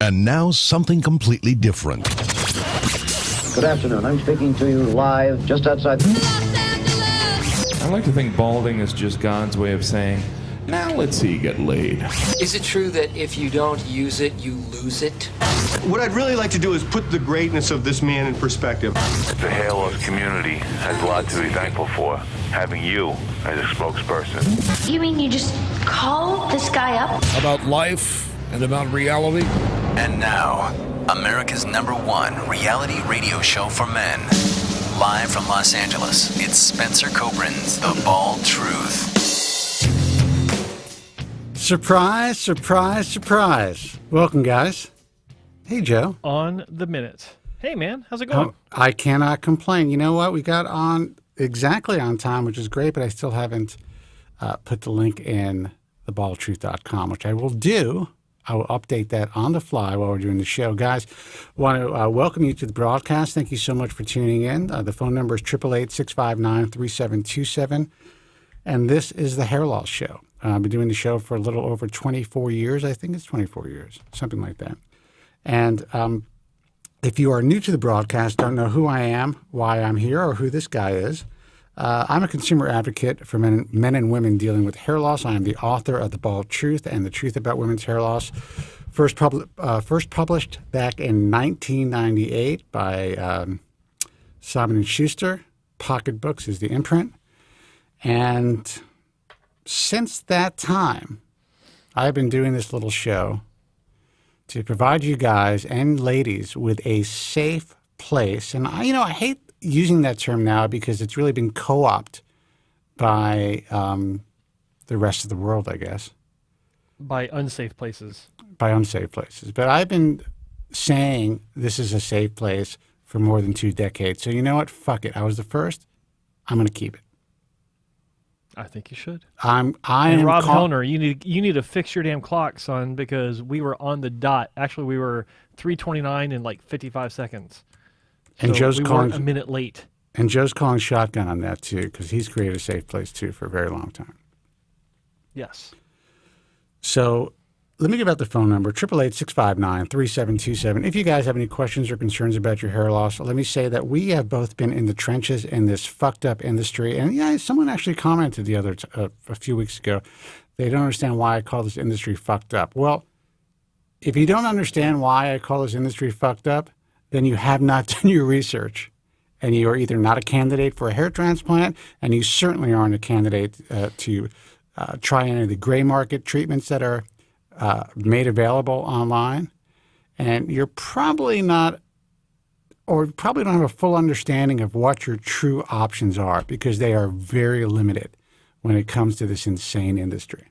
And now something completely different. Good afternoon. I'm speaking to you live just outside I like to think balding is just God's way of saying, now let's see you get laid. Is it true that if you don't use it, you lose it? What I'd really like to do is put the greatness of this man in perspective. The hair loss community has a lot to be thankful for, having you as a spokesperson. You mean you just call this guy up? About life and about reality. And now, America's #1 reality radio show for men. Live from Los Angeles, it's Spencer Kobren's The Bald Truth. Surprise, surprise, surprise. Welcome, guys. Hey, Joe. On the minute. Hey, man. How's it going? Oh, I cannot complain. You know what? We got on exactly on time, which is great, but I still haven't put the link in thebaldtruth.com, which I will do. I will update that on the fly while we're doing the show. Guys, want to welcome you to the broadcast. Thank you so much for tuning in. The phone number is 888-659-3727. And this is the Hair Loss Show. I've been doing the show for a little over 24 years. I think it's 24 years, something like that. And if you are new to the broadcast, don't know who I am, why I'm here, or who this guy is, I'm a consumer advocate for men and women dealing with hair loss. I am the author of The Bald Truth and the Truth About Women's Hair Loss, first published back in 1998 by Simon & Schuster. Pocket Books is the imprint. And since that time, I've been doing this little show to provide you guys and ladies with a safe place. And I hate using that term now because it's really been co-opted by the rest of the world, I guess. By unsafe places. By unsafe places. But I've been saying this is a safe place for more than 2 decades. So you know what? Fuck it. I was the first. I'm going to keep it. I think you should. And Rob Helner, you need to fix your damn clock, son, because we were on the dot. Actually, we were 3:29 in like 55 seconds. And so Joe's we calling were a minute late. And Joe's calling shotgun on that too, because he's created a safe place too for a very long time. Yes. So let me give out the phone number, 888-659-3727. If you guys have any questions or concerns about your hair loss, let me say that we have both been in the trenches in this fucked up industry. And yeah, someone actually commented a few weeks ago, they don't understand why I call this industry fucked up. Well, if you don't understand why I call this industry fucked up, then you have not done your research. And you are either not a candidate for a hair transplant, and you certainly aren't a candidate to try any of the gray market treatments that are made available online. And you're probably not, or probably don't have a full understanding of what your true options are, because they are very limited when it comes to this insane industry.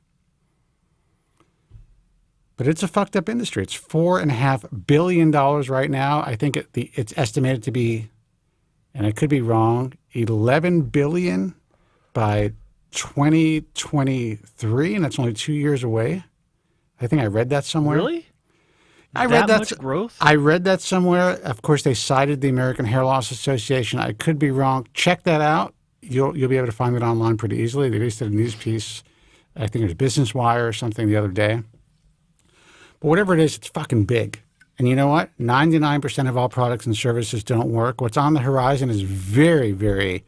But it's a fucked up industry. It's $4.5 billion right now. I think it's estimated to be, and I could be wrong, $11 billion by 2023, and that's only 2 years away. I think I read that somewhere. Really? I read that much growth? I read that somewhere. Of course, they cited the American Hair Loss Association. I could be wrong. Check that out. You'll be able to find it online pretty easily. They just did a news piece. I think it was Business Wire or something the other day. But whatever it is, it's fucking big. And you know what? 99% of all products and services don't work. What's on the horizon is very, very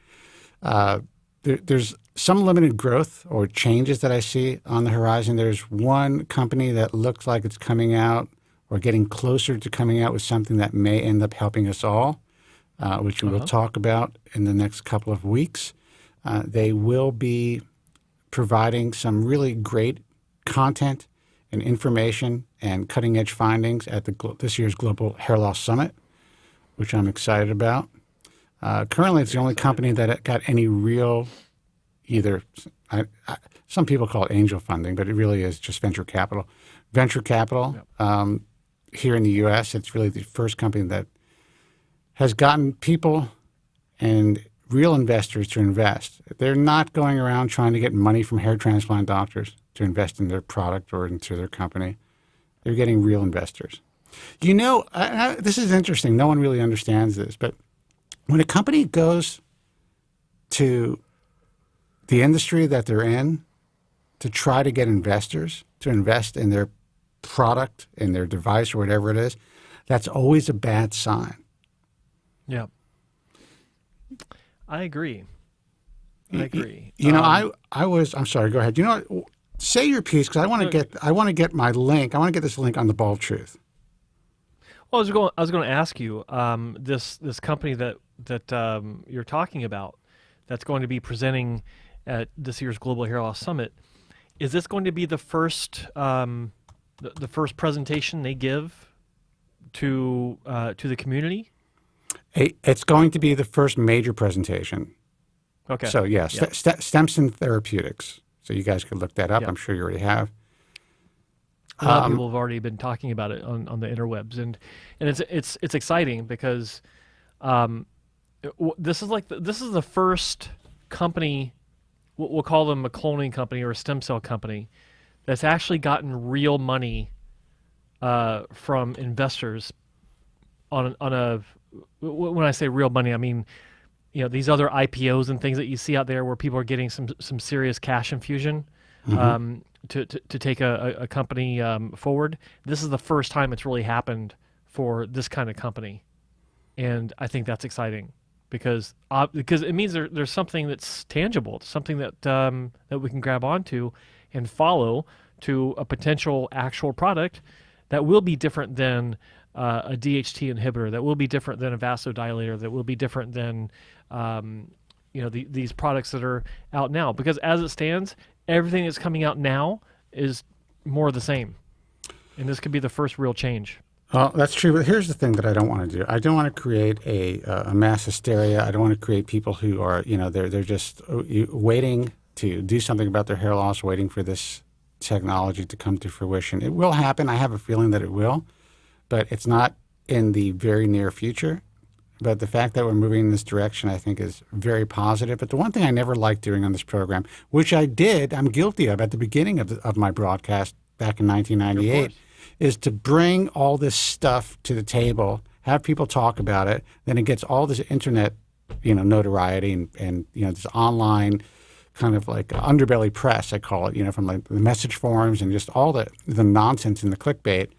there's some limited growth or changes that I see on the horizon. There's one company that looks like it's coming out or getting closer to coming out with something that may end up helping us all, which we will talk about in the next couple of weeks. They will be providing some really great content and information and cutting-edge findings at this year's Global Hair Loss Summit, which I'm excited about. Currently, it's the only company that got any real, some people call it angel funding, but it really is just venture capital. Venture capital, here in the U.S., it's really the first company that has gotten people and real investors to invest. They're not going around trying to get money from hair transplant doctors to invest in their product or into their company. They're getting real investors. You know, this is interesting. No one really understands this, but when a company goes to the industry that they're in to try to get investors to invest in their product in their device or whatever it is, that's always a bad sign. Yeah. I agree. I'm sorry, go ahead. Say your piece, because I want to get my link. I want to get this link on the Bald Truth. Well, I was going to ask you, this company that you're talking about, that's going to be presenting at this year's Global Hair Loss Summit. Is this going to be the first the first presentation they give to the community? It's going to be the first major presentation. Okay. So yes, Stemson Therapeutics. So you guys could look that up. Yep. I'm sure you already have. A lot of people have already been talking about it on the interwebs, and it's exciting because this is the first company, we'll call them a cloning company or a stem cell company, that's actually gotten real money from investors on a when I say real money, I mean, these other IPOs and things that you see out there where people are getting some serious cash infusion to take a company forward. This is the first time it's really happened for this kind of company, and I think that's exciting because it means there's something that's tangible, something that we can grab onto and follow to a potential actual product that will be different than a DHT inhibitor, that will be different than a vasodilator, that will be different than these products that are out now. Because as it stands, everything that's coming out now is more of the same, and this could be the first real change. Well, that's true, but here's the thing that I don't want to do. I don't want to create a mass hysteria. I don't want to create people who are, they're just waiting to do something about their hair loss, waiting for this technology to come to fruition. It will happen. I have a feeling that it will, but it's not in the very near future. But the fact that we're moving in this direction, I think, is very positive. But the one thing I never liked doing on this program, which I'm guilty of at the beginning of my broadcast back in 1998, is to bring all this stuff to the table, have people talk about it, then it gets all this internet, notoriety and this online kind of like underbelly press, I call it, from like the message forums and just all the nonsense and the clickbait,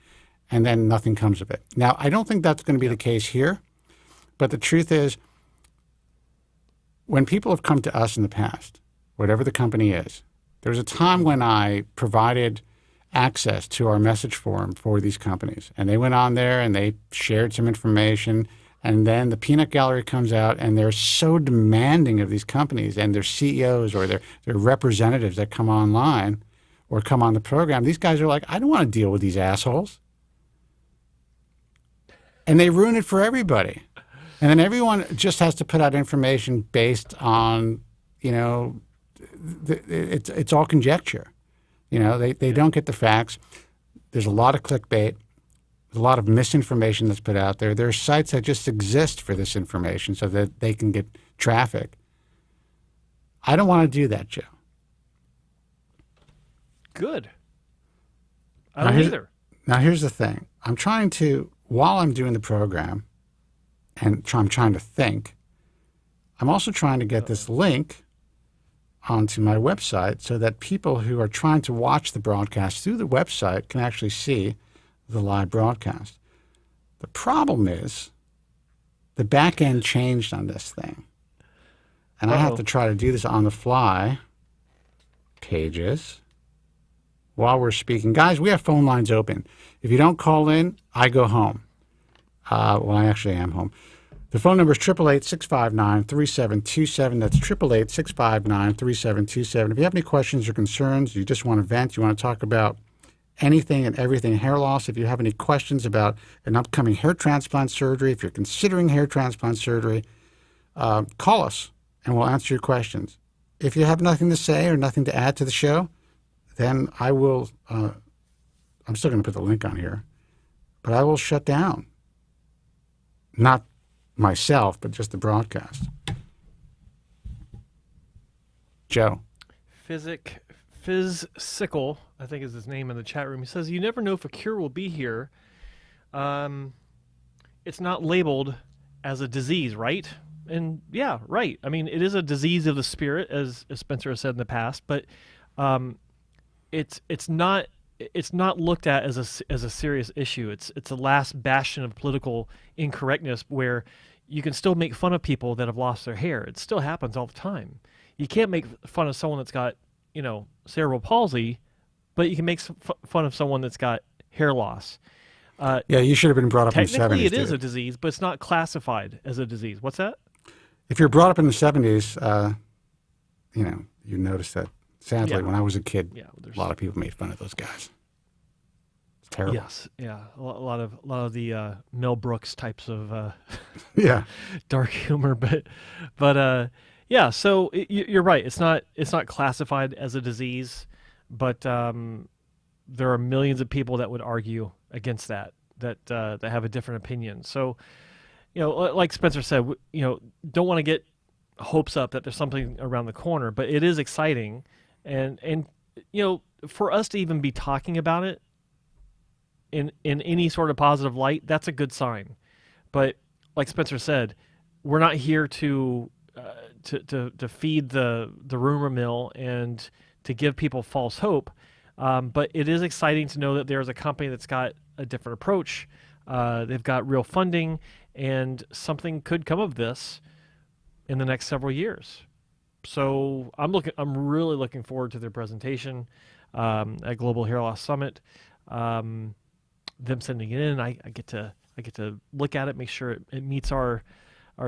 and then nothing comes of it. Now, I don't think that's going to be the case here, but the truth is, when people have come to us in the past, whatever the company is, there was a time when I provided access to our message forum for these companies, and they went on there and they shared some information, and then the peanut gallery comes out and they're so demanding of these companies and their CEOs or their representatives that come online or come on the program. These guys are like, I don't want to deal with these assholes. And they ruin it for everybody. And then everyone just has to put out information based on, it's all conjecture. They don't get the facts. There's a lot of clickbait. There's a lot of misinformation that's put out there. There are sites that just exist for this information so that they can get traffic. I don't want to do that, Joe. Good. I don't either. Now, here's the thing. I'm trying to, while I'm doing the program, and I'm trying to think, I'm also trying to get this link onto my website so that people who are trying to watch the broadcast through the website can actually see the live broadcast. The problem is the back end changed on this thing. And I have to try to do this on the fly. Pages. While we're speaking. Guys, we have phone lines open. If you don't call in, I go home. Well, I actually am home. The phone number is 888-659-3727. That's 888-659-3727. If you have any questions or concerns, you just want to vent, you want to talk about anything and everything hair loss, if you have any questions about an upcoming hair transplant surgery, if you're considering hair transplant surgery, call us and we'll answer your questions. If you have nothing to say or nothing to add to the show, then I will, I'm still going to put the link on here, but I will shut down. Not myself, but just the broadcast. Joe. Phys-Sickle, I think is his name in the chat room. He says, you never know if a cure will be here. It's not labeled as a disease, right? And yeah, right. I mean, it is a disease of the spirit, as Spencer has said in the past, but it's not it's not looked at as a serious issue. It's a last bastion of political incorrectness where you can still make fun of people that have lost their hair. It still happens all the time. You can't make fun of someone that's got, cerebral palsy, but you can make fun of someone that's got hair loss. Yeah, you should have been brought up in the 70s. Technically, it is a disease, but it's not classified as a disease. What's that? If you're brought up in the 70s, you notice that. Sadly, when I was a kid, a lot of people made fun of those guys. It's terrible. Yes, yeah, a lot of the Mel Brooks types of dark humor, but yeah. So you're right. It's not classified as a disease, but there are millions of people that would argue against that have a different opinion. So, like Spencer said, don't want to get hopes up that there's something around the corner, but it is exciting. And for us to even be talking about it in any sort of positive light, that's a good sign. But like Spencer said, we're not here to feed the rumor mill and to give people false hope. But it is exciting to know that there's a company that's got a different approach. They've got real funding, and something could come of this in the next several years. So I'm really looking forward to their presentation at Global Hair Loss Summit. Them sending it in, I get to look at it, make sure it meets our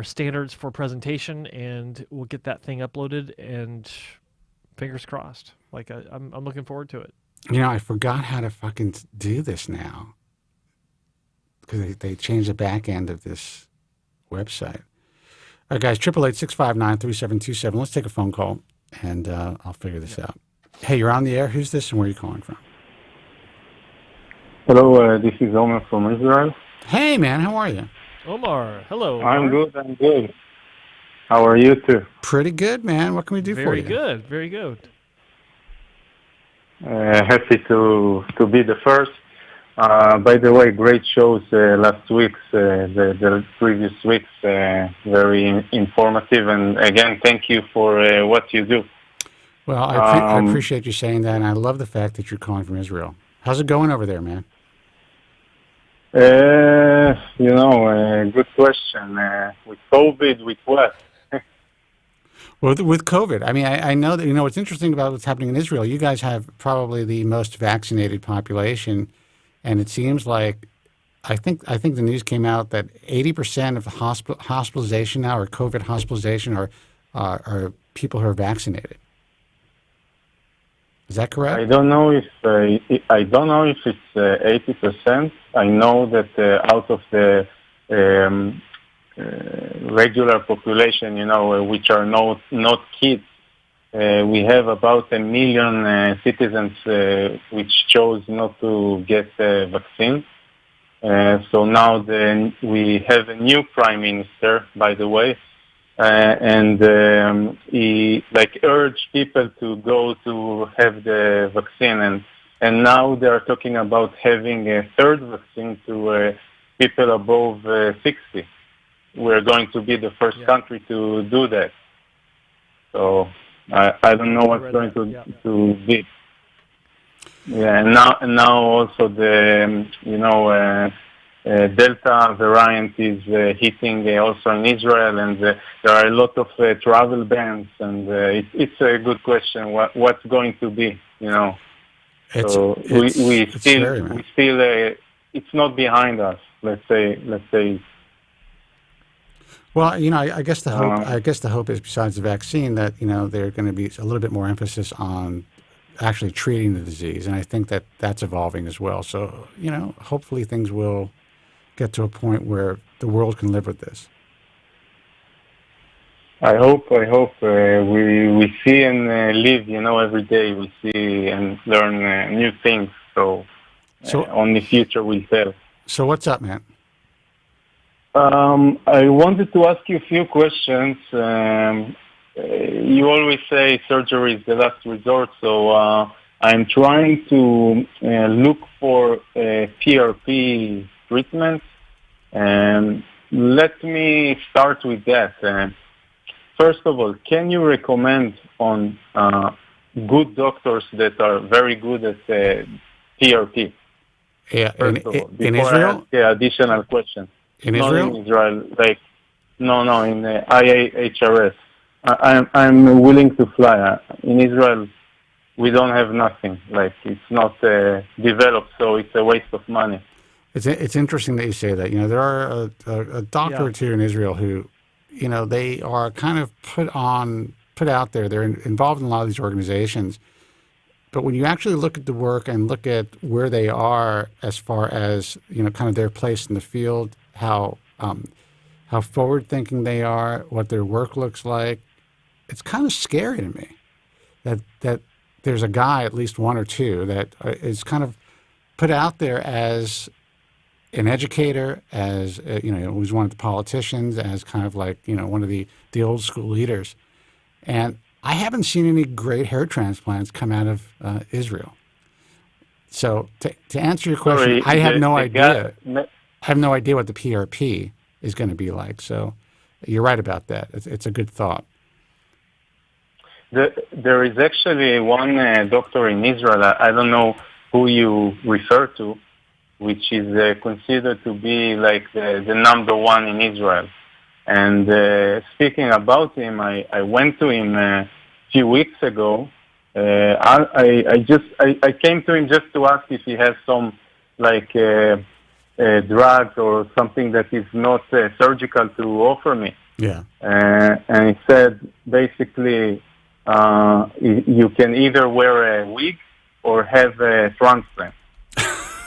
standards for presentation, and we'll get that thing uploaded. And fingers crossed. I'm looking forward to it. I forgot how to fucking do this now because they changed the back end of this website. All right, guys, 888-659-3727. Let's take a phone call, and I'll figure this out. Hey, you're on the air. Who's this, and where are you calling from? Hello, this is Omar from Israel. Hey, man, how are you? Omar, hello. Omar. I'm good. How are you too? Pretty good, man. What can we do for you? Very good. Happy to be the first. By the way, great shows last week's, the previous weeks, very informative. And again, thank you for what you do. Well, I appreciate you saying that, and I love the fact that you're calling from Israel. How's it going over there, man? Good question. With COVID, with what? Well, with COVID, I mean, I know that, what's interesting about what's happening in Israel, you guys have probably the most vaccinated population, and it seems like, I think the news came out that 80% of hospitalization now, or COVID hospitalization, are people who are vaccinated. Is that correct? I don't know if it's 80%. I know that out of the regular population, which are not kids, we have about 1 million citizens which chose not to get the vaccine. So now we have a new prime minister, by the way, and he urged people to go to have the vaccine, and now they are talking about having a third vaccine to people above 60. We're going to be the first country to do that. So I don't know what's going to be. Yeah, and now also the Delta variant is hitting also in Israel, and there are a lot of travel bans, and it's a good question. What's going to be? So we still it's not behind us. Let's say. Well, I guess the hope is, besides the vaccine, that there's going to be a little bit more emphasis on actually treating the disease, and I think that that's evolving as well. So hopefully things will get to a point where the world can live with this. I hope we see and live. Every day we see and learn new things. So only future will tell. So what's up, man? I wanted to ask you a few questions. You always say surgery is the last resort, so I'm trying to look for PRP treatment. And let me start with that. First of all, can you recommend on good doctors that are very good at PRP? Yeah, First of all, in before Israel? I ask the additional question. In Not Israel? in Israel, like, no, in IAHRS. I'm willing to fly. In Israel, we don't have nothing. Like, it's not developed, so it's a waste of money. It's interesting that you say that. You know, there are a doctor or two in Israel who, you know, they are kind of put out there. They're involved in a lot of these organizations. But when you actually look at the work and look at where they are as far as, you know, kind of their place in the field, how forward-thinking they are, what their work looks like, it's kind of scary to me that there's a guy, at least one or two, that is kind of put out there as an educator, as, you know, who's one of the politicians, as kind of like, you know, one of the old school leaders. And I haven't seen any great hair transplants come out of Israel. So to answer your question, I have no idea. I have no idea what the PRP is going to be like. So you're right about that. It's a good thought. There is actually one doctor in Israel, I don't know who you refer to, which is considered to be like the number one in Israel. And speaking about him, I went to him a few weeks ago. I came to him just to ask if he has some like drug or something that is not surgical to offer me. Yeah. And he said basically you can either wear a wig or have a transplant.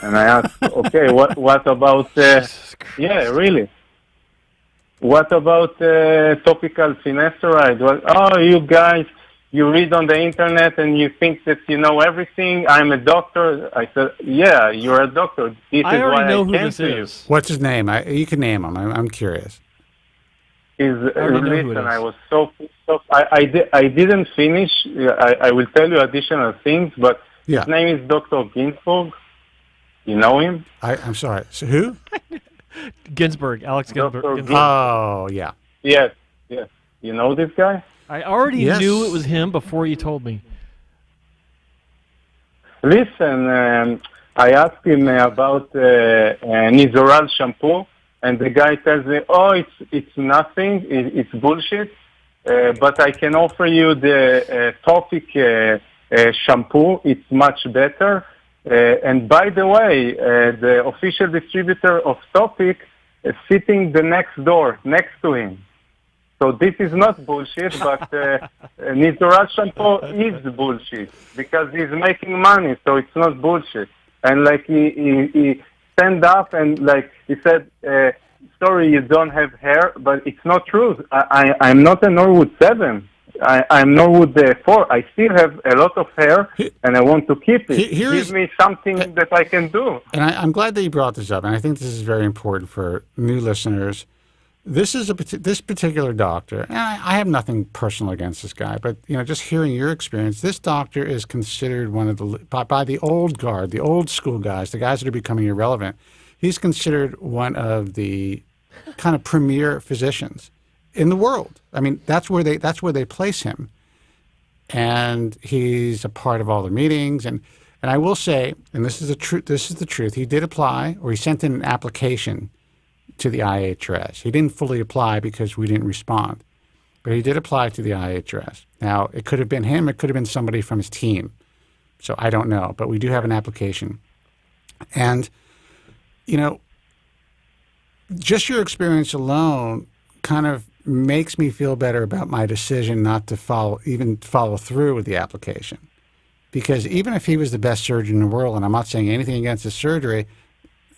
And I asked, okay, what about yeah, really? What about topical finasteride? Well, oh, you guys, you read on the internet and you think that you know everything. I'm a doctor. I said, yeah, you're a doctor. This I is already why know I who came this to is. What's his name? You can name him. I'm curious. Listen, I was so I didn't finish. I will tell you additional things, but his name is Dr. Ginsburg. You know him? I'm sorry. So who? Ginsburg, Alex Ginsburg. Oh, yeah. Yes. You know this guy? I already knew it was him before you told me. Listen, I asked him about Nizoral shampoo, and the guy tells me, oh, it's nothing, it's bullshit, but I can offer you the Topic shampoo, it's much better. And by the way, the official distributor of Topic is sitting the next door, next to him. So this is not bullshit, but Nizoral shampoo is bullshit because he's making money, so it's not bullshit. And like he stand up and like he said, sorry, you don't have hair, but it's not true. I'm not a Norwood 7. I'm Norwood 4. I still have a lot of hair, and I want to keep it. Give me something that I can do. And I'm glad that you brought this up, and I think this is very important for new listeners. This particular doctor, and I have nothing personal against this guy, but you know, just hearing your experience, this doctor is considered one of the by the old guard, the old school guys, the guys that are becoming irrelevant. He's considered one of the kind of premier physicians in the world. I mean, that's where they place him, and he's a part of all the meetings. And I will say, and this is the truth. This is the truth. He did apply, or he sent in an application to the IHRS. He didn't fully apply because we didn't respond, but he did apply to the IHRS. Now, it could have been him. It could have been somebody from his team. So I don't know, but we do have an application. And, you know, just your experience alone kind of makes me feel better about my decision not to follow through with the application. Because even if he was the best surgeon in the world, and I'm not saying anything against his surgery,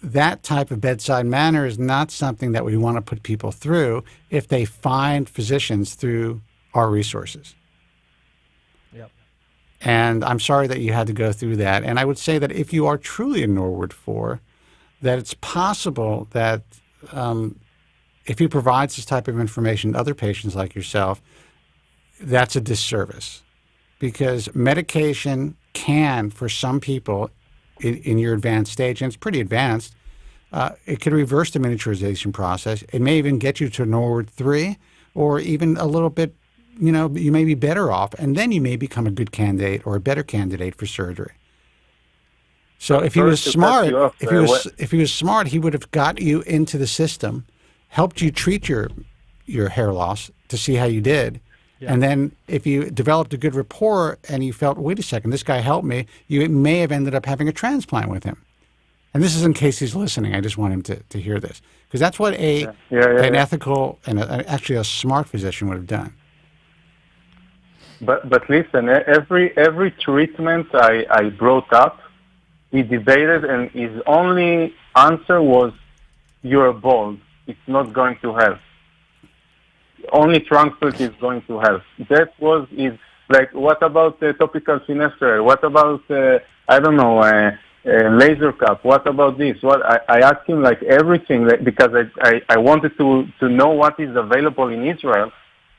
that type of bedside manner is not something that we want to put people through if they find physicians through our resources. Yep. And I'm sorry that you had to go through that. And I would say that if you are truly a Norwood 4, that it's possible that if he provides this type of information to other patients like yourself, that's a disservice. Because medication can, for some people, in your advanced stage, and it's pretty advanced, it could reverse the miniaturization process. It may even get you to Norwood 3, or even a little bit, you know, you may be better off, and then you may become a good candidate or a better candidate for surgery. So if he was Sorry to smart, cut you off, if he was smart, he would have got you into the system, helped you treat your hair loss to see how you did. Yeah. And then if you developed a good rapport and you felt, wait a second, this guy helped me, you may have ended up having a transplant with him. And this is in case he's listening. I just want him to hear this. Because that's what an ethical and actually a smart physician would have done. But listen, every treatment I brought up, he debated, and his only answer was, "You're bald. It's not going to help. Only transplant is going to help." That was his. Like, what about topical finasteride? What about I don't know, laser cap? What about this? What I asked him like everything, because I wanted to know what is available in Israel.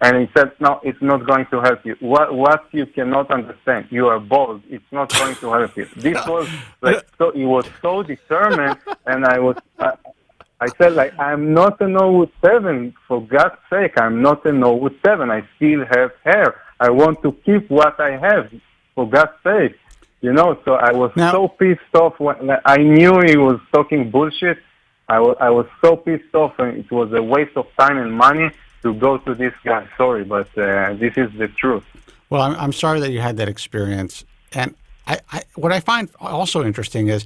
And he said, "No, it's not going to help you. What you cannot understand, you are bald. It's not going to help you." This was like, so he was so determined, and I said, like, I'm not an 07. For God's sake, I'm not an 07. I still have hair. I want to keep what I have. For God's sake, So I was so pissed off when I knew he was talking bullshit. I was so pissed off, and it was a waste of time and money to go to this guy. Sorry, but this is the truth. Well, I'm sorry that you had that experience. And what I find also interesting is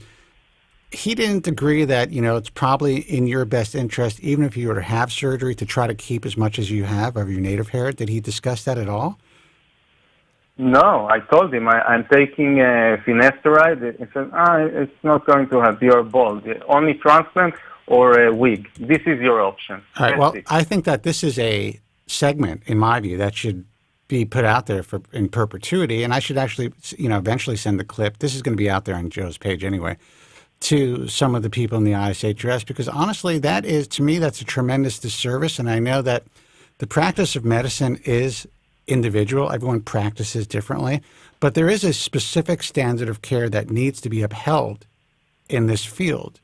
he didn't agree that, it's probably in your best interest, even if you were to have surgery, to try to keep as much as you have of your native hair. Did he discuss that at all? No, I told him I'm taking finasteride. He said, it's not going to help. You're bald. Only transplant or a wig. This is your option. All right. Well, I think that this is a segment, in my view, that should be put out there in perpetuity. And I should actually, eventually send the clip. This is going to be out there on Joe's page anyway, to some of the people in the ISHRS, because honestly, to me, that's a tremendous disservice. And I know that the practice of medicine is individual. Everyone practices differently. But there is a specific standard of care that needs to be upheld in this field.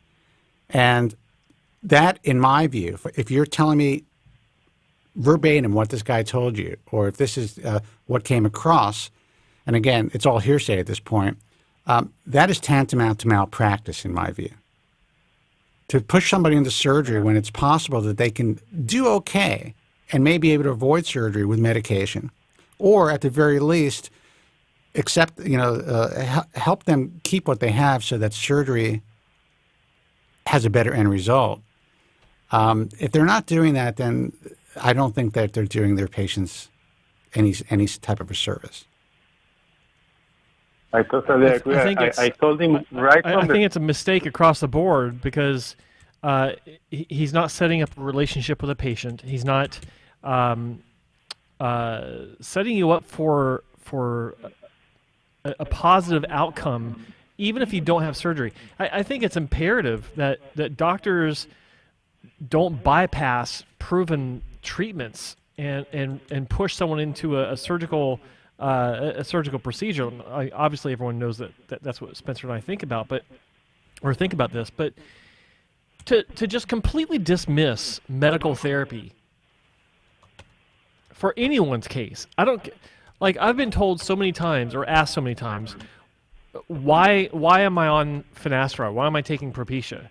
And that, in my view, if you're telling me verbatim what this guy told you, or if this is what came across, and again, it's all hearsay at this point, that is tantamount to malpractice, in my view. To push somebody into surgery when it's possible that they can do okay and may be able to avoid surgery with medication, or at the very least, help them keep what they have so that surgery has a better end result. If they're not doing that, then I don't think that they're doing their patients any type of a service. I totally agree. I told him right from I think it's a mistake across the board, because he's not setting up a relationship with a patient. He's not setting you up for a positive outcome, even if you don't have surgery. I think it's imperative that doctors don't bypass proven treatments and push someone into a surgical procedure. Obviously, everyone knows that's what Spencer and I think about, think about this. But to just completely dismiss medical therapy for anyone's case, I've been told so many times, or asked so many times, why am I on finasteride? Why am I taking Propecia?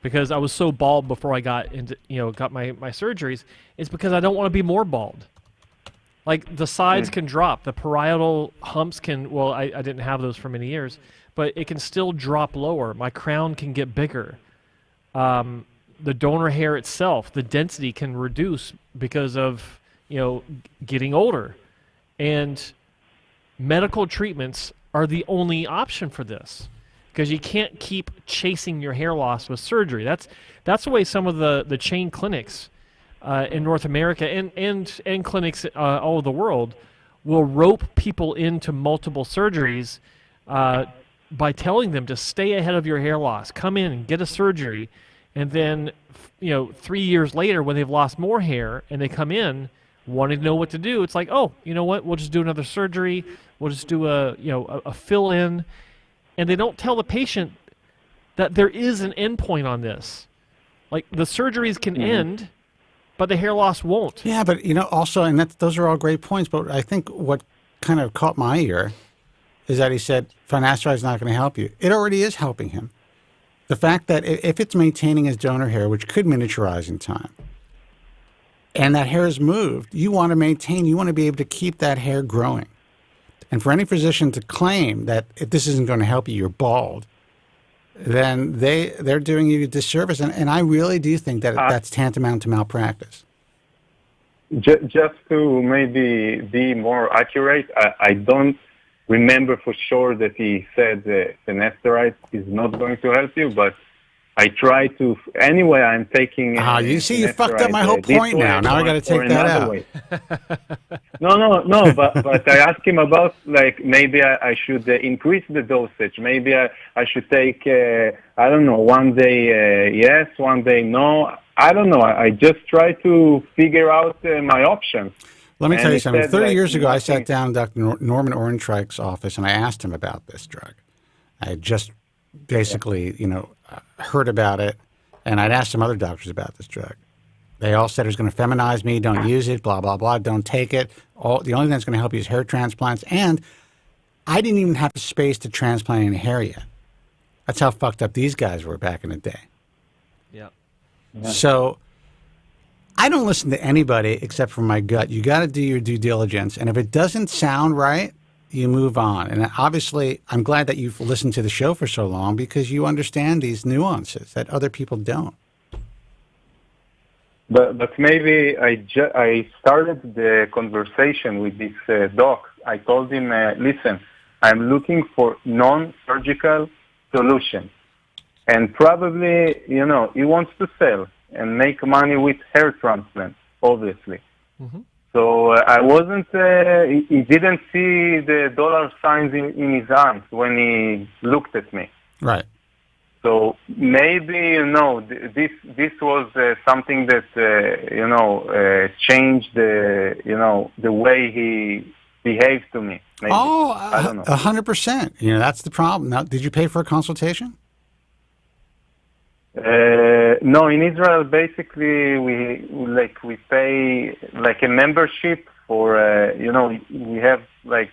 Because I was so bald before I got my surgeries. It's because I don't want to be more bald. Like, the sides can drop, the parietal humps can. Well, I didn't have those for many years, but it can still drop lower. My crown can get bigger. The donor hair itself, the density can reduce because of getting older, and medical treatments are the only option for this. Because you can't keep chasing your hair loss with surgery. That's the way some of the chain clinics in North America and clinics all over the world will rope people into multiple surgeries by telling them to stay ahead of your hair loss. Come in and get a surgery, and then 3 years later, when they've lost more hair and they come in wanting to know what to do, it's like, oh, you know what? We'll just do another surgery. We'll just do a fill in. And they don't tell the patient that there is an endpoint on this. Like, the surgeries can end, but the hair loss won't. Yeah, but also, and those are all great points. But I think what kind of caught my ear is that he said finasteride is not going to help you. It already is helping him. The fact that if it's maintaining his donor hair, which could miniaturize in time, and that hair is moved, you want to maintain, you want to be able to keep that hair growing. And for any physician to claim that if this isn't going to help you, you're bald, then they're doing you a disservice. And I really do think that that's tantamount to malpractice. Just to maybe be more accurate, I don't remember for sure that he said finasteride is not going to help you, but I try to. Anyway, I'm taking. You see, you fucked up my whole point now. Now I got to take that out. No. But I asked him about, like, maybe I should increase the dosage. Maybe I should take. I don't know. One day yes, one day no. I don't know. I just try to figure out my options. Let me tell you something. 30 years ago, I sat down in Dr. Norman Orenstreich's office, and I asked him about this drug. I had just basically, heard about it, and I'd asked some other doctors about this drug. They all said it was going to feminize me, don't use it, blah, blah, blah, don't take it. The only thing that's going to help you is hair transplants, and I didn't even have the space to transplant any hair yet. That's how fucked up these guys were back in the day. Yeah. So I don't listen to anybody except for my gut. You got to do your due diligence, and if it doesn't sound right, you move on. And obviously, I'm glad that you've listened to the show for so long because you understand these nuances that other people don't. But maybe I started the conversation with this doc. I told him, listen, I'm looking for non-surgical solution. And probably, he wants to sell and make money with hair transplant, obviously. Mm-hmm. So I wasn't, he didn't see the dollar signs in his eyes when he looked at me. Right. So maybe, this was something that, changed the way he behaved to me. Maybe. Oh, I don't know. 100%. That's the problem. Now, did you pay for a consultation? No, in Israel, basically, we pay like a membership for, we have like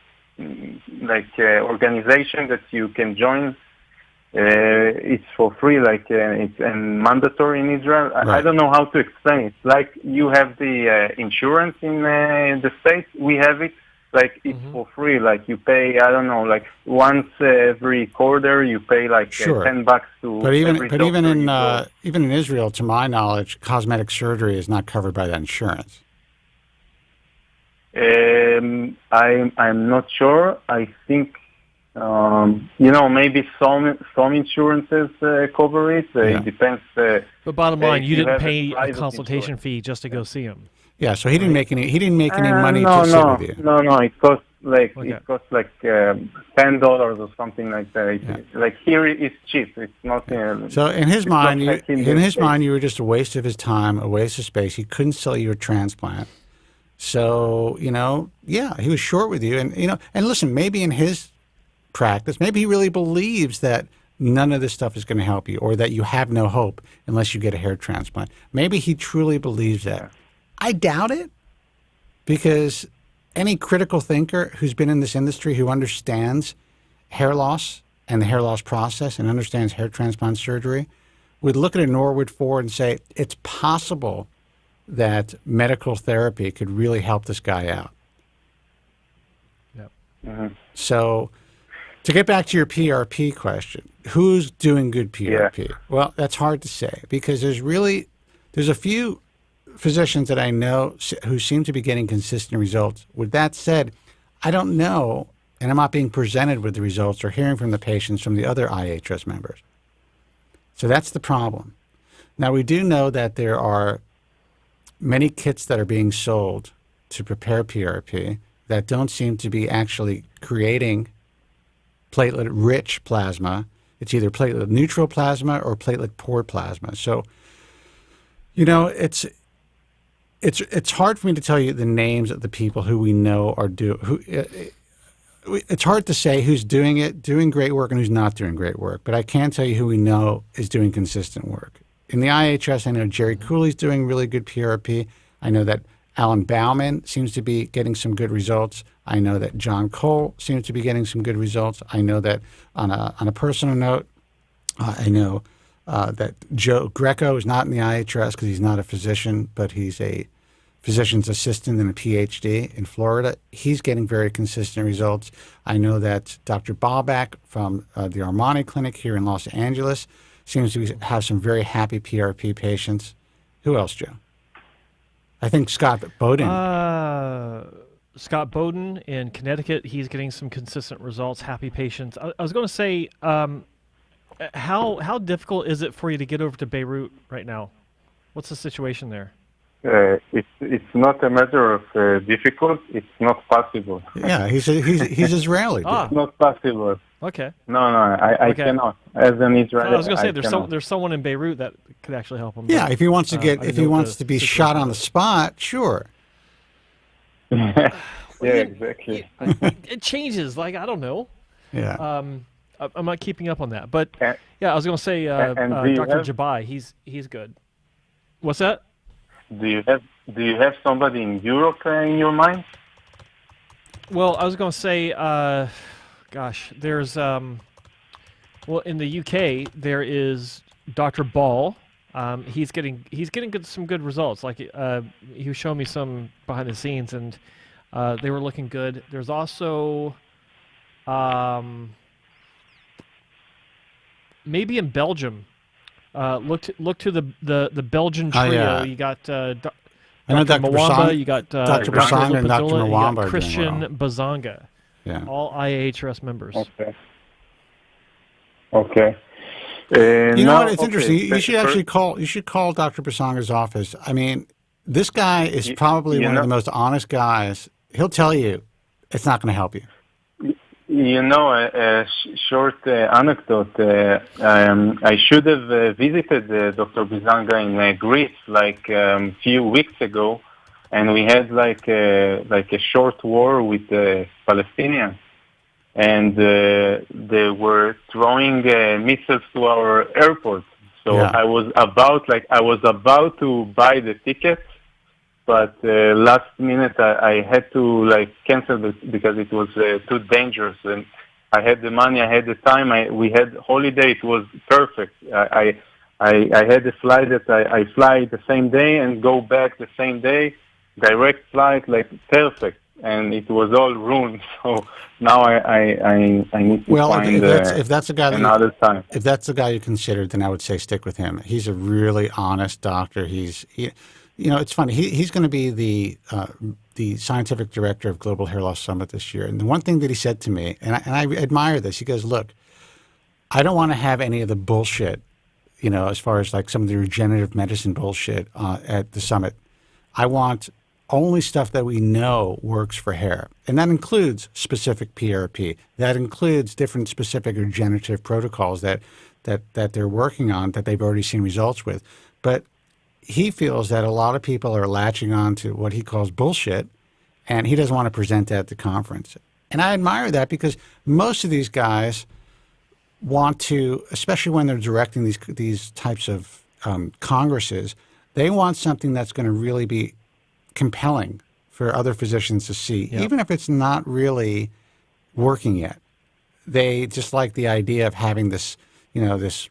organization that you can join. It's for free, it's mandatory in Israel. Right. I don't know how to explain it. Like you have the insurance in the States, we have it. Like it's for free. Like you pay, I don't know, like once every quarter you pay like $10 to. But even in Israel, to my knowledge, cosmetic surgery is not covered by that insurance. I'm not sure. I think maybe some insurances cover it. It depends. But bottom line, you didn't pay a consultation fee just to go see him. Yeah, so he didn't make any. He didn't make any money to sit with you. No. It costs like $10 or something like that. Like here, it's cheap. It's not. So in his mind, you were just a waste of his time, a waste of space. He couldn't sell you a transplant. So he was short with you, and and listen, maybe in his practice, maybe he really believes that none of this stuff is going to help you, or that you have no hope unless you get a hair transplant. Maybe he truly believes that. I doubt it, because any critical thinker who's been in this industry, who understands hair loss and the hair loss process and understands hair transplant surgery, would look at a Norwood 4 and say, it's possible that medical therapy could really help this guy out. Yep. Mm-hmm. So to get back to your PRP question, who's doing good PRP? Yeah. Well, that's hard to say, because there's a few physicians that I know who seem to be getting consistent results. With that said, I don't know, and I'm not being presented with the results or hearing from the patients from the other IHS members. So that's the problem. Now, we do know that there are many kits that are being sold to prepare PRP that don't seem to be actually creating platelet-rich plasma. It's either platelet-neutral plasma or platelet-poor plasma. So, it's hard for me to tell you the names of the people who we know are it's hard to say who's doing great work and who's not doing great work. But I can tell you who we know is doing consistent work. In the IHS, I know Jerry Cooley's doing really good PRP. I know that Alan Bauman seems to be getting some good results. I know that John Cole seems to be getting some good results. I know that on a personal note, I know that Joe Greco is not in the IHRS because he's not a physician, but he's a physician's assistant and a PhD in Florida. He's getting very consistent results. I know that Dr. Ballback from the Armani Clinic here in Los Angeles seems to have some very happy PRP patients. Who else, Joe? I think Scott Bowden. Scott Bowden in Connecticut, he's getting some consistent results, happy patients. I was going to say, how difficult is it for you to get over to Beirut right now? What's the situation there? It's not a matter of difficult. It's not possible. Yeah, he's Israeli. It's not possible. Okay. No, I cannot. As an Israeli, I was going to say there's someone in Beirut that could actually help him. Yeah, if he wants to be shot on the spot, sure. Yeah, exactly. It changes. Like, I don't know. Yeah. I'm not keeping up on that, but yeah, I was going to say Dr. Jabai. He's good. What's that? Do you have somebody in Europe in your mind? Well, I was going to say, gosh, there's well, in the UK there is Dr. Ball. He's getting some good results. Like he was showing me some behind the scenes, and they were looking good. There's also maybe in Belgium. Look to the Belgian trio. Yeah. You got I know Dr. Mwamba, you got Dr. Basanga and Dr. Mwamba. You got Christian Bazanga. Yeah. All IHRS members. Okay. You know what? It's interesting. You should actually call. You should call Dr. Basanga's office. I mean, this guy is probably one of the most honest guys. He'll tell you it's not going to help you. You know, a short anecdote. I should have visited Dr. Bizanga in Greece like a few weeks ago, and we had like a short war with the Palestinians, and they were throwing missiles to our airport. So Yeah. I was about to buy the ticket, but last minute I had to cancel it because it was too dangerous. And I had the money, I had the time, we had holiday. It was perfect. I had a flight that I fly the same day and go back the same day, direct flight, perfect. And it was all ruined. So now I need to find if that's a guy another time. If that's the guy you considered, then I would say stick with him. He's a really honest doctor. You know, it's funny. He's going to be the scientific director of Global Hair Loss Summit this year. And the one thing that he said to me, and I admire this, he goes, "Look, I don't want to have any of the bullshit, you know, as far as like some of the regenerative medicine bullshit at the summit. I want only stuff that we know works for hair, and that includes specific PRP. That includes different specific regenerative protocols that they're working on that they've already seen results with, but." He feels that a lot of people are latching on to what he calls bullshit, and he doesn't want to present that at the conference. And I admire that because most of these guys want to, especially when they're directing these types of congresses, they want something that's going to really be compelling for other physicians to see, even if it's not really working yet. They just like the idea of having this, this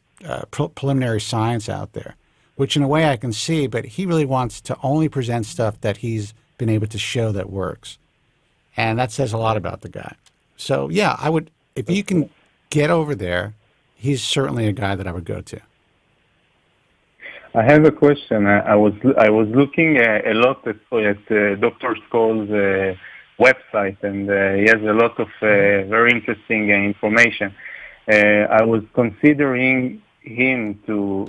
preliminary science out there, which in a way I can see, but he really wants to only present stuff that he's been able to show that works. And that says a lot about the guy. So, yeah, I would, if you can get over there, he's certainly a guy that I would go to. I have a question. I was looking a lot at Dr. Skoll's website, and he has a lot of very interesting information. I was considering him to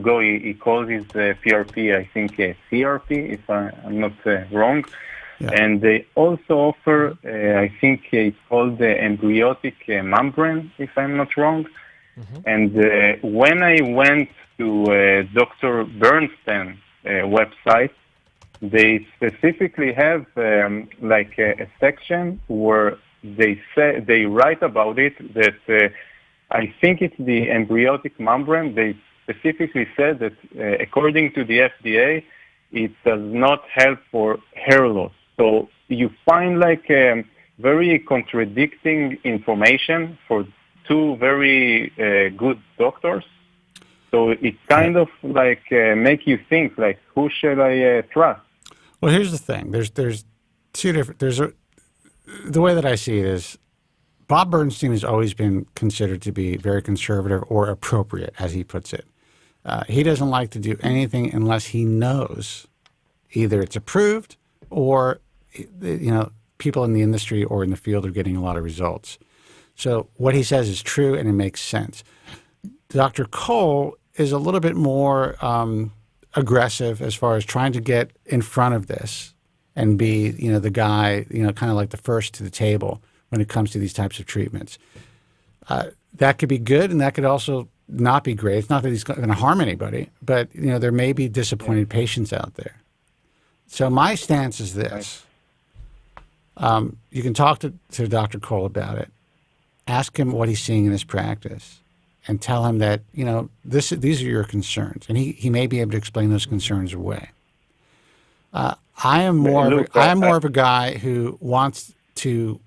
go. He calls his PRP, I think, CRP, if I'm not wrong. Yeah. And they also offer, I think it's called the embryonic membrane, if I'm not wrong. Mm-hmm. And when I went to Dr. Bernstein's website, they specifically have a section where they write about it that I think it's the embryonic membrane. They specifically said that according to the FDA, it does not help for hair loss. So you find like very contradicting information for two very good doctors. So it kind of like make you think like, who should I trust? Well, here's the thing. There's two different. The way that I see it is, Bob Bernstein has always been considered to be very conservative or appropriate, as he puts it. He doesn't like to do anything unless he knows either it's approved or, people in the industry or in the field are getting a lot of results. So what he says is true and it makes sense. Dr. Cole is a little bit more aggressive as far as trying to get in front of this and be, the guy, kind of like the first to the table when it comes to these types of treatments. That could be good, and that could also not be great. It's not that he's going to harm anybody, but there may be disappointed patients out there. So my stance is this. You can talk to Dr. Cole about it. Ask him what he's seeing in his practice and tell him that, these are your concerns. And he may be able to explain those concerns away. I am more of a guy who wants to.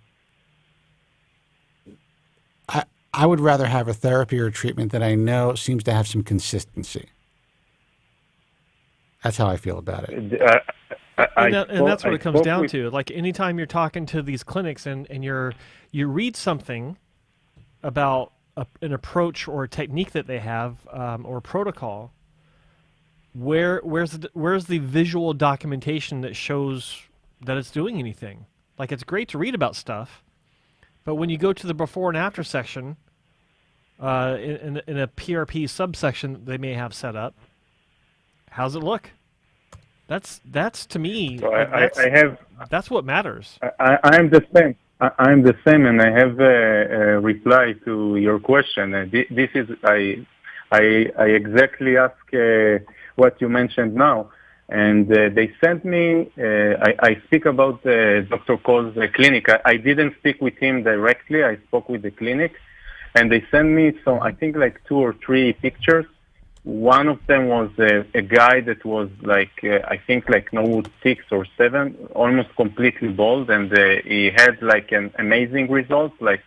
I would rather have a therapy or a treatment that I know seems to have some consistency. That's how I feel about it. And that's what it comes down to. Like anytime you're talking to these clinics and you read something about an approach or a technique that they have or a protocol, where's the visual documentation that shows that it's doing anything? Like, it's great to read about stuff, but when you go to the before and after section in a PRP subsection they may have set up, how's it look? That's to me. So that's what matters. I'm the same. I'm the same, and I have a reply to your question. This is I exactly ask what you mentioned now, and they sent me. I speak about Dr. Cole's clinic. I didn't speak with him directly. I spoke with the clinic, and they sent me I think like 2 or 3 pictures. One of them was a guy that was like, I think like no 6 or 7, almost completely bald, and he had like an amazing result, like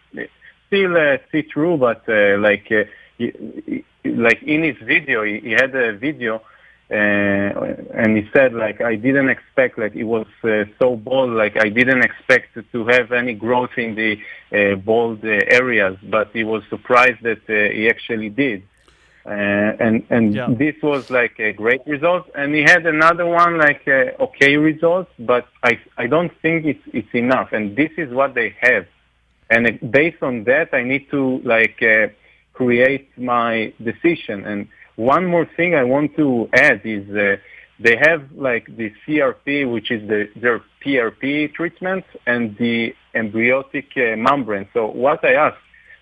still see-through, but like in his video, he had a video, and he said like, I didn't expect, like it was so bald, like I didn't expect to have any growth in the bald areas, but he was surprised that he actually did. This was like a great result, and he had another one like okay results, but I don't think it's enough, and this is what they have, and based on that I need to like create my decision. And one more thing I want to add is they have like the CRP, which is their PRP treatment, and the embryonic membrane. So what I ask,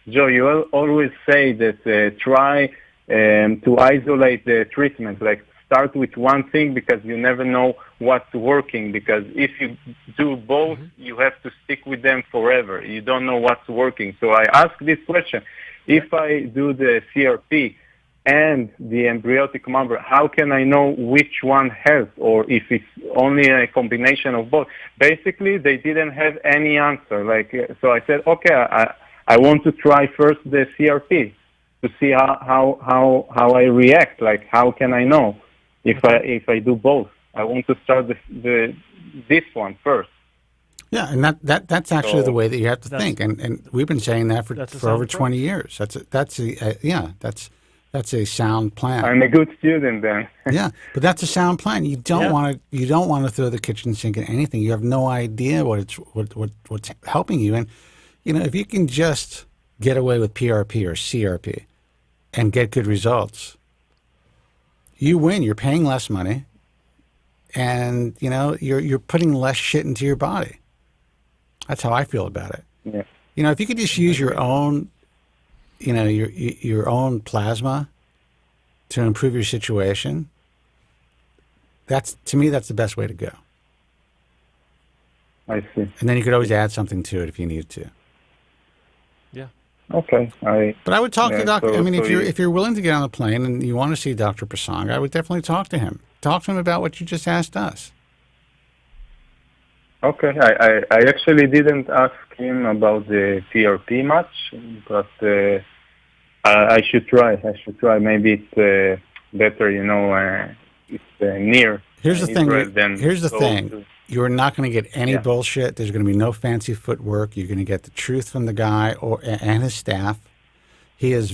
Joe, you always say that try to isolate the treatment, like start with one thing because you never know what's working, because if you do both, you have to stick with them forever. You don't know what's working. So I ask this question, if I do the CRP and the embryonic membrane, how can I know which one helps, or if it's only a combination of both? Basically, they didn't have any answer. Like, so I said, okay, I want to try first the CRP to see how I react. Like, how can I know if I do both? I want to start this one first. Yeah, and that's actually the way that you have to think, and we've been saying that for over 20 years. That's a sound plan. I'm a good student then. Yeah, but that's a sound plan. You don't want to throw the kitchen sink at anything. You have no idea what's helping you, and if you can just get away with PRP or CRP and get good results, you win. You're paying less money, and you're putting less shit into your body. That's how I feel about it. Yeah. If you could just use your own, your own plasma to improve your situation, to me that's the best way to go. I see. And then you could always add something to it if you needed to. Yeah. Okay. But I would talk to Dr. If you're willing to get on the plane and you want to see Dr. Prasang, I would definitely talk to him. talk to him about what you just asked us. Okay, I actually didn't ask him about the PRP much, but I should try. Maybe it's better, it's near. Here's the thing. Than Here's the thing. to- You're not going to get any bullshit. There's going to be no fancy footwork. You're going to get the truth from the guy and his staff. He is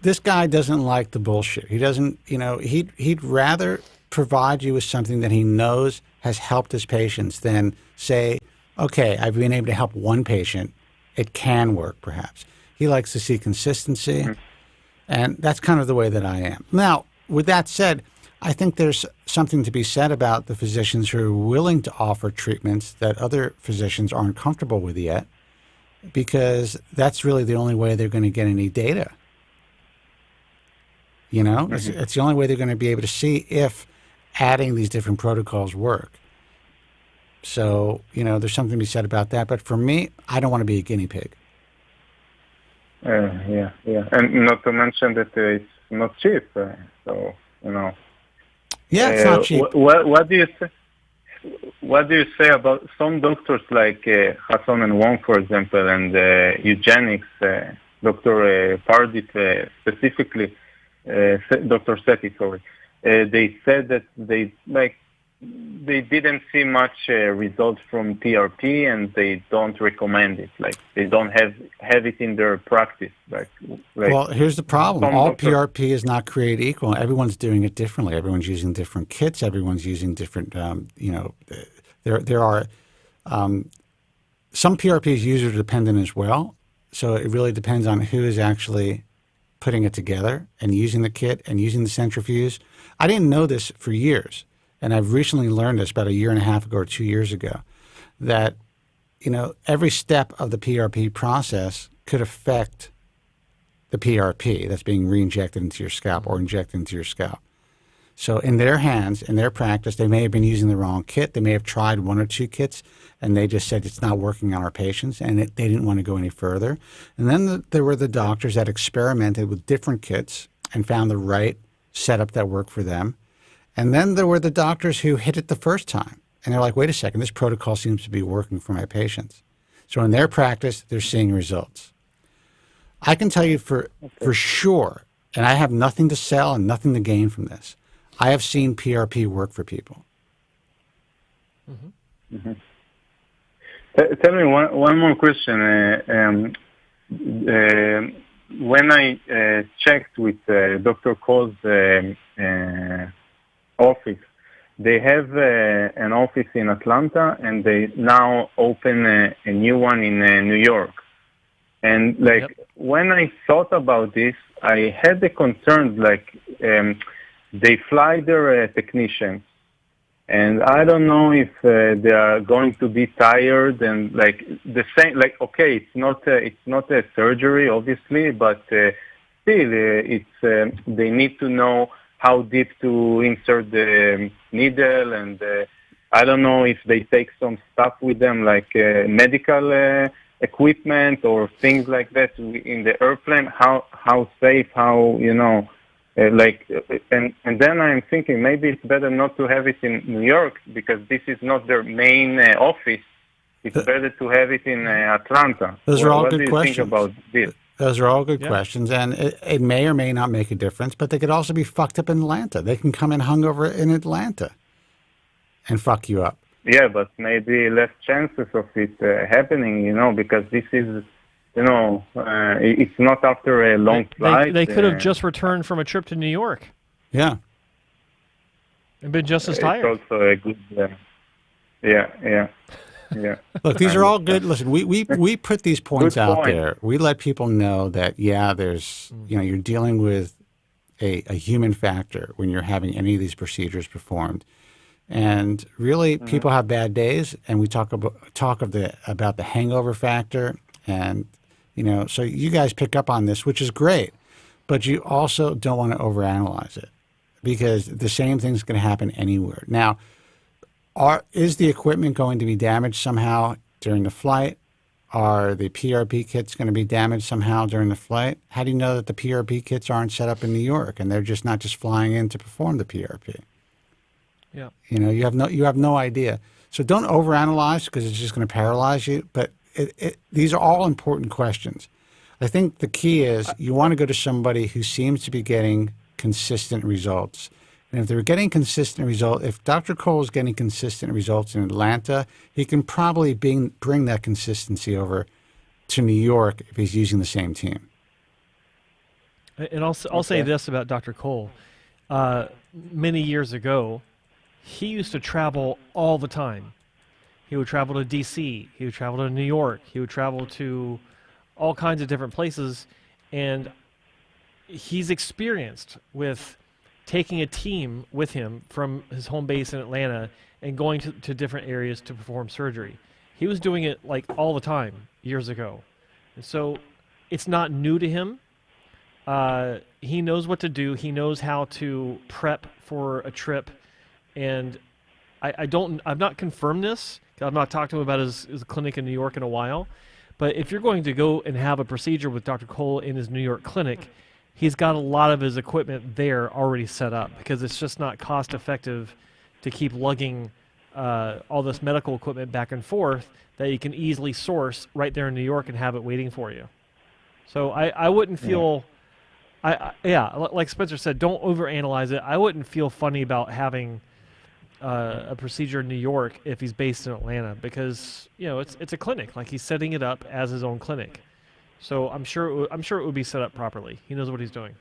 this guy doesn't like the bullshit. He doesn't, he'd rather provide you with something that he knows has helped his patients than say, okay, I've been able to help one patient. It can work, perhaps. He likes to see consistency, and that's kind of the way that I am. Now, with that said, I think there's something to be said about the physicians who are willing to offer treatments that other physicians aren't comfortable with yet, because that's really the only way they're going to get any data. It's the only way they're going to be able to see if adding these different protocols work. So, there's something to be said about that. But for me, I don't want to be a guinea pig. Yeah. And not to mention that it's not cheap. Yeah, it's not cheap. What do you say? What do you say about some doctors like Hassan and Wong, for example, and eugenics, Dr. Parody specifically, Dr. Seti, sorry. They said that they didn't see much results from PRP, and they don't recommend it. Like they don't have it in their practice. Well, here's the problem. All PRP is not created equal. Everyone's doing it differently. Everyone's using different kits. Everyone's using different. There are some PRP is user dependent as well. So it really depends on who is actually putting it together and using the kit and using the centrifuge. I didn't know this for years, and I've recently learned this about a year and a half ago or 2 years ago, that every step of the PRP process could affect the PRP that's being re-injected into your scalp or injected into your scalp. So in their hands, in their practice, they may have been using the wrong kit. They may have tried one or two kits, and they just said it's not working on our patients, and they didn't want to go any further. And then there were the doctors that experimented with different kits and found the right setup that worked for them. And then there were the doctors who hit it the first time, and they're like, wait a second, this protocol seems to be working for my patients. So in their practice, they're seeing results. I can tell you for sure, and I have nothing to sell and nothing to gain from this, I have seen PRP work for people. Tell me one more question. When I checked with Dr. Koh's office, they have an office in Atlanta, and they now open a new one in New York. And when I thought about this, I had the concern they fly their technicians, and I don't know if they are going to be tired and the same. Okay, it's not a surgery, obviously, but still, it's they need to know how deep to insert the needle, and I don't know if they take some stuff with them, medical equipment or things like that in the airplane. How safe? How and then I'm thinking maybe it's better not to have it in New York, because this is not their main office. It's better to have it in Atlanta. Those are all good questions. What do you think about this? Those are all good questions, and it may or may not make a difference, but they could also be fucked up in Atlanta. They can come in hungover in Atlanta and fuck you up. Yeah, but maybe less chances of it happening, because this is, it's not after a long flight. They could have just returned from a trip to New York. Yeah. And been just as tired. It's also a good, yeah. Look, these are all good. Listen, we put these points out there. We let people know that, there's, you're dealing with a human factor when you're having any of these procedures performed. And really, people have bad days, and we talk about the hangover factor, and so you guys pick up on this, which is great, but you also don't want to overanalyze it, because the same thing's going to happen anywhere. Now, is the equipment going to be damaged somehow during the flight? Are the PRP kits going to be damaged somehow during the flight? How do you know that the PRP kits aren't set up in New York and they're just not just flying in to perform the PRP? Yeah. You have no idea. So don't overanalyze because it's just going to paralyze you. But these are all important questions. I think the key is you want to go to somebody who seems to be getting consistent results. And if they're getting consistent results, if Dr. Cole is getting consistent results in Atlanta, he can probably bring that consistency over to New York if he's using the same team. And I'll say this about Dr. Cole. Many years ago, he used to travel all the time. He would travel to D.C., he would travel to New York, he would travel to all kinds of different places, and he's experienced with taking a team with him from his home base in Atlanta and going to different areas to perform surgery. He was doing it like all the time years ago. And so it's not new to him. He knows what to do. He knows how to prep for a trip. And I've not confirmed this. I've not talked to him about his clinic in New York in a while. But if you're going to go and have a procedure with Dr. Cole in his New York clinic, he's got a lot of his equipment there already set up because it's just not cost effective to keep lugging all this medical equipment back and forth that you can easily source right there in New York and have it waiting for you. So I wouldn't feel, like Spencer said, don't overanalyze it. I wouldn't feel funny about having a procedure in New York if he's based in Atlanta because it's a clinic. Like he's setting it up as his own clinic. So I'm sure it would be set up properly. He knows what he's doing.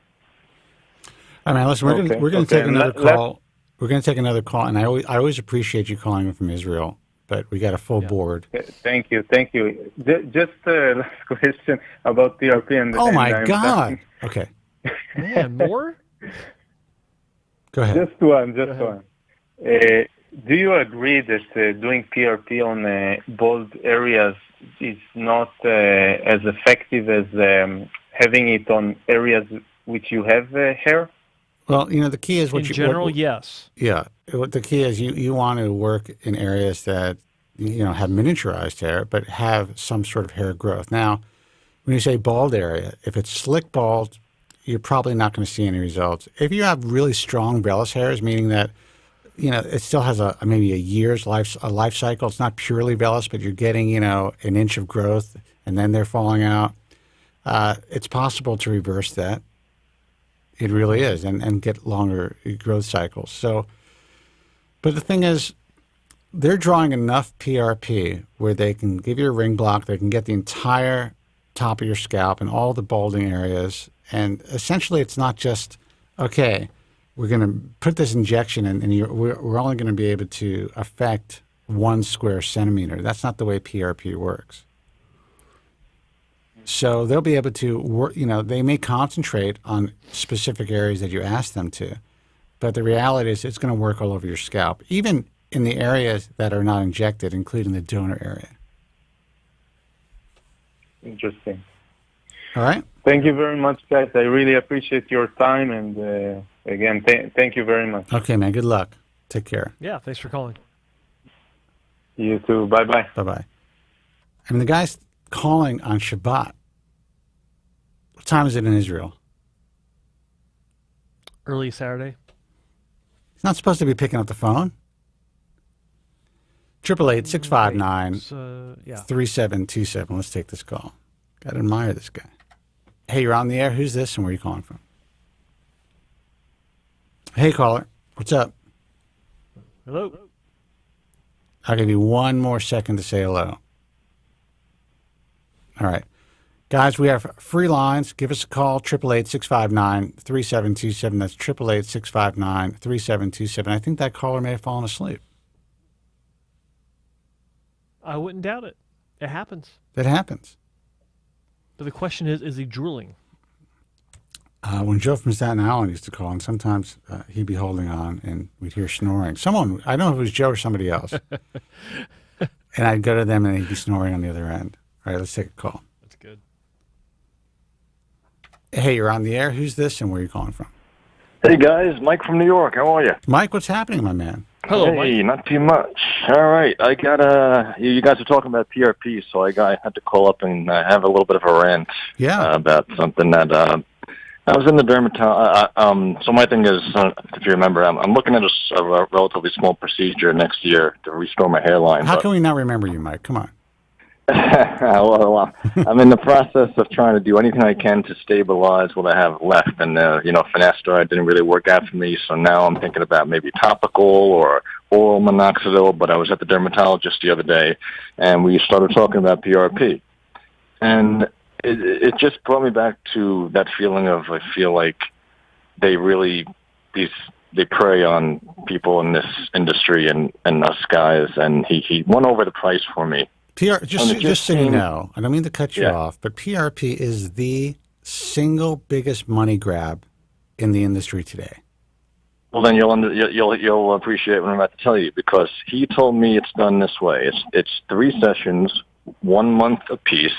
I mean, listen, we're going to take another call. We're going to take another call, and I always appreciate you calling in from Israel, but we got a full board. Thank you. Just a last question about PRP. Oh my God! Okay. Man, more? Go ahead. Just one. Do you agree that doing PRP on bald areas is not as effective as having it on areas which you have hair? Well, the key is in general, yes. Yeah. The key is you want to work in areas that, have miniaturized hair, but have some sort of hair growth. Now, when you say bald area, if it's slick bald, you're probably not going to see any results. If you have really strong vellus hairs, meaning that, it still has maybe a year's life cycle. It's not purely vellus, but you're getting, an inch of growth and then they're falling out. It's possible to reverse that. It really is, and get longer growth cycles. So, but the thing is, they're drawing enough PRP where they can give you a ring block, they can get the entire top of your scalp and all the balding areas. And essentially, it's not just, okay, we're going to put this injection in, and we're only going to be able to affect 1 square centimeter. That's not the way PRP works. So they'll be able to work, they may concentrate on specific areas that you ask them to, but the reality is it's going to work all over your scalp, even in the areas that are not injected, including the donor area. Interesting. All right. Thank you very much, guys. I really appreciate your time, and again, thank you very much. Okay, man. Good luck. Take care. Yeah, thanks for calling. You too. Bye-bye. Bye-bye. I mean, the guy's calling on Shabbat. What time is it in Israel? Early Saturday. He's not supposed to be picking up the phone. 888-659-3727. Let's take this call. Got to admire this guy. Hey, you're on the air. Who's this and where are you calling from? Hey, caller. What's up? Hello. I'll give you one more second to say hello. All right. Guys, we have free lines. Give us a call, 888-659-3727. That's 888-659-3727. I think that caller may have fallen asleep. I wouldn't doubt it. It happens. That happens. But the question is he drooling? When Joe from Staten Island used to call, and sometimes he'd be holding on, and we'd hear snoring. Someone, I don't know if it was Joe or somebody else. And I'd go to them, and he'd be snoring on the other end. All right, let's take a call. That's good. Hey, you're on the air. Who's this, and where are you calling from? Hey, guys. Mike from New York. How are you? Mike, what's happening, my man? Hello, hey, Mike. Not too much. All right. I got you guys are talking about PRP, so I had to call up and have a little bit of a rant yeah. About something that I was in the dermatologist. So my thing is, if you remember, I'm looking at a relatively small procedure next year to restore my hairline. How can we not remember you, Mike? Come on. Well, I'm in the process of trying to do anything I can to stabilize what I have left. And, finasteride didn't really work out for me, so now I'm thinking about maybe topical or oral minoxidil. But I was at the dermatologist the other day, and we started talking about PRP. And it just brought me back to that feeling of, I feel like they prey on people in this industry and us guys. And he went over the price for me. Just so you know, I don't mean to cut you off, but PRP is the single biggest money grab in the industry today. Well, then you'll appreciate what I'm about to tell you, because he told me it's done this way. It's 3 sessions, 1 month apiece,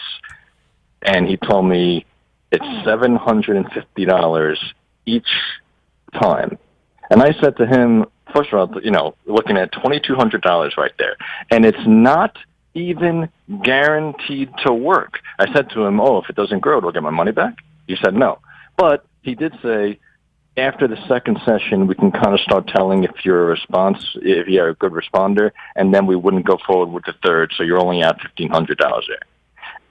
and he told me it's $750 each time. And I said to him, first of all, looking at $2,200 right there, and it's not even guaranteed to work. I said to him, if it doesn't grow, do I get my money back? He said no. But he did say, after the second session, we can kind of start telling if you're if you're a good responder, and then we wouldn't go forward with the third, so you're only at $1,500 there.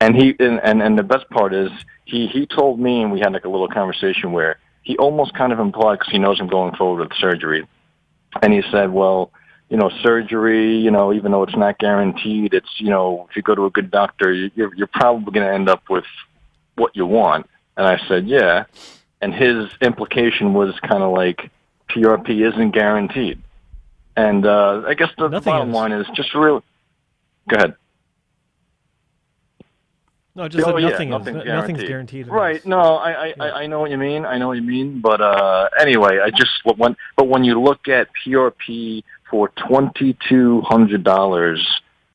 And and the best part is, he told me, and we had like a little conversation where he almost kind of implied, because he knows I'm going forward with surgery, and he said, well, surgery, even though it's not guaranteed, it's, if you go to a good doctor, you're probably going to end up with what you want. And I said, yeah. And his implication was kind of like, PRP isn't guaranteed. And I guess the bottom line is just real. Go ahead. No, just nothing's guaranteed. Right. No, I know what you mean. I know what you mean. But anyway, but when you look at PRP for $2,200,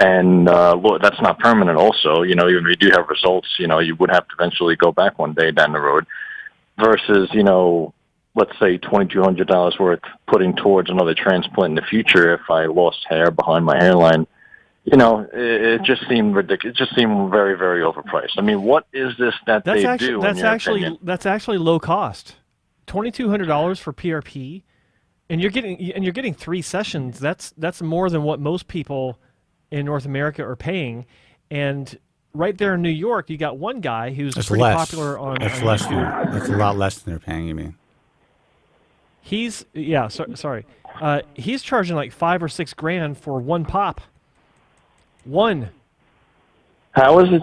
and look, that's not permanent also, even if you do have results, you would have to eventually go back one day down the road, versus, let's say $2,200 worth putting towards another transplant in the future if I lost hair behind my hairline. It just seemed ridiculous. It just seemed very, very overpriced. I mean, what is this that they do? That's actually low cost. $2,200 for PRP, and you're getting 3 sessions. That's more than what most people in North America are paying. And right there in New York, you got one guy who's pretty popular on. That's less. That's a lot less than they're paying. You mean? He's sorry. He's charging like $5 or $6 grand for one pop. One. How is this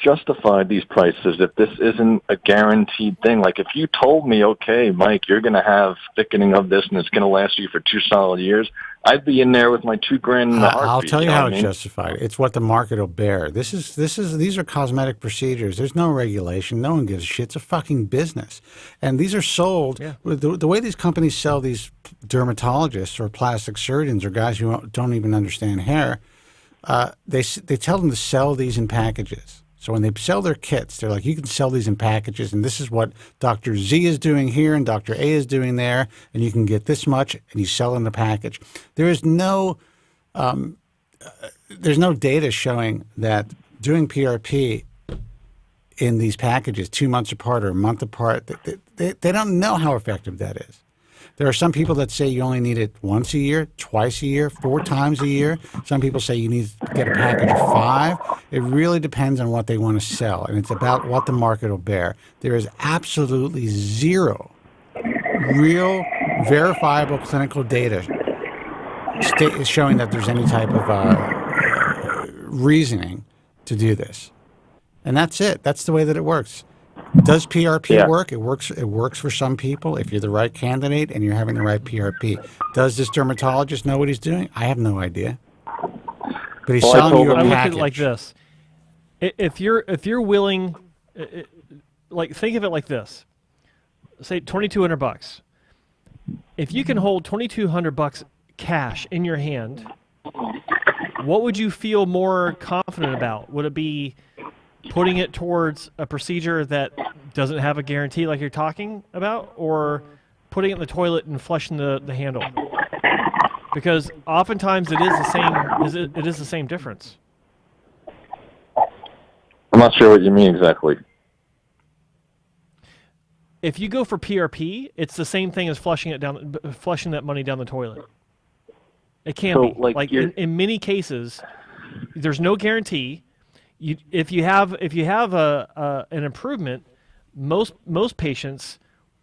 justified, these prices, if this isn't a guaranteed thing? Like, if you told me, okay, Mike, you're going to have thickening of this and it's going to last you for 2 solid years, I'd be in there with my $2 grand in the heartbeat. I'll tell you how it's justified. It's what the market will bear. These are cosmetic procedures. There's no regulation. No one gives a shit. It's a fucking business. And these are sold. Yeah. The way these companies sell these dermatologists or plastic surgeons or guys who don't even understand hair, they tell them to sell these in packages. So when they sell their kits, they're like, you can sell these in packages, and this is what Dr. Z is doing here and Dr. A is doing there, and you can get this much, and you sell in the package. There's no data showing that doing PRP in these packages 2 months apart or a month apart, they don't know how effective that is. There are some people that say you only need it once a year, twice a year, 4 times a year. Some people say you need to get a package of 5. It really depends on what they want to sell, and it's about what the market will bear. There is absolutely zero real verifiable clinical data showing that there's any type of reasoning to do this. And that's it. That's the way that it works. Does PRP work? It works. It works for some people if you're the right candidate and you're having the right PRP. Does this dermatologist know what he's doing? I have no idea. But he's selling you a package. I look at it like this: if you're willing, like think of it like this. Say $2,200. If you can hold $2,200 cash in your hand, what would you feel more confident about? Would it be putting it towards a procedure that doesn't have a guarantee like you're talking about, or putting it in the toilet and flushing the handle? Because oftentimes it is the same difference. I'm not sure what you mean exactly. if you go for PRP, it's the same thing as flushing that money down the toilet. It can be. Like in many cases, there's no guarantee. If you have an improvement, most patients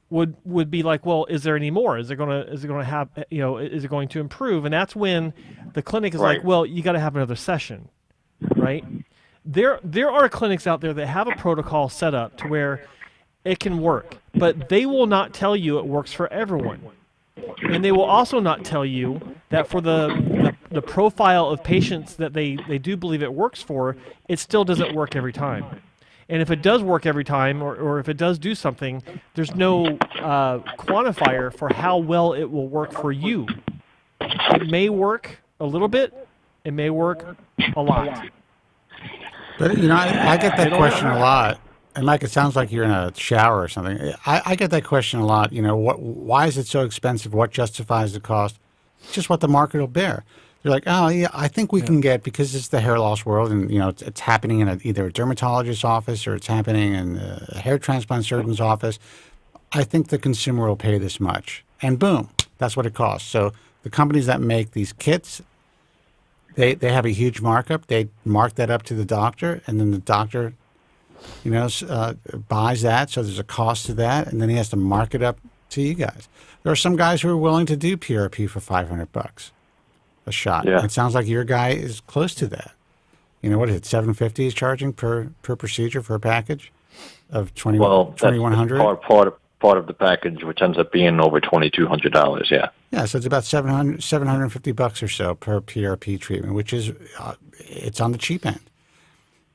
would be like, well, is there any more? Is it going to improve? And that's when the clinic is like, well, you got to have another session, right? There are clinics out there that have a protocol set up to where it can work, but they will not tell you it works for everyone. And they will also not tell you that for the profile of patients that they do believe it works for, it still doesn't work every time. And if it does work every time, or if it does do something, there's no quantifier for how well it will work for you. It may work a little bit. It may work a lot. But, I get that question a lot. And Mike, it sounds like you're in a shower or something. I get that question a lot. Why is it so expensive? What justifies the cost? It's just what the market will bear. They're like, oh, yeah, I think we can get, because it's the hair loss world, and, it's happening in either a dermatologist's office or it's happening in a hair transplant surgeon's office. I think the consumer will pay this much. And boom, that's what it costs. So the companies that make these kits, they have a huge markup. They mark that up to the doctor, and then the doctor buys that, so there's a cost to that, and then he has to mark it up to you guys. There are some guys who are willing to do PRP for $500 a shot. Yeah. It sounds like your guy is close to that. What is it, $750 he's charging per procedure for a package of $2,100? Part of the package, which ends up being over $2,200. Yeah. Yeah, so it's about $750 or so per PRP treatment, which is it's on the cheap end.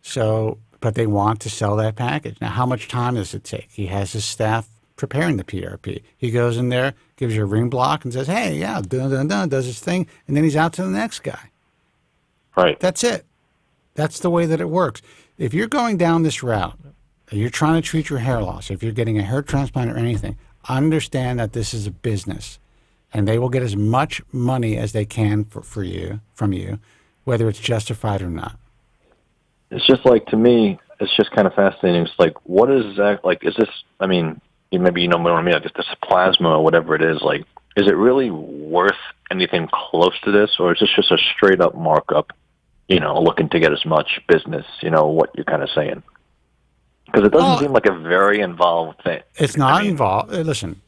So. But they want to sell that package. Now, how much time does it take? He has his staff preparing the PRP. He goes in there, gives you a ring block, and says, hey, yeah, does his thing, and then he's out to the next guy. Right. That's it. That's the way that it works. If you're going down this route, and you're trying to treat your hair loss, if you're getting a hair transplant or anything, understand that this is a business, and they will get as much money as they can from you, whether it's justified or not. It's just like, to me, it's just kind of fascinating. It's like, what is that? Like, is this, maybe you know what I mean, like this plasma or whatever it is, like, is it really worth anything close to this? Or is this just a straight up markup, looking to get as much business, what you're kind of saying? Because it doesn't seem like a very involved thing. It's not involved. Listen,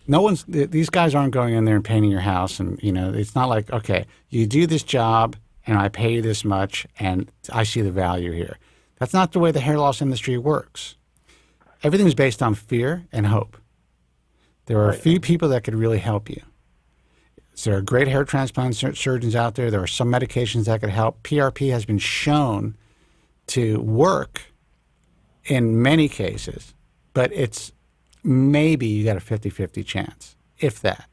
these guys aren't going in there and painting your house. And, it's not like, okay, you do this job and I pay you this much and I see the value here. That's not the way the hair loss industry works. Everything is based on fear and hope. There are a few people that could really help you. So there are great hair transplant surgeons out there. There are some medications that could help. PRP has been shown to work in many cases, but it's maybe you got a 50-50 chance, if that.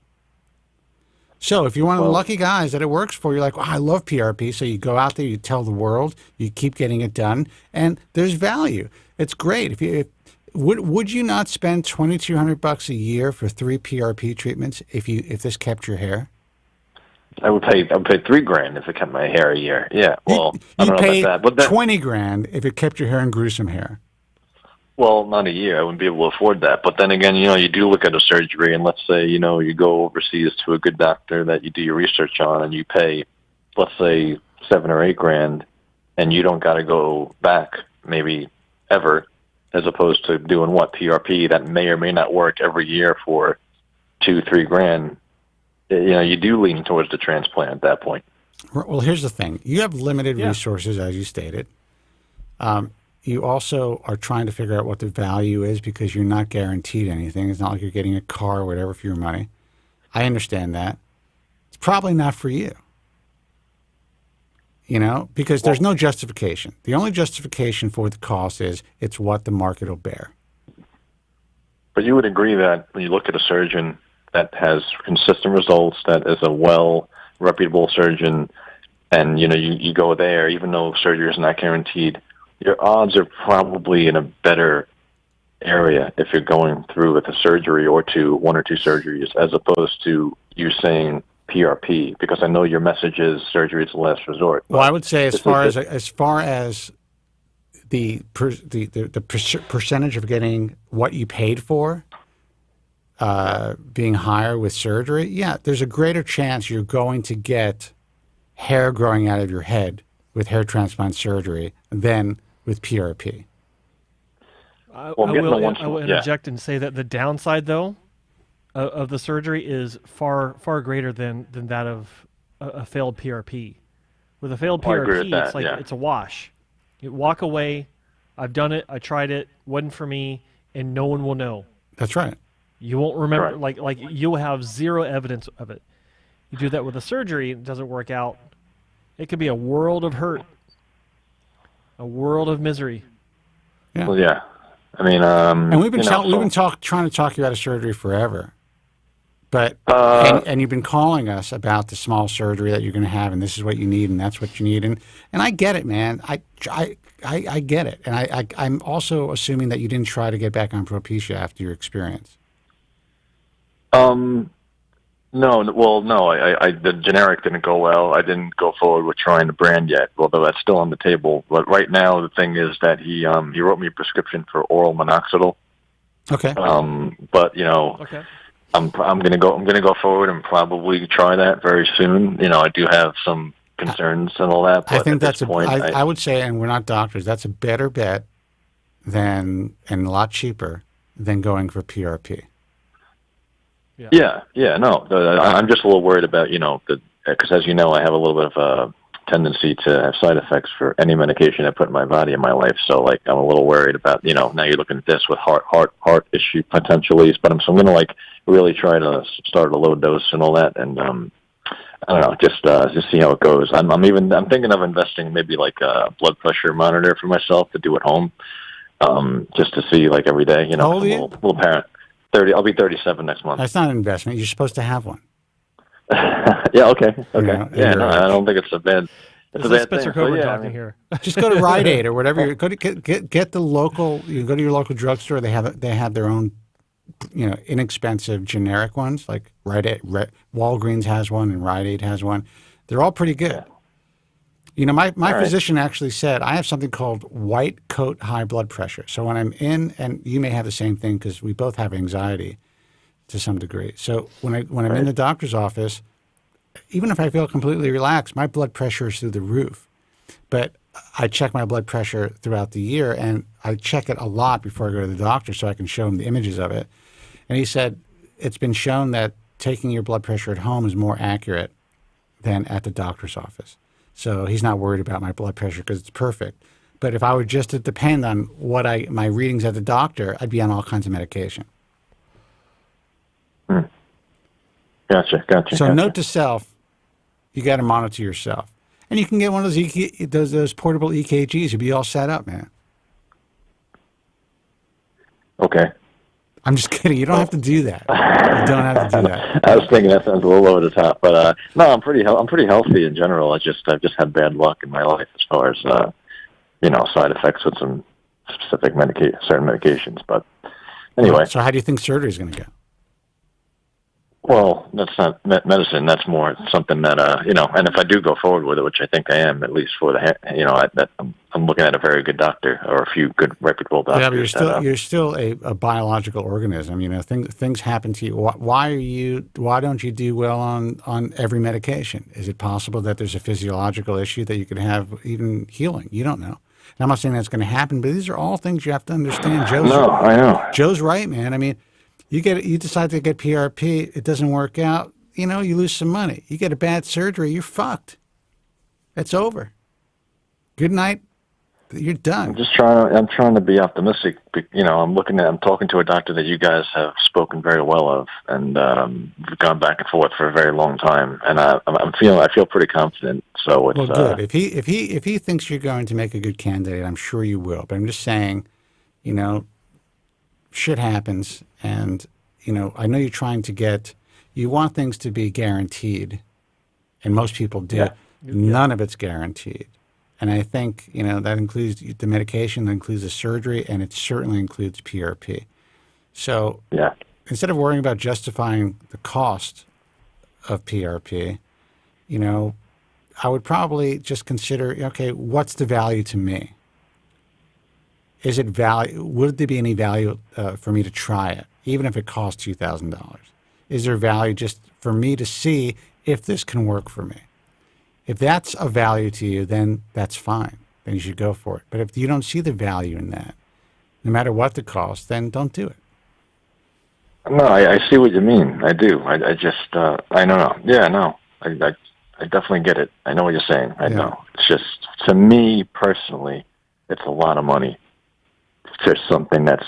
So if you're one of the lucky guys that it works for, you're like, I love PRP. So you go out there, you tell the world, you keep getting it done, and there's value. It's great. Would you not spend $2,200 a year for 3 PRP treatments if this kept your hair? I would pay $3,000 if it kept my hair a year. Yeah. Well, I don't know about that. But $20,000 if it kept your hair and grew some hair. Well, not a year. I wouldn't be able to afford that. But then again, you do look at a surgery, and let's say, you go overseas to a good doctor that you do your research on, and you pay, let's say, $7,000 or $8,000, and you don't got to go back maybe ever, as opposed to doing PRP that may or may not work every year for $2,000-$3,000. You do lean towards the transplant at that point. Well, here's the thing: you have limited resources, as you stated. You also are trying to figure out what the value is because you're not guaranteed anything. It's not like you're getting a car or whatever for your money. I understand that. It's probably not for you. Because there's no justification. The only justification for the cost is it's what the market will bear. But you would agree that when you look at a surgeon that has consistent results, that is a reputable surgeon, and you go there, even though surgery is not guaranteed, your odds are probably in a better area if you're going through with a surgery or one or two surgeries, as opposed to you saying PRP, because I know your message is surgery is the last resort. Well, I would say as far as the percentage of getting what you paid for, being higher with surgery, yeah, there's a greater chance you're going to get hair growing out of your head with hair transplant surgery than with PRP. I will interject and say that the downside, though, of the surgery is far greater than that of a failed PRP. With a failed PRP, it's like it's a wash. You walk away. I've done it. I tried it. Wasn't for me, and no one will know. That's right. You won't remember. Like you'll have zero evidence of it. You do that with a surgery, it doesn't work out. It could be a world of hurt, a world of misery. Yeah. Well, yeah. I mean, and we've been trying to talk you out of surgery forever, but and you've been calling us about the small surgery that you're going to have, and this is what you need, and that's what you need, and I get it, man. I get it, and I'm also assuming that you didn't try to get back on Propecia after your experience. No. The generic didn't go well. I didn't go forward with trying the brand yet, although that's still on the table. But right now, the thing is that he wrote me a prescription for oral minoxidil. Okay. But I'm gonna go forward and probably try that very soon. I do have some concerns and all that. But I think that's I would say, and we're not doctors, that's a better bet and a lot cheaper than going for PRP. Yeah. No, I'm just a little worried about, because as you know, I have a little bit of a tendency to have side effects for any medication I put in my body in my life. So, I'm a little worried about, now you're looking at this with heart issue potentially. But so I'm going to really try to start a low dose and all that, and I don't know, just see how it goes. I'm thinking of investing maybe a blood pressure monitor for myself to do at home, just to see every day. How old are you? Little parent. 30. I'll be 37 next month. That's not an investment. You're supposed to have one. Yeah. Okay. I don't think it's a bad. It's a bad Spencer thing. Kobren talking here. Just go to Rite Aid or whatever. Go to get the local. You go to your local drugstore. They have their own, inexpensive generic ones like Rite Aid. Walgreens has one and Rite Aid has one. They're all pretty good. My physician actually said I have something called white coat high blood pressure. So when I'm in, and you may have the same thing because we both have anxiety to some degree. So when I'm in the doctor's office, even if I feel completely relaxed, my blood pressure is through the roof. But I check my blood pressure throughout the year, and I check it a lot before I go to the doctor so I can show him the images of it. And he said it's been shown that taking your blood pressure at home is more accurate than at the doctor's office. So he's not worried about my blood pressure because it's perfect. But if I were just to depend on my readings at the doctor, I'd be on all kinds of medication. Gotcha. So note to self, you got to monitor yourself. And you can get one of those portable EKGs. You'll be all set up, man. Okay. I'm just kidding. You don't have to do that. You don't have to do that. I was thinking that sounds a little over the top, but no, I'm pretty healthy in general. I've just had bad luck in my life as far as side effects with some specific certain medications. But anyway. So how do you think surgery is going to go? Well, that's not medicine. That's more something that and if I do go forward with it, which I think I am, at least for the I'm looking at a very good doctor or a few good reputable doctors. Yeah, but you're still a biological organism. Things happen to you. Why don't you do well on every medication? Is it possible that there's a physiological issue that you could have even healing? You don't know. And I'm not saying that's going to happen, but these are all things you have to understand. I know. Joe's right, man. I mean, you decide to get PRP, it doesn't work out, you lose some money. You get a bad surgery, you're fucked. It's over. Good night. You're done. I'm trying to be optimistic. I'm talking to a doctor that you guys have spoken very well of, and we've gone back and forth for a very long time, and I feel pretty confident. So it's good. If he thinks you're going to make a good candidate, I'm sure you will. But I'm just saying, shit happens, and I know you're trying to you want things to be guaranteed, and most people do. Yeah. None of it's guaranteed. And I think, that includes the medication, that includes the surgery, and it certainly includes PRP. So instead of worrying about justifying the cost of PRP, I would probably just consider, okay, what's the value to me? Would there be any value for me to try it? even if it costs $2,000? Is there value just for me to see if this can work for me? If that's of value to you, then that's fine. Then you should go for it. But if you don't see the value in that, no matter what the cost, then don't do it. No, I see what you mean. I do. I just, I don't know. Yeah, no. I definitely get it. I know what you're saying. I know. It's just, to me personally, it's a lot of money for something that's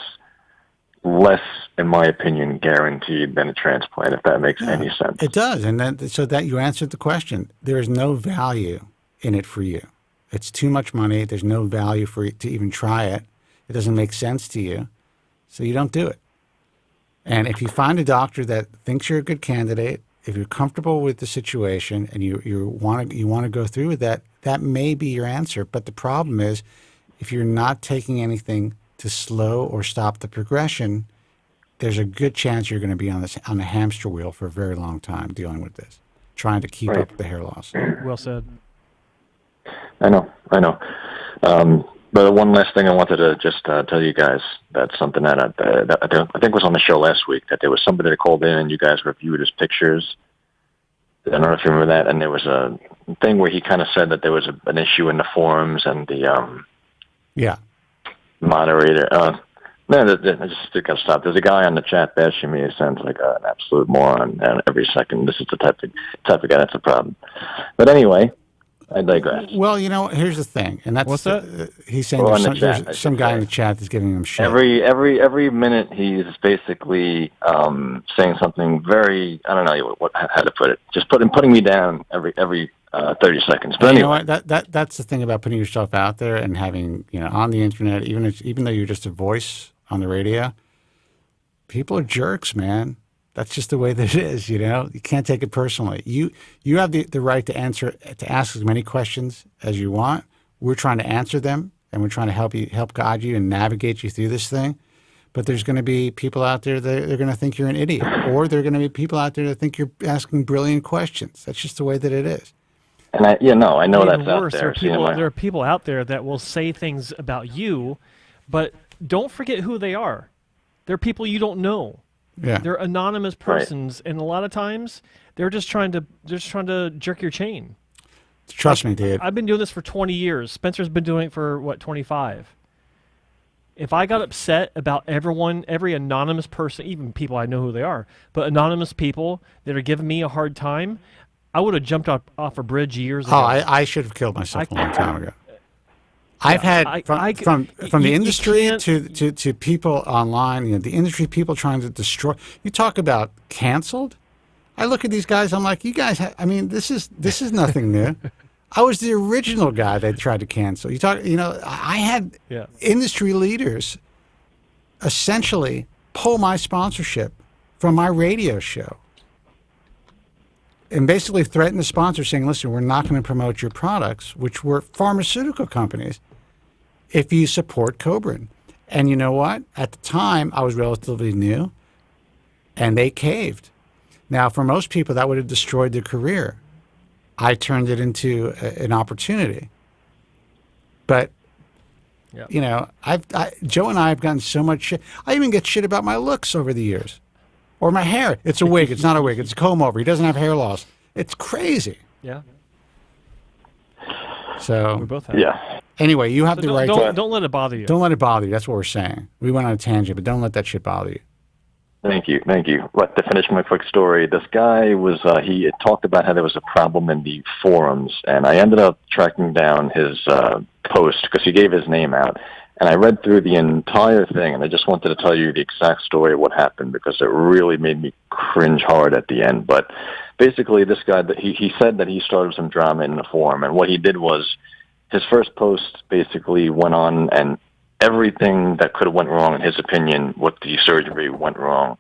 less, in my opinion, guaranteed than a transplant, if that makes any sense. It does. And then, so that you answered the question. There is no value in it for you. It's too much money. There's no value for you to even try it. It doesn't make sense to you. So you don't do it. And if you find a doctor that thinks you're a good candidate, if you're comfortable with the situation and you want to go through with that, that may be your answer. But the problem is, if you're not taking anything to slow or stop the progression, there's a good chance you're going to be on a hamster wheel for a very long time dealing with this, trying to keep up with the hair loss. Well said. I know. But one last thing I wanted to just tell you guys, that's something that I think was on the show last week, that there was somebody that called in and you guys reviewed his pictures. I don't know if you remember that. And there was a thing where he kind of said that there was an issue in the forums and the moderator. Man, I just got to stop. There's a guy on the chat bashing me. It sounds like an absolute moron. And every second, this is the type of guy that's a problem. But anyway, I digress. Well, here's the thing, and that's what's that? He's saying there's some guy in the chat that's giving him shit. Every minute he's basically saying something very, I don't know how to put it. Just putting me down every 30 seconds. But anyway, that's the thing about putting yourself out there and having on the internet, even though you're just a voice on the radio, people are jerks, man. That's just the way that it is, You can't take it personally. You have the right to ask as many questions as you want. We're trying to answer them, and we're trying to help guide you and navigate you through this thing. But there's going to be people out there that they're going to think you're an idiot, or they're going to be people out there that think you're asking brilliant questions. That's just the way that it is. And I know that's out worse, there. There are people out there that will say things about you, but don't forget who they are. They're people you don't know. Yeah. They're anonymous persons, and a lot of times they're just trying to jerk your chain. Trust me, dude. I've been doing this for 20 years. Spencer's been doing it for 25. If I got upset about every anonymous person, even people I know who they are, but anonymous people that are giving me a hard time, I would have jumped off a bridge years ago. Oh, I should have killed myself a long time ago. I've had from the industry to people online, the industry people trying to destroy. You talk about canceled. I look at these guys. I'm like, you guys. This is nothing new. I was the original guy they tried to cancel. I had industry leaders essentially pull my sponsorship from my radio show and basically threaten the sponsor, saying, listen, we're not going to promote your products, which were pharmaceutical companies, if you support Kobren. And you know what? At the time, I was relatively new, and they caved. Now, for most people, that would have destroyed their career. I turned it into an opportunity. But, Joe and I have gotten so much shit. I even get shit about my looks over the years. Or my hair. It's a wig. It's not a wig. It's a comb over. He doesn't have hair loss. It's crazy. Yeah. So, we both have. Yeah. Anyway, you have the right to... Don't let it bother you. Don't let it bother you. That's what we're saying. We went on a tangent, but don't let that shit bother you. Thank you. But to finish my quick story, this guy was, he had talked about how there was a problem in the forums, and I ended up tracking down his post because he gave his name out. And I read through the entire thing, and I just wanted to tell you the exact story of what happened because it really made me cringe hard at the end. But basically, this guy, he said that he started some drama in the forum, and what he did was his first post basically went on, and everything that could have went wrong, in his opinion, with the surgery went wrong.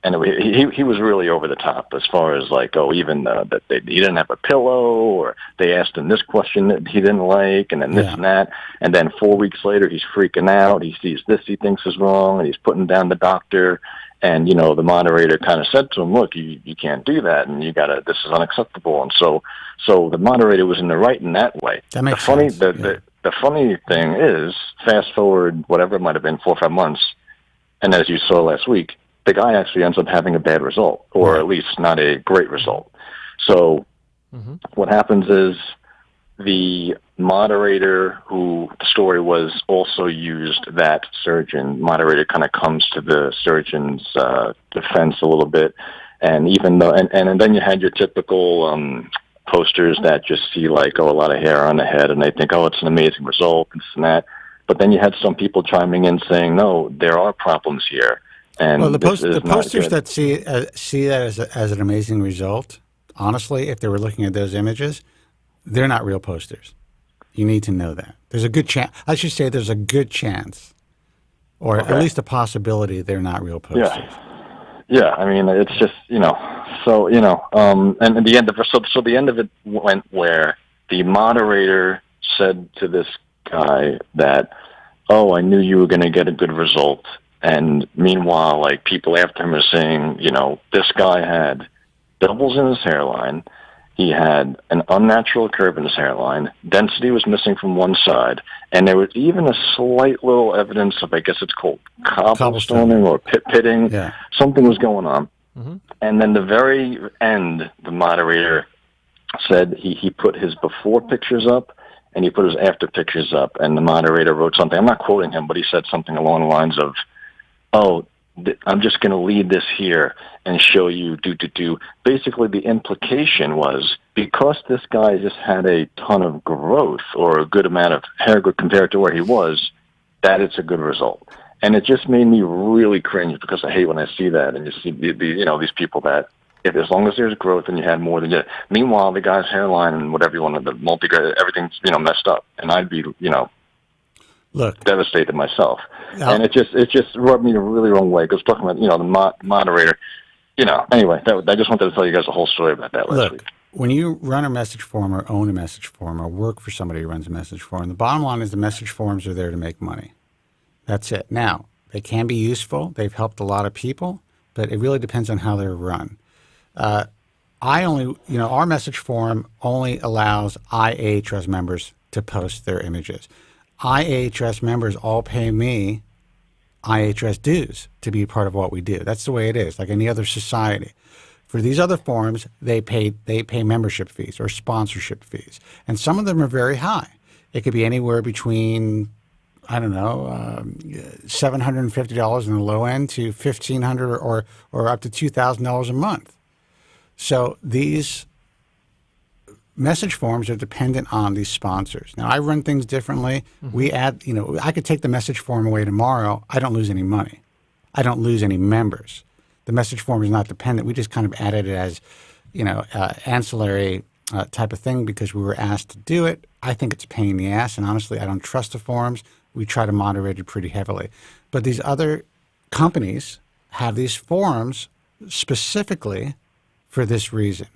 And he was really over the top as far as like, even that he didn't have a pillow, or they asked him this question that he didn't like, and then this and that. And then 4 weeks later, he's freaking out. He sees this he thinks is wrong, and he's putting down the doctor. And, the moderator kind of said to him, look, you can't do that, and this is unacceptable. And so the moderator was in the right in that way. That makes sense. The funny thing is, fast forward, whatever it might have been, 4 or 5 months, and as you saw last week, the guy actually ends up having a bad result, or at least not a great result. So what happens is the moderator who the story was also used, that surgeon moderator kind of comes to the surgeon's defense a little bit. And even though, and then you had your typical posters that just see like, oh, a lot of hair on the head, and they think, oh, it's an amazing result, and this and that. But then you had some people chiming in saying, no, there are problems here. And well, the posters that see that as an amazing result, honestly, if they were looking at those images, they're not real posters. You need to know that. There's a good chance, I should say there's a good chance, or at least a possibility they're not real posters. Yeah, I mean, it's just, so, and the end of so the end of it went where the moderator said to this guy that, oh, I knew you were going to get a good result. And meanwhile, like, people after him are saying, this guy had doubles in his hairline. He had an unnatural curve in his hairline. Density was missing from one side. And there was even a slight little evidence of, I guess it's called cobblestoning or pitting. Yeah. Something was going on. And then the very end, the moderator said he put his before pictures up and he put his after pictures up. And the moderator wrote something. I'm not quoting him, but he said something along the lines of, oh, I'm just going to leave this here and show you do. Basically, the implication was because this guy just had a ton of growth or a good amount of hair growth compared to where he was, that it's a good result. And it just made me really cringe because I hate when I see that and you see these people that as long as there's growth and you had more than you. Meanwhile, the guy's hairline and whatever you wanted, the multi-grade, everything's messed up, and I'd be devastated myself. And it just rubbed me the really wrong way because talking about the moderator. Anyway, I just wanted to tell you guys a whole story about that last week. When you run a message form or own a message form or work for somebody who runs a message form, the bottom line is the message forms are there to make money. That's it. Now, they can be useful. They've helped a lot of people, but it really depends on how they're run. Our message form only allows IAHRS members to post their images. IAHRS members all pay me IAHRS dues to be part of what we do. That's the way it is, like any other society. For these other forums, they pay membership fees or sponsorship fees, and some of them are very high. It could be anywhere between, $750 in the low end to $1,500 or up to $2,000 a month. So these message forms are dependent on these sponsors. Now, I run things differently. We add, I could take the message form away tomorrow. I don't lose any money. I don't lose any members. The message form is not dependent. We just kind of added it as, ancillary type of thing because we were asked to do it. I think it's a pain in the ass, and honestly, I don't trust the forums. We try to moderate it pretty heavily. But these other companies have these forums specifically for this reason.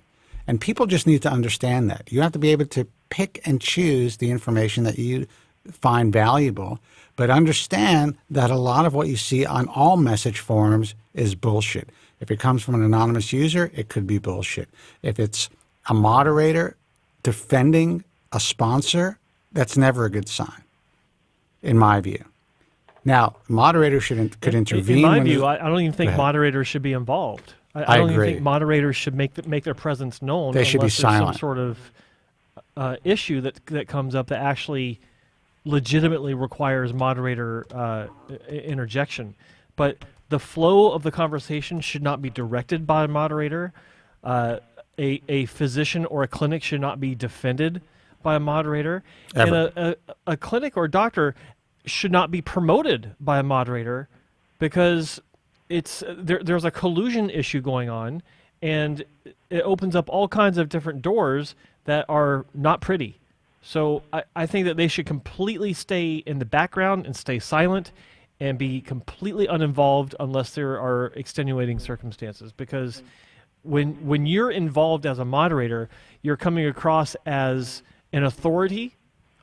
And people just need to understand that. You have to be able to pick and choose the information that you find valuable, but understand that a lot of what you see on all message forums is bullshit. If it comes from an anonymous user, it could be bullshit. If it's a moderator defending a sponsor, that's never a good sign, in my view. Now, moderators could intervene. In my view, I don't even think moderators should be involved. I don't even think moderators should make their presence known. They should be silent. There's some sort of issue that comes up that actually legitimately requires moderator interjection. But the flow of the conversation should not be directed by a moderator. A physician or a clinic should not be defended by a moderator. Ever. And a clinic or doctor should not be promoted by a moderator because there's a collusion issue going on, and it opens up all kinds of different doors that are not pretty. So I think that they should completely stay in the background and stay silent and be completely uninvolved unless there are extenuating circumstances. Because when you're involved as a moderator, you're coming across as an authority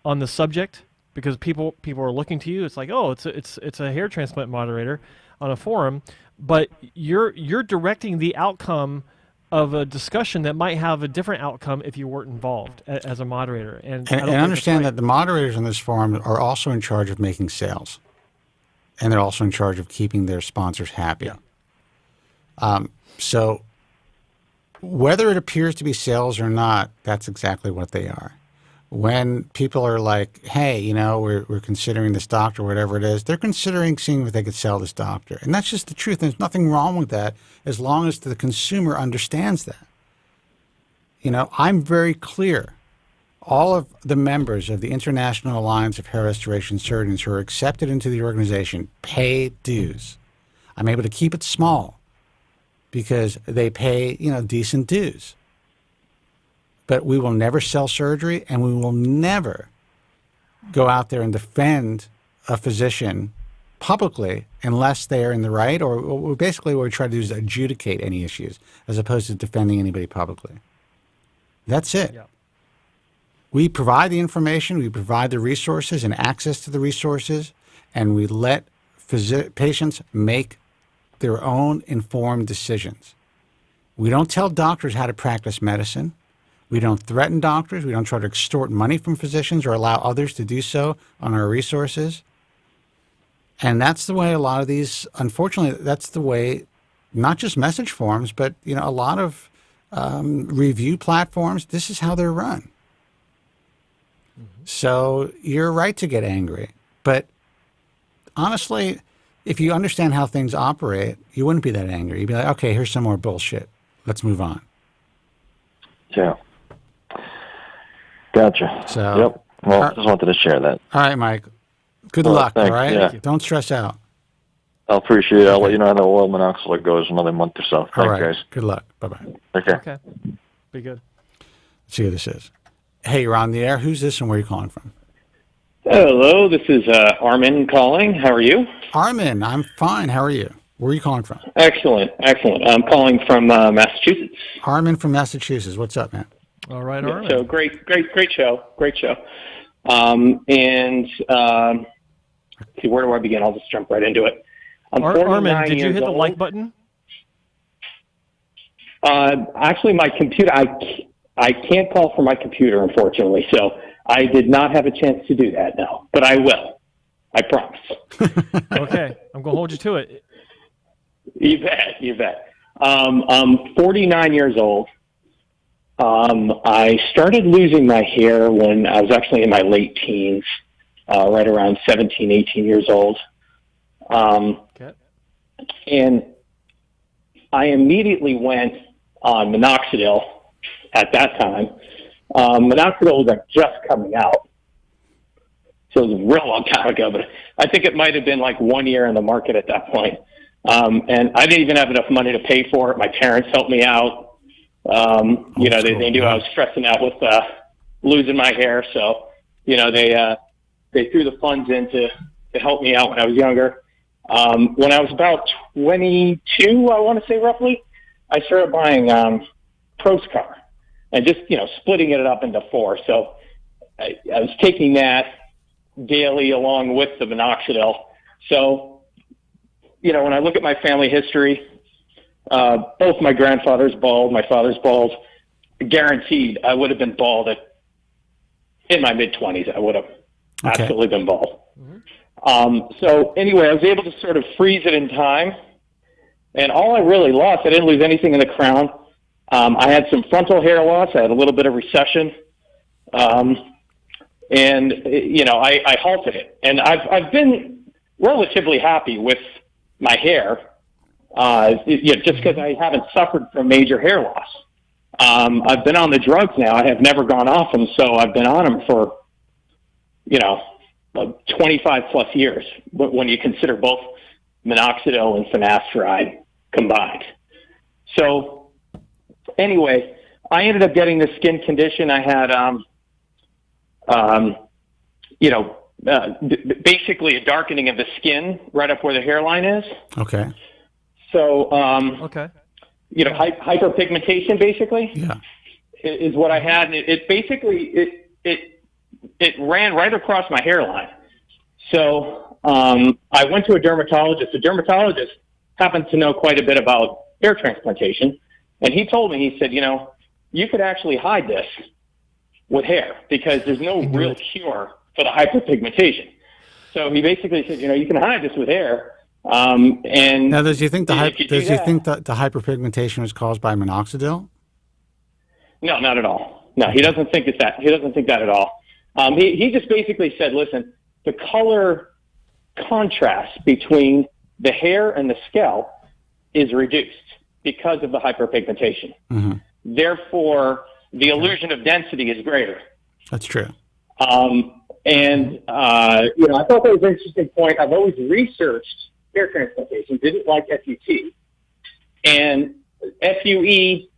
on the subject because people are looking to you. It's like, oh, it's a hair transplant moderator on a forum, but you're directing the outcome of a discussion that might have a different outcome if you weren't involved as a moderator. And understand that the moderators on this forum are also in charge of making sales, and they're also in charge of keeping their sponsors happy. So whether it appears to be sales or not, that's exactly what they are. When people are like, hey, you know, we're considering this doctor, whatever it is, they're considering seeing if they could sell this doctor. And that's just the truth. There's nothing wrong with that as long as the consumer understands that. You know, I'm very clear. All of the members of the International Alliance of Hair Restoration Surgeons who are accepted into the organization pay dues. I'm able to keep it small because they pay, you know, decent dues. But we will never sell surgery, and we will never go out there and defend a physician publicly unless they are in the right, or basically what we try to do is adjudicate any issues as opposed to defending anybody publicly. That's it. Yeah. We provide the information, we provide the resources and access to the resources, and we let patients make their own informed decisions. We don't tell doctors how to practice medicine. We don't threaten doctors. We don't try to extort money from physicians or allow others to do so on our resources. And that's the way a lot of these, unfortunately, that's the way, not just message forums, but, you know, a lot of review platforms, this is how they're run. Mm-hmm. So you're right to get angry. But honestly, if you understand how things operate, you wouldn't be that angry. You'd be like, okay, here's some more bullshit. Let's move on. Yeah. Gotcha. So, yep. Well, just wanted to share that. All right, Mike. Good luck, thanks. all right? Yeah. Don't stress out. I'll appreciate it. I'll let you know how the oil minoxidil goes another month or so. Thanks, all right. guys. Good luck. Bye-bye. Okay. Be good. Let's see who this is. Hey, you're on the air. Who's this and where are you calling from? Hello, this is Armin calling. How are you? Armin, I'm fine. How are you? Where are you calling from? Excellent, excellent. I'm calling from Massachusetts. Armin from Massachusetts. What's up, man? All right, Armin. So great show. See, where do I begin? I'll just jump right into it. Armin, did you hit the like button? Actually, my computer, I can't call from my computer, unfortunately, so I did not have a chance to do that, no. But I will. I promise. Okay. I'm going to hold you to it. You bet. I'm 49 years old. I started losing my hair when I was actually in my late teens, right around 17, 18 years old. Okay. And I immediately went on minoxidil at that time. Minoxidil was just coming out. So it was a real long time ago, but I think it might have been like 1 year in the market at that point. And I didn't even have enough money to pay for it. My parents helped me out. You know, they knew I was stressing out with losing my hair. So, you know, they threw the funds in to help me out when I was younger. When I was about 22, I want to say roughly, I started buying Proscar and just, you know, splitting it up into 4. So I was taking that daily along with the minoxidil. So, you know, when I look at my family history, both my grandfather's bald, my father's bald, guaranteed I would have been bald in my mid-20s. I would have absolutely been bald. Mm-hmm. So anyway, I was able to sort of freeze it in time. And all I really lost, I didn't lose anything in the crown. I had some frontal hair loss. I had a little bit of recession. And, you know, I halted it. And I've been relatively happy with my hair, you know, just because I haven't suffered from major hair loss. I've been on the drugs now. I have never gone off them, so I've been on them for, you know, 25 plus years when you consider both minoxidil and finasteride combined. So anyway, I ended up getting this skin condition. I had, you know, basically a darkening of the skin right up where the hairline is. Okay. So, okay. You know, hyperpigmentation basically is what I had. And it basically, it ran right across my hairline. So, I went to a dermatologist. The dermatologist happened to know quite a bit about hair transplantation. And he told me, he said, you know, you could actually hide this with hair because there's no real cure for the hyperpigmentation. So he basically said, you know, you can hide this with hair. And now, does you think the the hyperpigmentation was caused by minoxidil? No, not at all. No, he doesn't think it's that. He doesn't think that at all. He just basically said, listen, the color contrast between the hair and the scalp is reduced because of the hyperpigmentation. Mm-hmm. Therefore, the illusion of density is greater. That's true. I thought that was an interesting point. I've always researched hair transplantation, didn't like FUT. And FUE,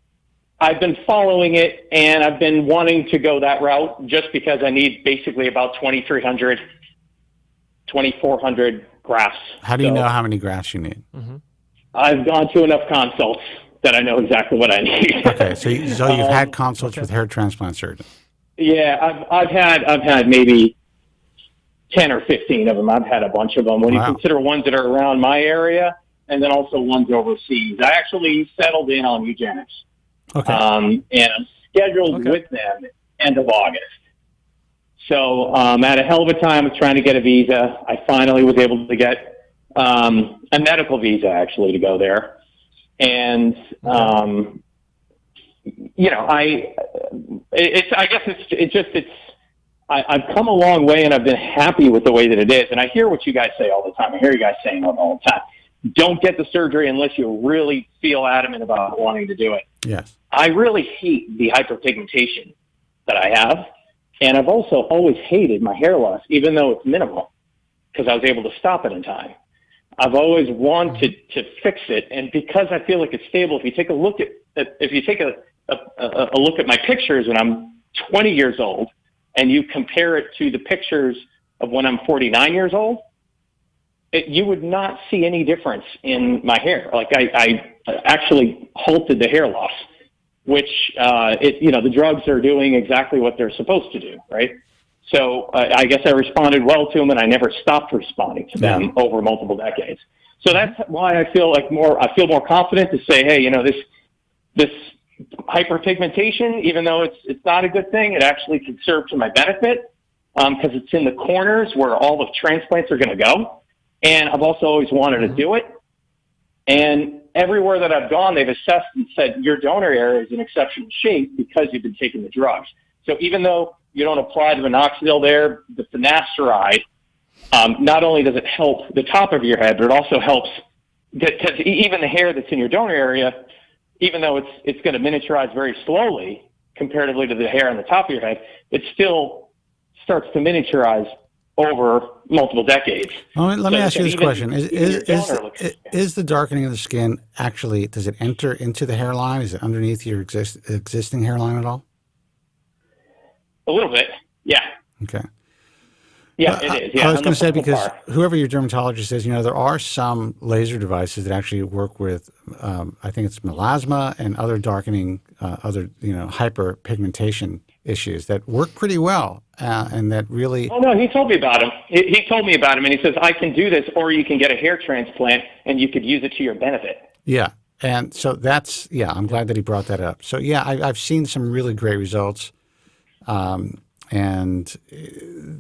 I've been following it, and I've been wanting to go that route just because I need basically about 2,300, 2,400 grafts. How do you know how many grafts you need? Mm-hmm. I've gone to enough consults that I know exactly what I need. Okay, so you've had consults with hair transplant surgeons. Yeah, I've had maybe 10 or 15 of them. I've had a bunch of them. When you consider ones that are around my area, and then also ones overseas. I actually settled in on eugenics. Okay. And I'm scheduled with them end of August. So I had a hell of a time with trying to get a visa. I finally was able to get a medical visa, actually, to go there. And, I've come a long way, and I've been happy with the way that it is. And I hear what you guys say all the time. I hear you guys saying it all the time. Don't get the surgery unless you really feel adamant about wanting to do it. Yes. I really hate the hyperpigmentation that I have. And I've also always hated my hair loss, even though it's minimal, because I was able to stop it in time. I've always wanted to fix it. And because I feel like it's stable, if you take a look at look at my pictures when I'm 20 years old, and you compare it to the pictures of when I'm 49 years old, you would not see any difference in my hair. Like I actually halted the hair loss, which, the drugs are doing exactly what they're supposed to do, right? So I guess I responded well to them, and I never stopped responding to them over multiple decades. So that's why I feel more confident to say, hey, this hyperpigmentation, even though it's not a good thing, it actually can serve to my benefit because it's in the corners where all the transplants are going to go. And I've also always wanted to do it. And everywhere that I've gone, they've assessed and said, your donor area is in exceptional shape because you've been taking the drugs. So even though you don't apply the minoxidil there, the finasteride, not only does it help the top of your head, but it also helps, because even the hair that's in your donor area, even though it's going to miniaturize very slowly comparatively to the hair on the top of your head, it still starts to miniaturize over multiple decades. Let me ask you this question. Is the darkening of the skin actually, does it enter into the hairline? Is it underneath your existing hairline at all? A little bit, yeah. Okay. Yeah, it is. Yeah, I was going to say, because whoever your dermatologist is, there are some laser devices that actually work with, I think it's melasma and other darkening, hyperpigmentation issues that work pretty well, and that really. Oh no, he told me about him. He told me about him, and he says I can do this, or you can get a hair transplant, and you could use it to your benefit. Yeah, and so I'm glad that he brought that up. So yeah, I've seen some really great results. And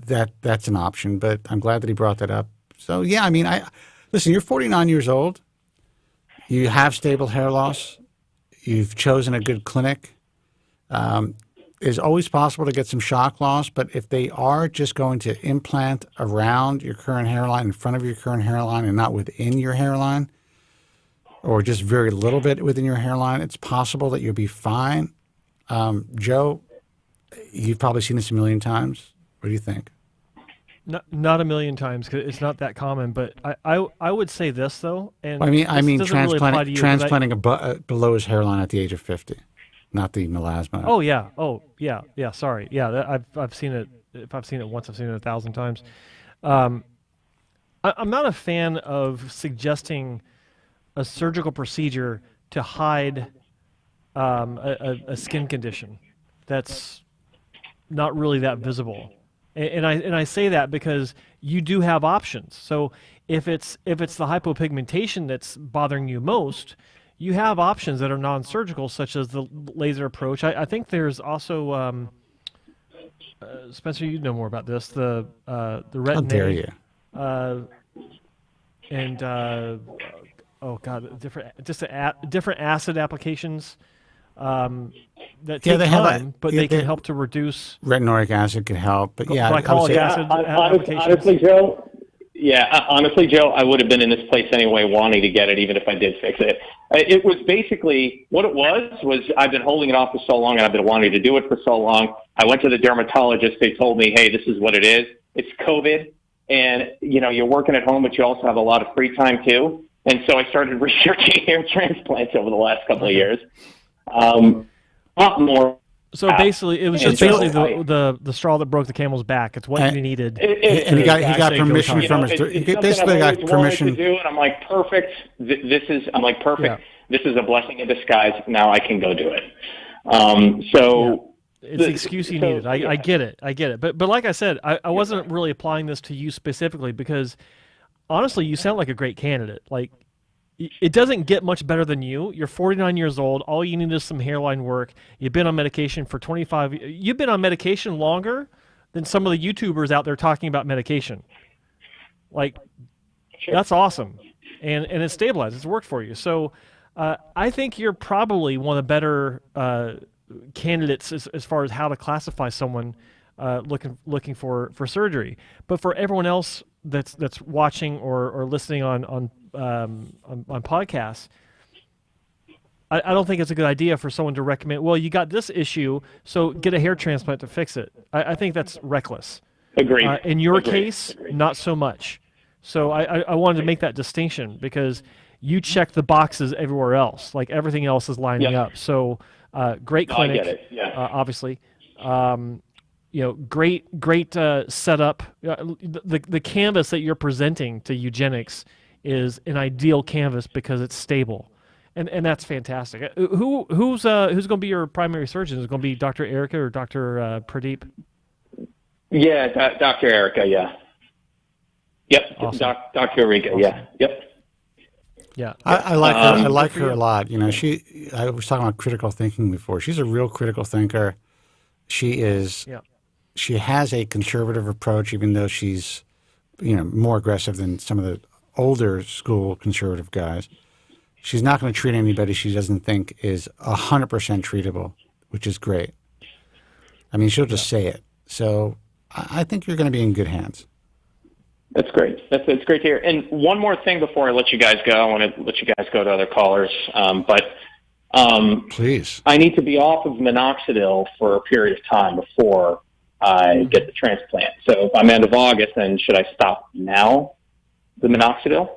that's an option, but I'm glad that he brought that up. So yeah, listen, you're 49 years old. You have stable hair loss. You've chosen a good clinic. It's always possible to get some shock loss, but if they are just going to implant around your current hairline, in front of your current hairline, and not within your hairline, or just very little bit within your hairline, it's possible that you'll be fine. Joe, you've probably seen this a million times. What do you think? Not a million times, because it's not that common. But I would say this though, and transplanting below his hairline at the age of 50, not the melasma. Oh yeah. Sorry. Yeah, I've seen it. If I've seen it once, I've seen it 1,000 times. I'm not a fan of suggesting a surgical procedure to hide a skin condition that's not really that visible, and I say that because you do have options. So if it's the hypopigmentation that's bothering you most, you have options that are non-surgical, such as the laser approach. I think there's also Spencer, you know more about this. The retin-A. How dare you? oh god, different acid applications that Yeah, take they have time, but they can help to reduce. Retinoic acid could help, but yeah, glycolic acid applications. Honestly, Joe, I would have been in this place anyway, wanting to get it, even if I did fix it. It was basically what it was I've been holding it off for so long, and I've been wanting to do it for so long. I went to the dermatologist. They told me, hey, this is what it is. It's COVID, and you're working at home, but you also have a lot of free time too. And so I started researching hair transplants over the last couple of years. A lot more. So basically, it was just basically the straw that broke the camel's back. It's what you needed. And he got permission from his. He basically got permission to do it. I'm like, perfect. Perfect. Yeah. This is a blessing in disguise. Now I can go do it. It's the excuse you needed. I get it. But like I said, I wasn't really applying this to you specifically because honestly, you sound like a great candidate. Like, it doesn't get much better than you. You're 49 years old. All you need is some hairline work. You've been on medication for 25. You've been on medication longer than some of the YouTubers out there talking about medication. Like, that's awesome. And it's stabilized. It's worked for you. So I think you're probably one of the better candidates as far as how to classify someone looking for surgery. But for everyone else that's watching or listening on podcasts, I don't think it's a good idea for someone to recommend, well, you got this issue, so get a hair transplant to fix it. I think that's reckless. Agreed. In your case, not so much. So I wanted to make that distinction because you check the boxes everywhere else. Like everything else is lining up. So great clinic, I get it. Yeah. obviously. Great setup. The canvas that you're presenting to eugenics is an ideal canvas because it's stable, and that's fantastic. Who's going to be your primary surgeon? Is it going to be Dr. Erica or Dr. Pradeep? Yeah, Dr. Erica. Yeah. Yep. Awesome. Dr. Erica. Awesome. Yeah. Yep. Yeah. I like her. I like her a lot. I was talking about critical thinking before. She's a real critical thinker. She is. Yeah. She has a conservative approach, even though she's, more aggressive than some of the older school conservative guys. She's not going to treat anybody she doesn't think is 100% treatable, which is great. I mean, she'll just say it. So I think you're going to be in good hands. That's great. That's great to hear. And one more thing before I let you guys go, I want to let you guys go to other callers. Please. I need to be off of minoxidil for a period of time before I get the transplant. So if I'm end of August, then should I stop now, the minoxidil?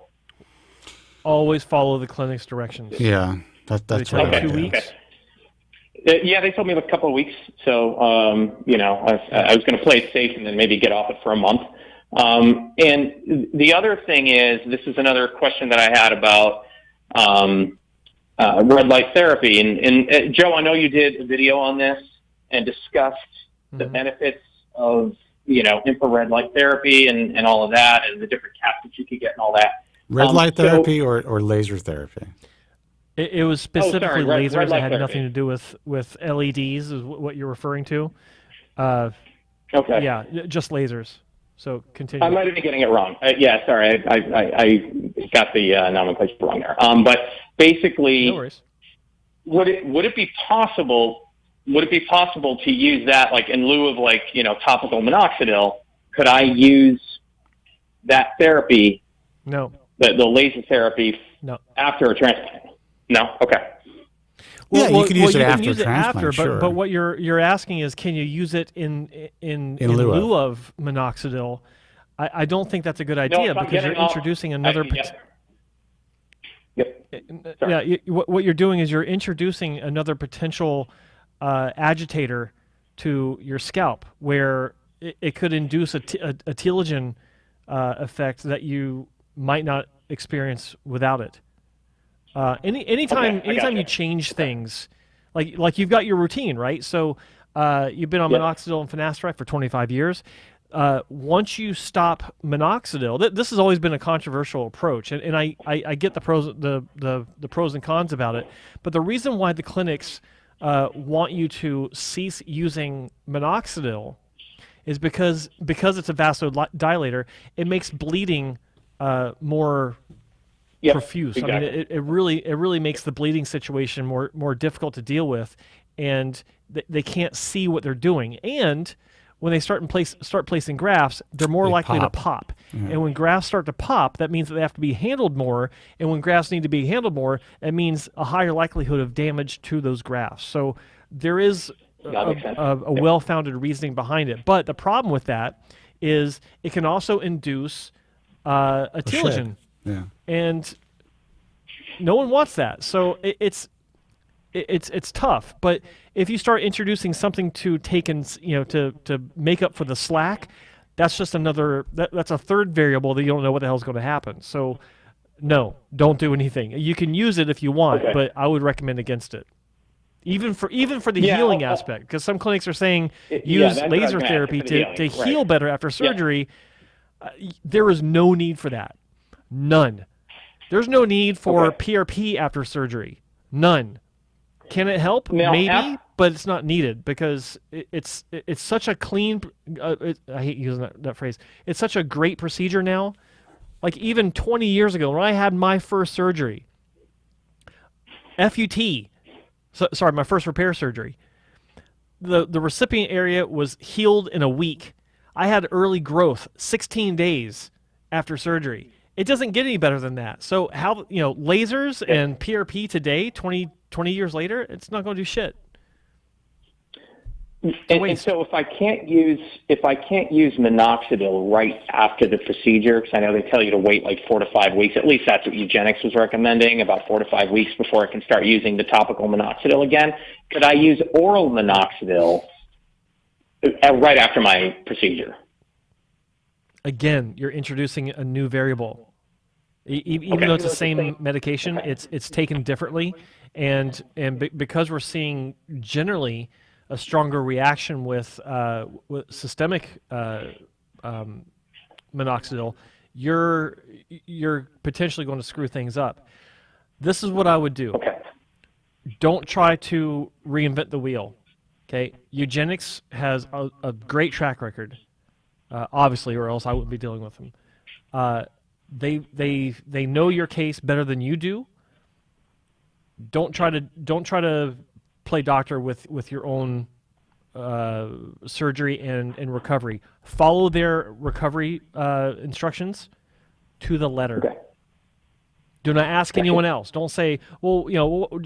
Always follow the clinic's directions. Yeah, that's what okay. I 2 do. weeks. Yeah, they told me a couple of weeks. So, I was going to play it safe and then maybe get off it for a month. And the other thing is, this is another question that I had about red light therapy. And Joe, I know you did a video on this and discussed the benefits of, infrared light therapy and all of that and the different caps that you could get and all that. Red light therapy or laser therapy? It was specifically lasers. Red light it had therapy. nothing to do with LEDs is what you're referring to. Okay. Yeah, just lasers. So continue. I might have been getting it wrong. Sorry, I got the nomenclature wrong there. But basically, no worries. Would it be possible to use that like in lieu of topical minoxidil? Could I use that therapy? No. The laser therapy. No. After a transplant. No. Okay. You could use it after use transplant. It sure. But what you're asking is, can you use it in lieu of minoxidil? I don't think that's a good idea because you're introducing another. What you're doing is you're introducing another potential agitator to your scalp, where it could induce a telogen effect that you might not experience without it. Anytime you change things, like you've got your routine, right? So you've been on minoxidil and finasteride for 25 years. Once you stop minoxidil, this has always been a controversial approach, and I get the pros and cons about it. But the reason why the clinics want you to cease using minoxidil is because it's a vasodilator. It makes bleeding more profuse. Exactly. I mean, it really makes the bleeding situation more difficult to deal with, and they can't see what they're doing. And when they start placing grafts, they're more likely to pop. Yeah. And when grafts start to pop, that means that they have to be handled more. And when grafts need to be handled more, it means a higher likelihood of damage to those grafts. So there is a well-founded reasoning behind it. But the problem with that is it can also induce a telogen. Yeah. And no one wants that. So it's tough. But if you start introducing something to to make up for the slack, that's just that's a third variable that you don't know what the hell is going to happen. So no, don't do anything. You can use it if you want, but I would recommend against it. Even for the healing aspect, because some clinics are saying use laser therapy to heal better after surgery. There is no need for that. None. There's no need for PRP after surgery. None. Can it help? Now, maybe, but it's not needed because it's such a clean. I hate using that phrase. It's such a great procedure now. Like even 20 years ago, when I had my first surgery, FUT. Sorry, my first repair surgery. The recipient area was healed in a week. I had early growth 16 days after surgery. It doesn't get any better than that. So how lasers and PRP today, 20 years later, it's not going to do shit. And so if I can't use minoxidil right after the procedure, because I know they tell you to wait like 4 to 5 weeks. At least that's what Eugenics was recommending, about 4 to 5 weeks before I can start using the topical minoxidil again. Could I use oral minoxidil right after my procedure? Again, you're introducing a new variable. Even though it's the same medication, it's taken differently, and because we're seeing generally a stronger reaction with systemic minoxidil, you're potentially going to screw things up. This is what I would do. Don't try to reinvent the wheel. Okay, Eugenics has a great track record, obviously, or else I wouldn't be dealing with them. They know your case better than you do. Don't try to play doctor with your own surgery and recovery. Follow their recovery instructions to the letter. Okay. Do not ask anyone else. Don't say, well,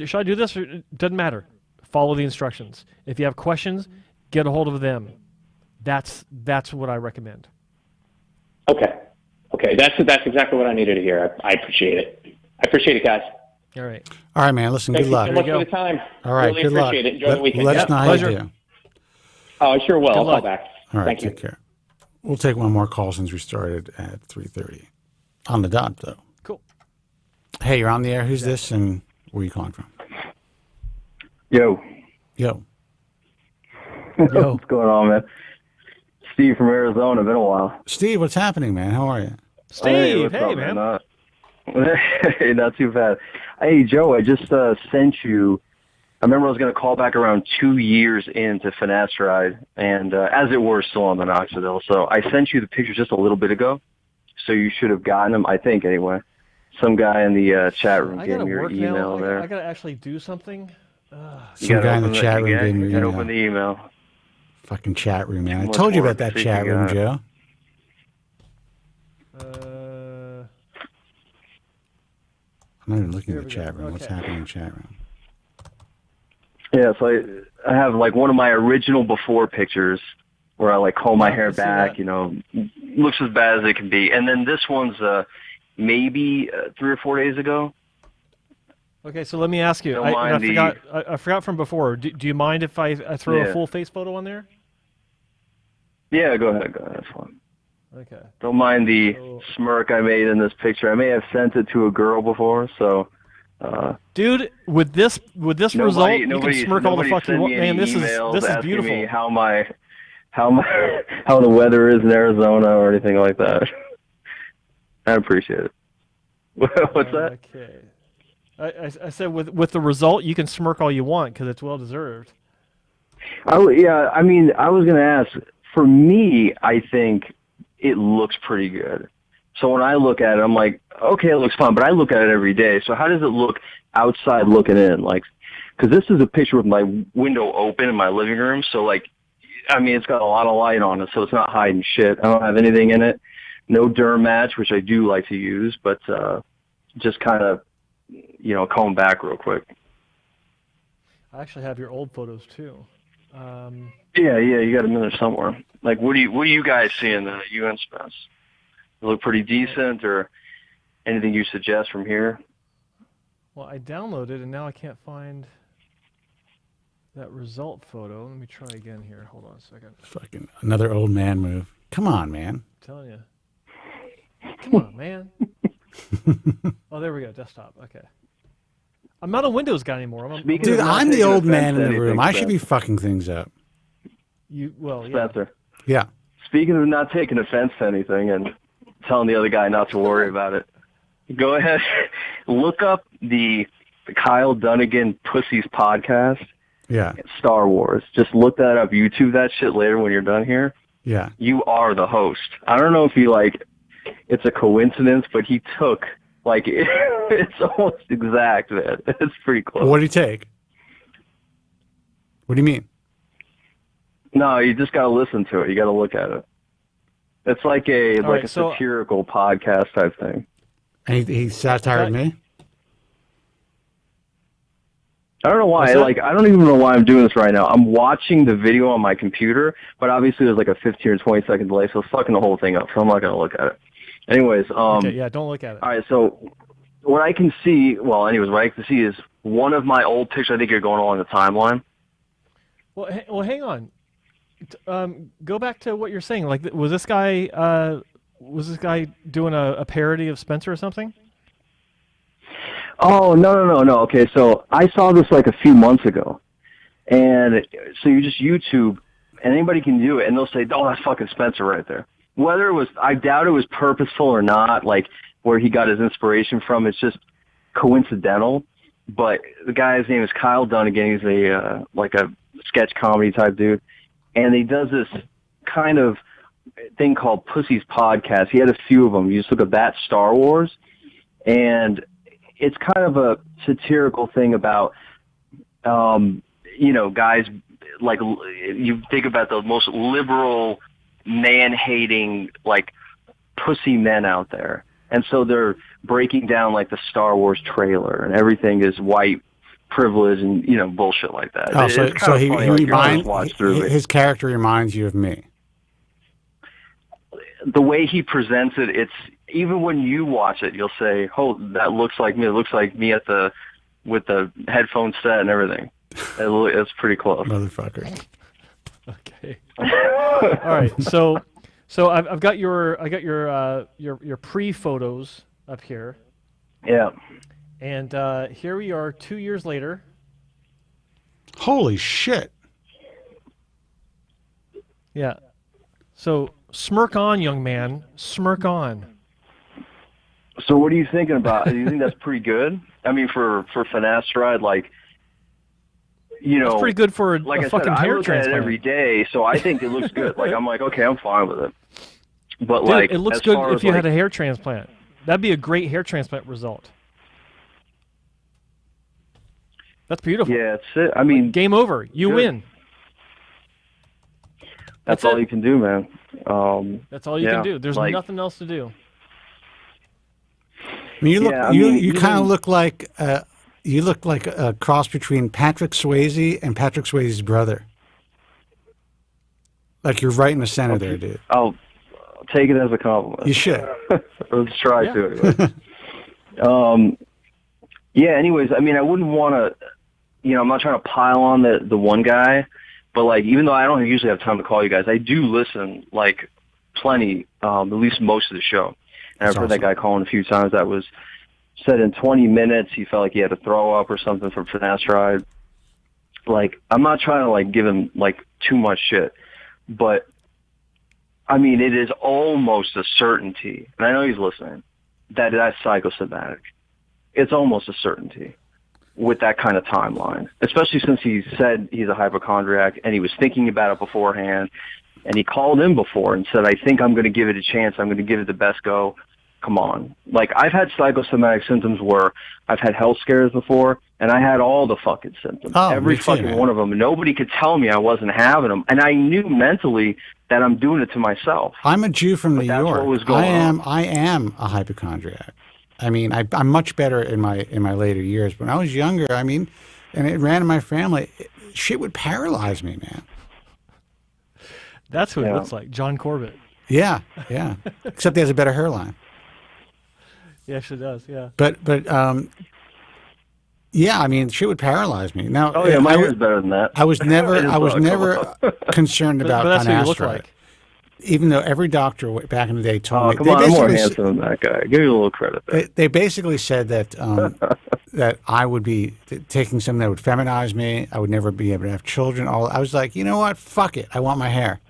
should I do this? Or, it doesn't matter. Follow the instructions. If you have questions, get a hold of them. That's what I recommend. Okay, that's exactly what I needed to hear. I appreciate it. I appreciate it, guys. All right. All right, man. Listen, Thank good luck. you so much for the time. All right, really good luck. Appreciate it. Enjoy the weekend. Let us know how you do. Oh, I sure will. Good I'll luck. call back. All right, Thank you. take care. We'll take one more call since we started at 3:30. On the dot, though. Cool. Hey, you're on the air. Who's this, and where are you calling from? Yo. What's going on, man? Steve from Arizona. Been a while. Steve, what's happening, man? How are you? Steve, what's up, man. Hey, not too bad. Hey, Joe, I just sent you. I remember I was going to call back around 2 years into finasteride, and as it were, still on minoxidil. So I sent you the pictures just a little bit ago, so you should have gotten them, I think, anyway. Some guy in the chat room gave me your email there. I got to actually do something. Some guy in the chat room gave me your email. Open the email. Fucking chat room, man. I told you about that chat room, Joe. I'm not even looking at the chat room. What's happening in the chat room? Yeah, so I have like one of my original before pictures where I like comb my hair back, looks as bad as it can be. And then this one's maybe 3 or 4 days ago. Okay, so let me ask you. I forgot from before. Do you mind if I throw a full face photo on there? Yeah, go ahead. That's fine. Okay. Don't mind the smirk I made in this picture. I may have sent it to a girl before, so. Dude, with this result, you can smirk all the fuck you want. Man, this is beautiful. Me how the weather is in Arizona or anything like that. I appreciate it. What's that? Okay. I said with the result, you can smirk all you want because it's well deserved. I was going to ask. For me, I think it looks pretty good. So when I look at it, I'm like, okay, it looks fine, but I look at it every day. So how does it look outside looking in? Like, because this is a picture with my window open in my living room. So, like, I mean, it's got a lot of light on it, so it's not hiding shit. I don't have anything in it. No derm match, which I do like to use, but just kind of, comb back real quick. I actually have your old photos, too. Yeah, you got them in there somewhere. Like, what do you guys see in the UN Spence? They look pretty decent, or anything you suggest from here? Well, I downloaded, and now I can't find that result photo. Let me try again here. Hold on a second. Fucking another old man move. Come on, man. I'm telling you. Come on, man. Oh, there we go. Desktop. Okay. I'm not a Windows guy anymore. Dude, I'm the old man in the room. I should be fucking things up. Spencer. Yeah. Speaking of not taking offense to anything and telling the other guy not to worry about it, go ahead, look up the Kyle Dunnigan Pussies podcast. Yeah. Star Wars. Just look that up. YouTube that shit later when you're done here. Yeah. You are the host. I don't know if you it's a coincidence, but he took, it's almost exact, man. It's pretty close. What did he take? What do you mean? No, you just got to listen to it. You got to look at it. It's like a satirical podcast type thing. And he satired me? I don't know why. I don't even know why I'm doing this right now. I'm watching the video on my computer, but obviously there's like a 15 or 20 second delay, so it's fucking the whole thing up. So I'm not gonna look at it. Anyways, okay, yeah, don't look at it. All right, so what I can see, what I can see is one of my old pictures. I think you're going along the timeline. Well, hang on. Go back to what you're saying. Like, was this guy doing a parody of Spencer or something? Oh, no. Okay, so I saw this like a few months ago. And so you just YouTube, and anybody can do it, and they'll say, oh, that's fucking Spencer right there. Whether it was, I doubt it was purposeful or not, like where he got his inspiration from, it's just coincidental. But the guy's name is Kyle Dunnigan. He's a sketch comedy type dude. And he does this kind of thing called Pussy's Podcast. He had a few of them. You just look at that Star Wars, and it's kind of a satirical thing about, guys, like, you think about the most liberal, man-hating, like, pussy men out there. And so they're breaking down, like, the Star Wars trailer, and everything is white privilege and, bullshit like that. Oh, his character reminds you of me. The way he presents it, it's, even when you watch it, you'll say, "Oh, that looks like me." It looks like me with the headphone set and everything. It's pretty close. Motherfucker. Okay. All right. So I've got your pre photos up here. Yeah. And here we are 2 years later. Holy shit. Yeah. So smirk on, young man. Smirk on. So what are you thinking about? Do you think that's pretty good? I mean, for finasteride, That's pretty good for like a I fucking said, hair I look transplant. at it every day, so I think it looks good. I'm like, okay, I'm fine with it. But Dude, it looks good if you had a hair. hair transplant. That'd be a great hair transplant result. That's beautiful. Yeah, it's it. I mean, game over. You win. That's all you can do, man. That's all you can do. There's nothing else to do. I mean, you kind of look like a cross between Patrick Swayze and Patrick Swayze's brother. Like you're right in the center there, dude. I'll take it as a compliment. You should. Let's try to. Anyway. Anyways, I mean, I wouldn't want to. I'm not trying to pile on the one guy, but even though I don't usually have time to call you guys, I do listen plenty, at least most of the show. And I've heard that guy calling a few times that was said in 20 minutes he felt like he had to throw up or something from finasteride. I'm not trying to give him too much shit, but I mean, it is almost a certainty, and I know he's listening, that that's psychosomatic. It's almost a certainty with that kind of timeline, especially since he said he's a hypochondriac and he was thinking about it beforehand. And he called in before and said, I think I'm going to give it a chance. I'm going to give it the best go. come on. Like, I've had psychosomatic symptoms where I've had health scares before, and I had all the fucking symptoms. Every fucking one of them. Nobody could tell me I wasn't having them. And I knew mentally that I'm doing it to myself. I'm a Jew from New York. What was going on. I am a hypochondriac. I mean, I'm much better in my later years. When I was younger, I mean, and it ran in my family, shit would paralyze me, man. That's who it looks like, John Corbett. Yeah. Except he has a better hairline. He actually does, yeah. But yeah, I mean, shit would paralyze me. Now, my hair is better than that. I was never concerned about that's what you look finasteride. like. Even though every doctor back in the day told me, come on, I'm more handsome than that guy. Give you a little credit there. They basically said that that I would be taking something that would feminize me. I would never be able to have children. I was like, you know what? Fuck it. I want my hair.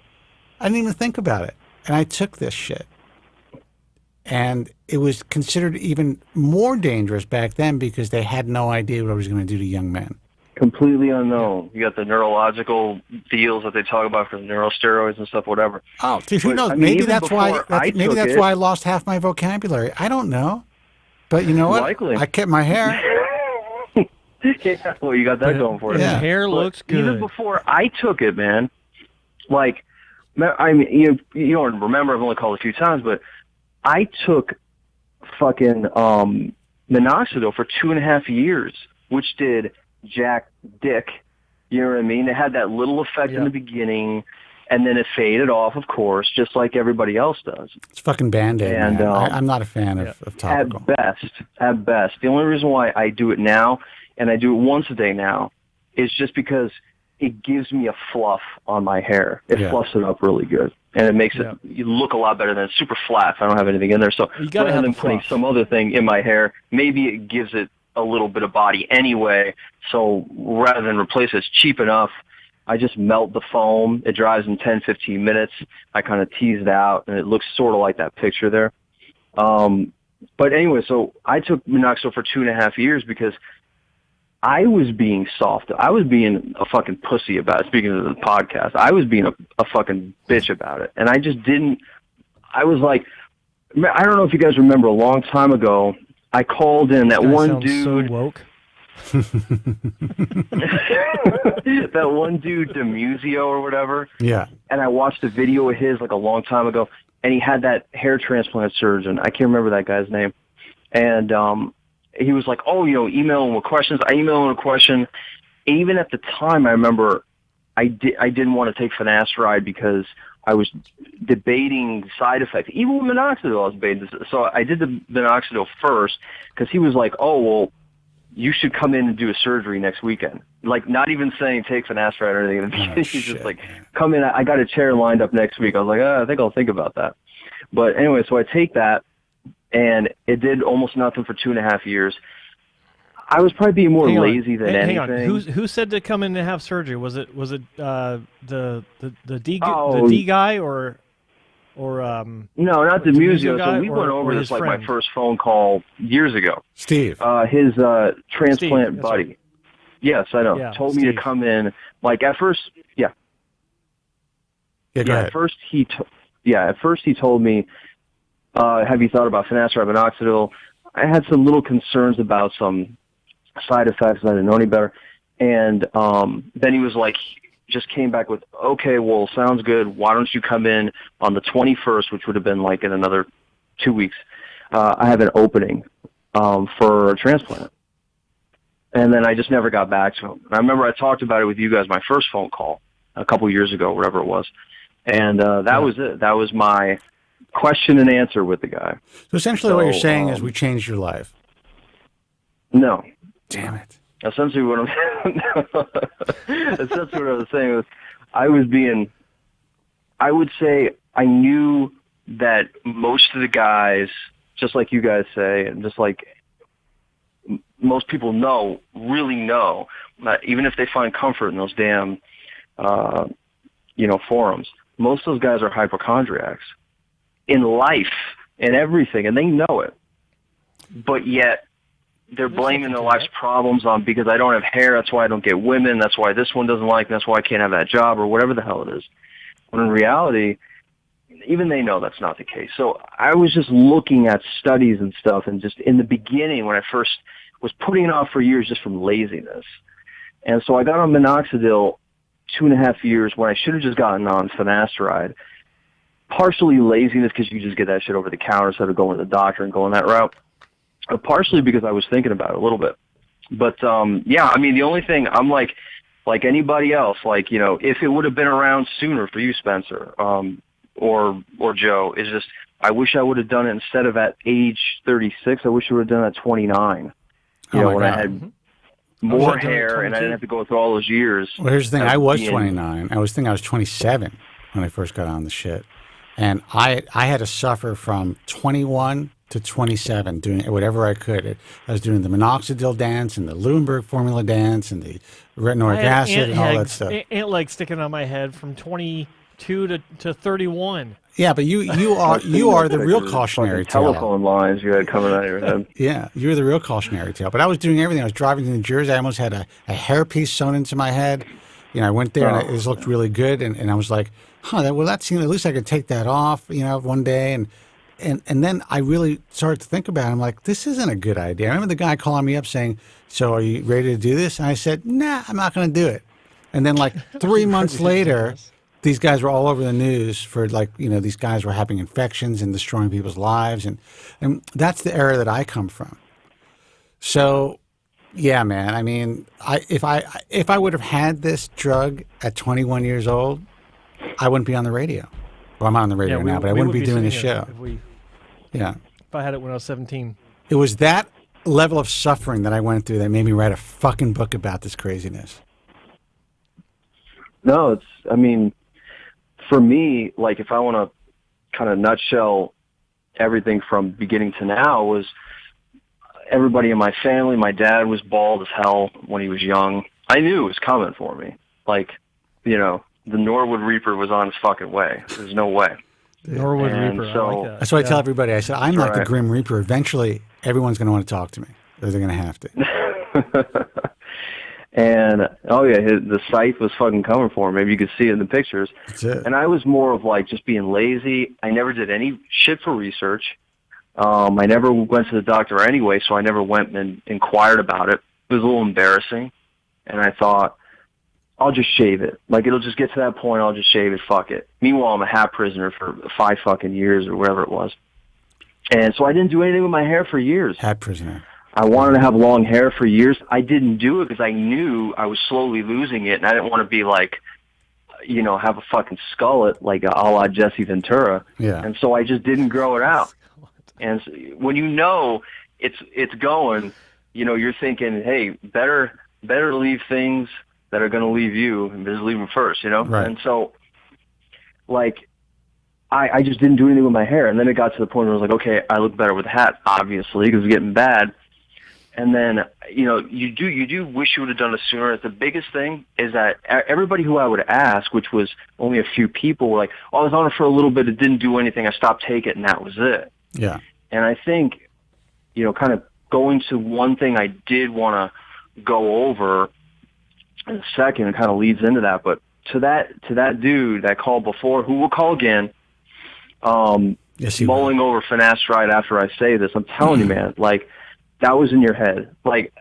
I didn't even think about it, and I took this shit. And it was considered even more dangerous back then because they had no idea what I was going to do to young men. Completely unknown. You got the neurological deals that they talk about for the neurosteroids and stuff, whatever. Oh, dude, who knows? Maybe that's why. Maybe that's why I lost half my vocabulary. I don't know, but you know what? Likely. I kept my hair. Yeah, well, you got that going for you. His hair looks good. Even before I took it, man. Like, I mean, you don't remember. I've only called a few times, but I took fucking minoxidil for 2.5 years, which did jack dick. You know what I mean? It had that little effect in the beginning, and then it faded off, of course, just like everybody else does. It's fucking Band-Aid, and man. I'm not a fan of topical. At best. The only reason why I do it now, and I do it once a day now, is just because it gives me a fluff on my hair. It fluffs it up really good. And it makes it you look a lot better than it's super flat if I don't have anything in there. So rather than putting some other thing in my hair, maybe it gives it a little bit of body anyway. So rather than replace it, it's cheap enough. I just melt the foam. It dries in 10, 15 minutes. I kind of tease it out, and it looks sort of like that picture there. But anyway, so I took minoxidil for 2.5 years because I was being soft. I was being a fucking pussy about it, speaking of the podcast. I was being a fucking bitch about it. And I just didn't, I was like, I don't know if you guys remember a long time ago, I called in that one dude. So woke. That one dude, Demusio or whatever. Yeah. And I watched a video of his like a long time ago, and he had that hair transplant surgeon. I can't remember that guy's name. And he was like, oh, email him with questions. I emailed him a question. Even at the time, I remember I didn't want to take finasteride because I was debating side effects. Even with minoxidil, I was debating this. So I did the minoxidil first because he was like, oh, well, you should come in and do a surgery next weekend. Like, not even saying take finasteride or anything. He's just like, come in. I got a chair lined up next week. I was like, I think I'll think about that. But anyway, so I take that, and it did almost nothing for 2.5 years. I was probably being more lazy than anything. Hang on. Who said to come in and have surgery? Was it the D guy or no, not the Museo. So we went over this like friend? My first phone call years ago. Steve, his transplant Steve, buddy. Right. Yes, I know. Yeah, told Steve. me to come in. Like at first, Yeah, go ahead. At first he told me, have you thought about finasteride, minoxidil? I had some little concerns about some side effects. I didn't know any better. And then he was like, just came back with, okay, well, sounds good. Why don't you come in on the 21st, which would have been like in another 2 weeks. I have an opening for a transplant. And then I just never got back to him. I remember I talked about it with you guys, my first phone call a couple years ago, whatever it was. And that was it. That was my question and answer with the guy. So essentially what you're saying is we changed your life. No. Damn it. Essentially what I was saying was I would say I knew that most of the guys, just like you guys say, and just like most people really know, that even if they find comfort in those damn, forums, most of those guys are hypochondriacs in life and everything, and they know it. But yet, they're blaming their life's problems on because I don't have hair, that's why I don't get women, that's why this one doesn't like me, that's why I can't have that job, or whatever the hell it is. When in reality, even they know that's not the case. So I was just looking at studies and stuff, and just in the beginning when I first was putting it off for years just from laziness. And so I got on minoxidil 2.5 years when I should have just gotten on finasteride. Partially laziness because you just get that shit over the counter instead of going to the doctor and going that route. Partially because I was thinking about it a little bit. But, yeah, I mean, the only thing I'm like anybody else, like, you know, if it would have been around sooner for you, Spencer, or Joe, is just I wish I would have done it instead of at age 36. I wish I would have done it at 29. You know, when I had more hair and I didn't have to go through all those years. Well, here's the thing. I was 29. I was 27 when I first got on the shit. And I had to suffer from 21 to 27 doing whatever I could. I was doing the minoxidil dance and the Leuenberg formula dance and the retinoic acid and all that stuff. Ant leg sticking on my head from 22 to 31. Yeah, but you are the real cautionary tale. Telephone lines you had coming out of your head. Yeah, you were the real cautionary tale. But I was doing everything. I was driving to New Jersey. I almost had a hairpiece sewn into my head. You know, I went there and it looked really good, and I was like, that seemed, at least I could take that off, you know, one day. And then I really started to think about it. I'm like, this isn't a good idea. I remember the guy calling me up saying, so are you ready to do this? And I said, nah, I'm not going to do it. And then like 3 months later, these guys were all over the news for, like, you know, these guys were having infections and destroying people's lives. And that's the era that I come from. So, yeah, man, I mean, if I would have had this drug at 21 years old, I wouldn't be on the radio. Well, I'm on the radio now, but I wouldn't be doing the show. If I had it when I was 17. It was that level of suffering that I went through that made me write a fucking book about this craziness. No, I mean, for me, like, if I want to kind of nutshell everything from beginning to now, was everybody in my family. My dad was bald as hell when he was young. I knew it was coming for me. Like, you know, the Norwood Reaper was on his fucking way. There's no way. Norwood Reaper, so, I like that. That's what I tell everybody. I said, I'm like the Grim Reaper. Eventually, everyone's going to want to talk to me. Or they're going to have to. And, the scythe was fucking coming for him. Maybe you could see it in the pictures. That's it. And I was more of, like, just being lazy. I never did any shit for research. I never went to the doctor anyway, so I never went and inquired about it. It was a little embarrassing. And I thought, I'll just shave it. Like, it'll just get to that point, I'll just shave it, fuck it. Meanwhile, I'm a hat prisoner for 5 fucking years or whatever it was. And so I didn't do anything with my hair for years. Hat prisoner. I wanted to have long hair for years. I didn't do it because I knew I was slowly losing it, and I didn't want to be like, you know, have a fucking skullet like a la Jesse Ventura. Yeah. And so I just didn't grow it out. And so when you know it's going, you know, you're thinking, hey, better leave things that are going to leave you and just leave them first, you know? Right. And so, like, I just didn't do anything with my hair. And then it got to the point where I was like, okay, I look better with a hat, obviously, because it's getting bad. And then, you know, you do wish you would have done it sooner. The biggest thing is that everybody who I would ask, which was only a few people, were like, oh, I was on it for a little bit, it didn't do anything, I stopped taking it, and that was it. Yeah. And I think, you know, kind of going to one thing I did want to go over in a second, it kind of leads into that, but to that dude that called before, who will call again, mulling over finasteride after I say this, I'm telling you, man, like, that was in your head. Like,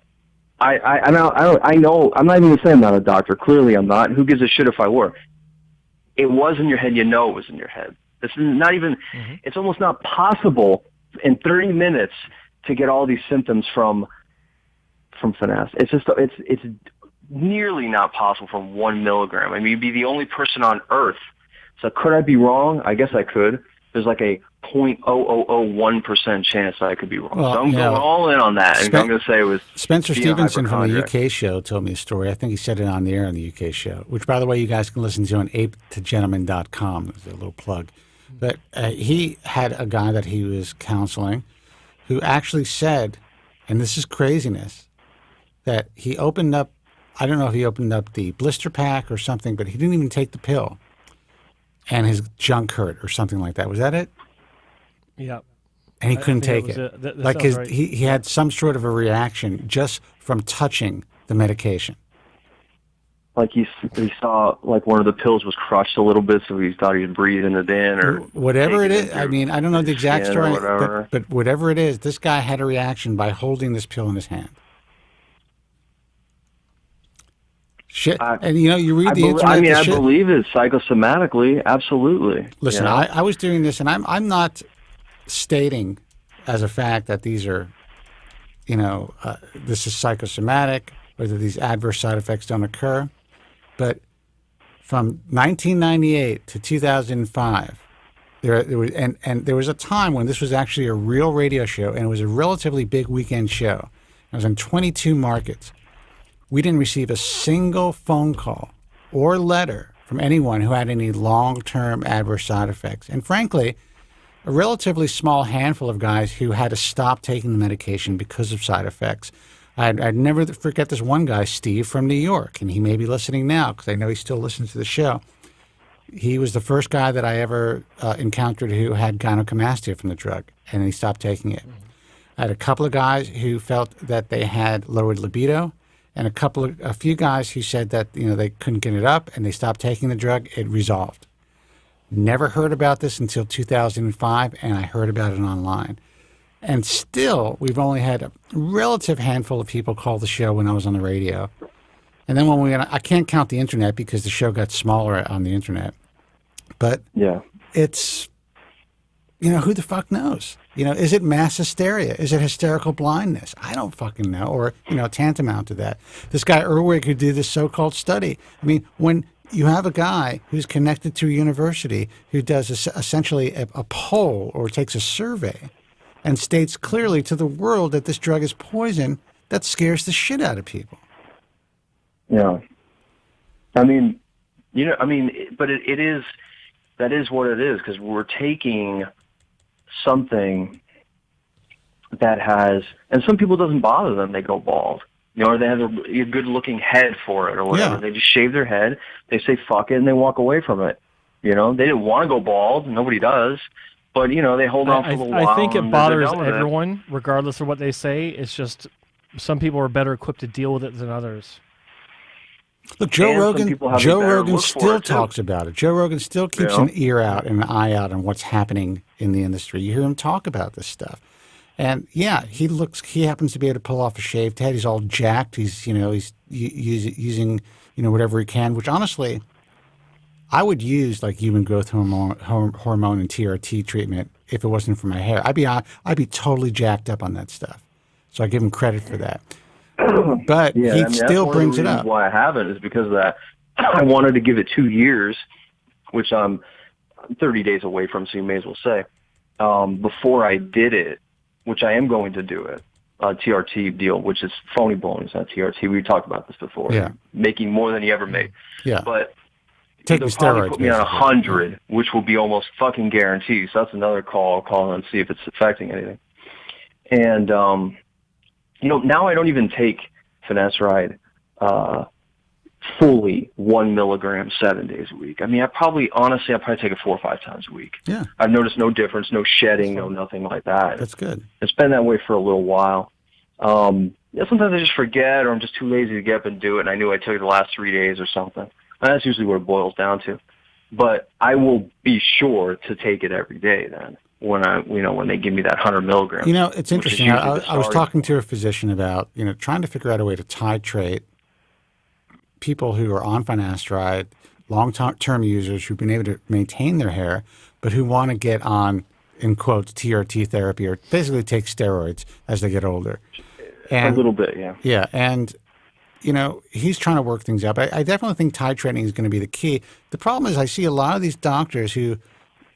I know, I'm not even saying I'm not a doctor. Clearly I'm not. Who gives a shit if I were? It was in your head. You know it was in your head. This is not even, it's almost not possible in 30 minutes to get all these symptoms from finesse. It's just, it's nearly not possible from 1 milligram. I mean, you'd be the only person on earth. So could I be wrong? I guess I could. There's like a 0.0001% chance that I could be wrong. Well, so I'm going all in on that. And I'm going to say it was Spencer Stevenson from the UK show told me a story. I think he said it on the air on the UK show, which, by the way, you guys can listen to on apetogentleman.com. There's a little plug. But he had a guy that he was counseling who actually said, and this is craziness, that he opened up, I don't know if he opened up the blister pack or something, but he didn't even take the pill. And his junk hurt or something like that. Was that it? Yeah. And he couldn't take it. That like right. he had some sort of a reaction just from touching the medication. like he saw like one of the pills was crushed a little bit, so he thought he was breathing it in or whatever it is. I mean, I don't know the exact story, whatever. but whatever it is, this guy had a reaction by holding this pill in his hand. Shit, and you read the internet. I mean, I shit. believe it psychosomatically, absolutely. Listen, I was doing this, and I'm not stating as a fact that these are, this is psychosomatic, or that these adverse side effects don't occur. But from 1998 to 2005, there was and there was a time when this was actually a real radio show, and it was a relatively big weekend show. It was in 22 markets. We didn't receive a single phone call or letter from anyone who had any long-term adverse side effects. And frankly, a relatively small handful of guys who had to stop taking the medication because of side effects. I'd never forget this one guy, Steve, from New York, and he may be listening now because I know he still listens to the show. He was the first guy that I ever encountered who had gynecomastia from the drug, and he stopped taking it. I had a couple of guys who felt that they had lowered libido, and a few guys who said that they couldn't get it up and they stopped taking the drug. It resolved. Never heard about this until 2005, and I heard about it online. And still, we've only had a relative handful of people call the show when I was on the radio. And then I can't count the internet because the show got smaller on the internet. But it's, who the fuck knows? Is it mass hysteria? Is it hysterical blindness? I don't fucking know. Or, tantamount to that. This guy Erwig who did this so-called study. I mean, when you have a guy who's connected to a university who does essentially a poll or takes a survey and states clearly to the world that this drug is poison, that scares the shit out of people. Yeah. I mean, but it is, that is what it is, because we're taking something that has, and some people it doesn't bother them, they go bald. Or they have a good-looking head for it or whatever. Yeah. They just shave their head, they say fuck it, and they walk away from it. They didn't want to go bald. Nobody does. But, they hold on for a little while. I think it bothers everyone, regardless of what they say. It's just some people are better equipped to deal with it than others. Look, Joe Rogan still talks about it. Joe Rogan still keeps an ear out and an eye out on what's happening in the industry. You hear him talk about this stuff. And he happens to be able to pull off a shaved head. He's all jacked. He's using whatever he can, which honestly, I would use like human growth hormone and TRT treatment if it wasn't for my hair. I'd be totally jacked up on that stuff. So I give him credit for that. But he still brings it up. Why I haven't is because of that. I wanted to give it 2 years, which I'm 30 days away from, so you may as well say, before I did it, which I am going to do it, TRT deal, which is phony balloons, not TRT. We talked about this before. Yeah. Making more than you ever made. Yeah. But take the steroids. Put me on 100, which will be almost fucking guaranteed. So that's another call. I'll call and see if it's affecting anything. And, now I don't even take finasteride fully 1 milligram 7 days a week. I mean, I probably take it 4 or 5 times a week. Yeah. I've noticed no difference, no shedding, no nothing like that. That's good. It's been that way for a little while. Sometimes I just forget, or I'm just too lazy to get up and do it, and I knew I took it the last 3 days or something. And that's usually what it boils down to. But I will be sure to take it every day then when they give me that 100 milligrams. It's interesting. I was talking to a physician about, trying to figure out a way to titrate people who are on finasteride, long-term users who've been able to maintain their hair, but who want to get on, in quotes, TRT therapy, or basically take steroids as they get older. A little bit, yeah. Yeah, and he's trying to work things out. But I definitely think titrating is going to be the key. The problem is I see a lot of these doctors who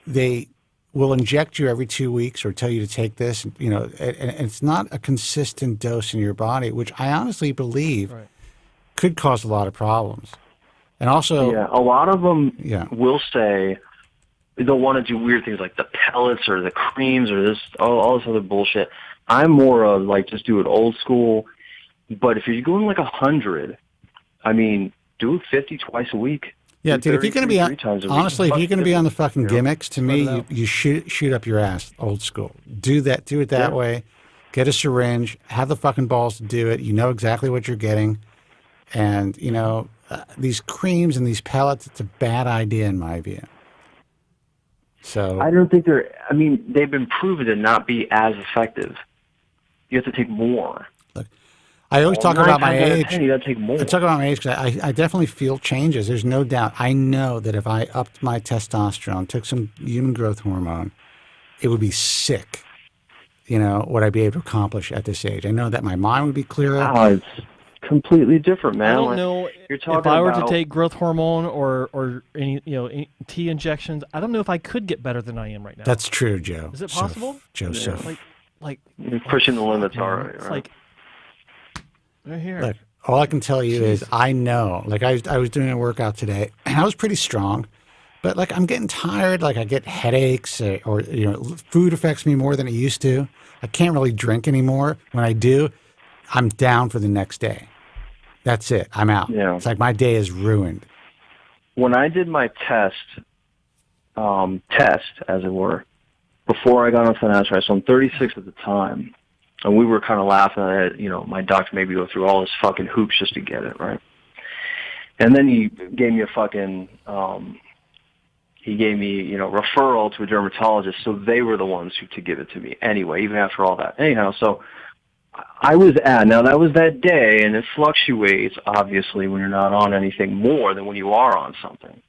they will inject you every 2 weeks or tell you to take this, and it's not a consistent dose in your body, which I honestly believe could cause a lot of problems. And also, a lot of them will say they'll want to do weird things like the pellets or the creams or all this other bullshit. I'm more of like just do it old school. But if you're going like 100, I mean, do 50 twice a week. Yeah, dude, if you're going to be honestly, if you're going to be on the fucking gimmicks, to me, you shoot up your ass old school. Do it that way. Get a syringe, have the fucking balls to do it. You know exactly what you're getting. And, these creams and these pellets, it's a bad idea in my view. So I don't think they're. I mean, they've been proven to not be as effective. You have to take more. Look, I always talk about my age. 10, you got to take more. I talk about my age because I definitely feel changes. There's no doubt. I know that if I upped my testosterone, took some human growth hormone, it would be sick. You know, what I'd be able to accomplish at this age. I know that my mind would be clearer. Oh, it's completely different, man. I don't know You're talking if I were to about- take growth hormone or any any T injections. I don't know if I could get better than I am right now. That's true, Joe. Is it possible? Joseph. Like you're pushing the limits already. it's Right? like right here. Look, all I can tell you is I know. Like I was doing a workout today, and I was pretty strong, but like I'm getting tired. Like I get headaches, or you know, food affects me more than it used to. I can't really drink anymore. When I do, I'm down for the next day. That's it. I'm out. Yeah. It's like my day is ruined. When I did my test, as it were, before I got on finasteride, so I'm 36 at the time, and we were kind of laughing at it. You know, my doctor made me go through all this fucking hoops just to get it, right? And then he gave me a fucking, he gave me, you know, referral to a dermatologist, so they were the ones who to give it to me anyway, even after all that. Anyhow, so I was now that was that day, and it fluctuates, obviously, when you're not on anything more than when you are on something.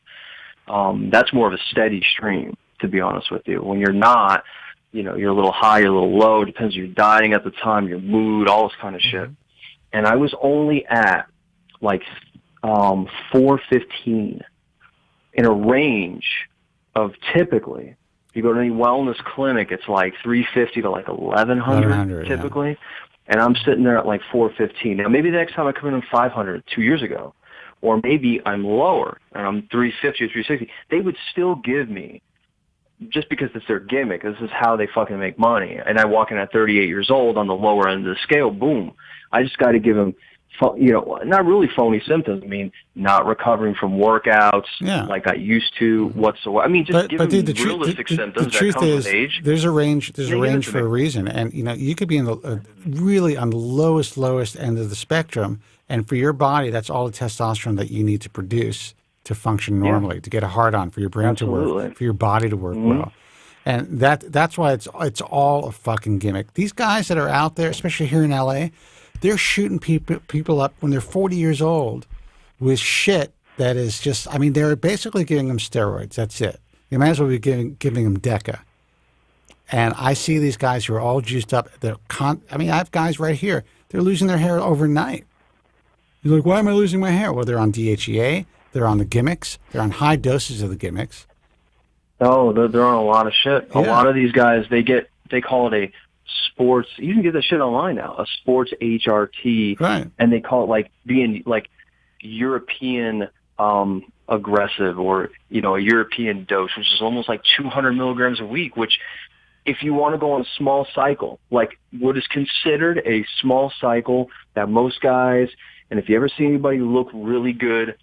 That's more of a steady stream, to be honest with you. When you're not, you know, you're a little high, you're a little low, depends if you're dieting at the time, your mood, all this kind of shit. And I was only at, like, 415 in a range of typically, if you go to any wellness clinic, it's like 350 to like 1100 typically. Yeah. And I'm sitting there at like 415. Now, maybe the next time I come in, I'm 500 2 years ago. Or maybe I'm lower and I'm 350 or 360. They would still give me, just because it's their gimmick, this is how they fucking make money. And I walk in at 38 years old on the lower end of the scale, boom. I just got to give them, you know, not really phony symptoms. I mean, not recovering from workouts like I used to whatsoever. I mean, just give them realistic symptoms the truth that come is, with age. There's a range. There's a range for a reason, and you know, you could be in the really on the lowest end of the spectrum, and for your body, that's all the testosterone that you need to produce to function normally, to get a hard on, for your brain to work, for your body to work well. And that's why it's all a fucking gimmick. These guys that are out there, especially here in LA, they're shooting people up when they're 40 years old with shit that is just, I mean, they're basically giving them steroids. That's it. You might as well be giving them Deca. And I see these guys who are all juiced up. I mean, I have guys right here. They're losing their hair overnight. You're like, why am I losing my hair? Well, they're on DHEA. They're on the gimmicks. They're on high doses of the gimmicks. Oh, they're on a lot of shit. A lot of these guys, they call it a sports. You can get that shit online now. A sports HRT, right? And they call it like being like European aggressive, or you know, a European dose, which is almost like 200 milligrams a week. Which, if you want to go on a small cycle, like what is considered a small cycle, that most guys, and if you ever see anybody look really good,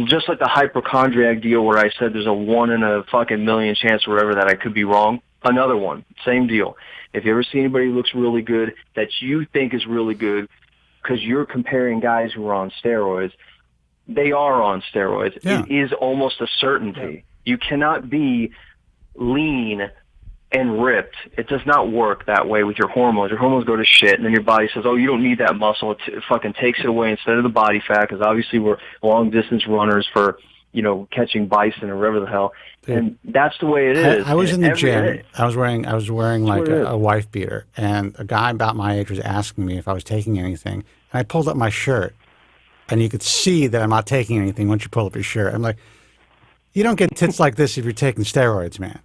just like the hypochondriac deal where I said there's a 1 in a fucking million chance or whatever that I could be wrong. Another one, same deal. If you ever see anybody who looks really good that you think is really good because you're comparing guys who are on steroids, they are on steroids. Yeah. It is almost a certainty. You cannot be lean and ripped. It does not work that way with your hormones. Your hormones go to shit, and then your body says, oh, you don't need that muscle. It fucking takes it away instead of the body fat, because obviously we're long-distance runners for, you know, catching bison or whatever the hell. And that's the way it is. I was in the gym. I was wearing like a wife beater, and a guy about my age was asking me if I was taking anything. And I pulled up my shirt, and you could see that I'm not taking anything once you pull up your shirt. I'm like, you don't get tits like this if you're taking steroids, man.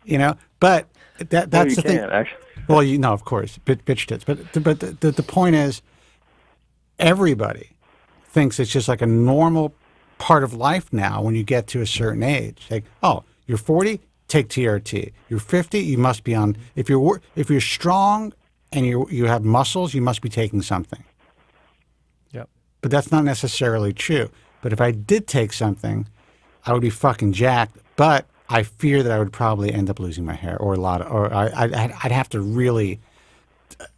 You know, but that's the thing. Actually. Well, you know, of course, bitch tits. But the point is, everybody thinks it's just like a normal part of life now when you get to a certain age. Like, oh, you're 40, take TRT. You're 50, you must be on. If you're strong and you have muscles, you must be taking something. Yep. But that's not necessarily true. But if I did take something, I would be fucking jacked. But I fear that I would probably end up losing my hair, or I'd have to really,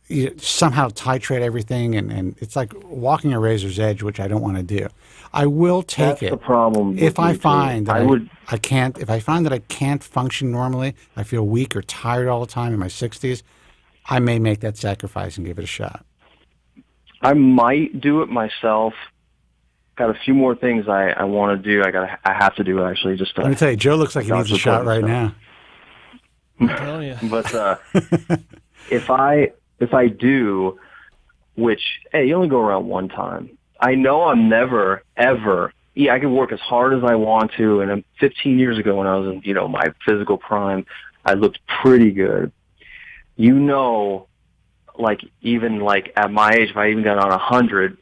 you somehow titrate everything, and it's like walking a razor's edge, which I don't want to do. I will take That's the problem with if I me, too. find that I I can't. If I find that I can't function normally, I feel weak or tired all the time in my 60s. I may make that sacrifice and give it a shot. I might do it myself. Got a few more things I want to do. I have to do actually. Just Let me tell you, Joe looks like he needs a shot right now. I'm telling you. But if I do, which hey, you only go around one time. I know I'm never ever. Yeah, I can work as hard as I want to. And 15 years ago, when I was in my physical prime, I looked pretty good. Even at my age, if I even got on 100,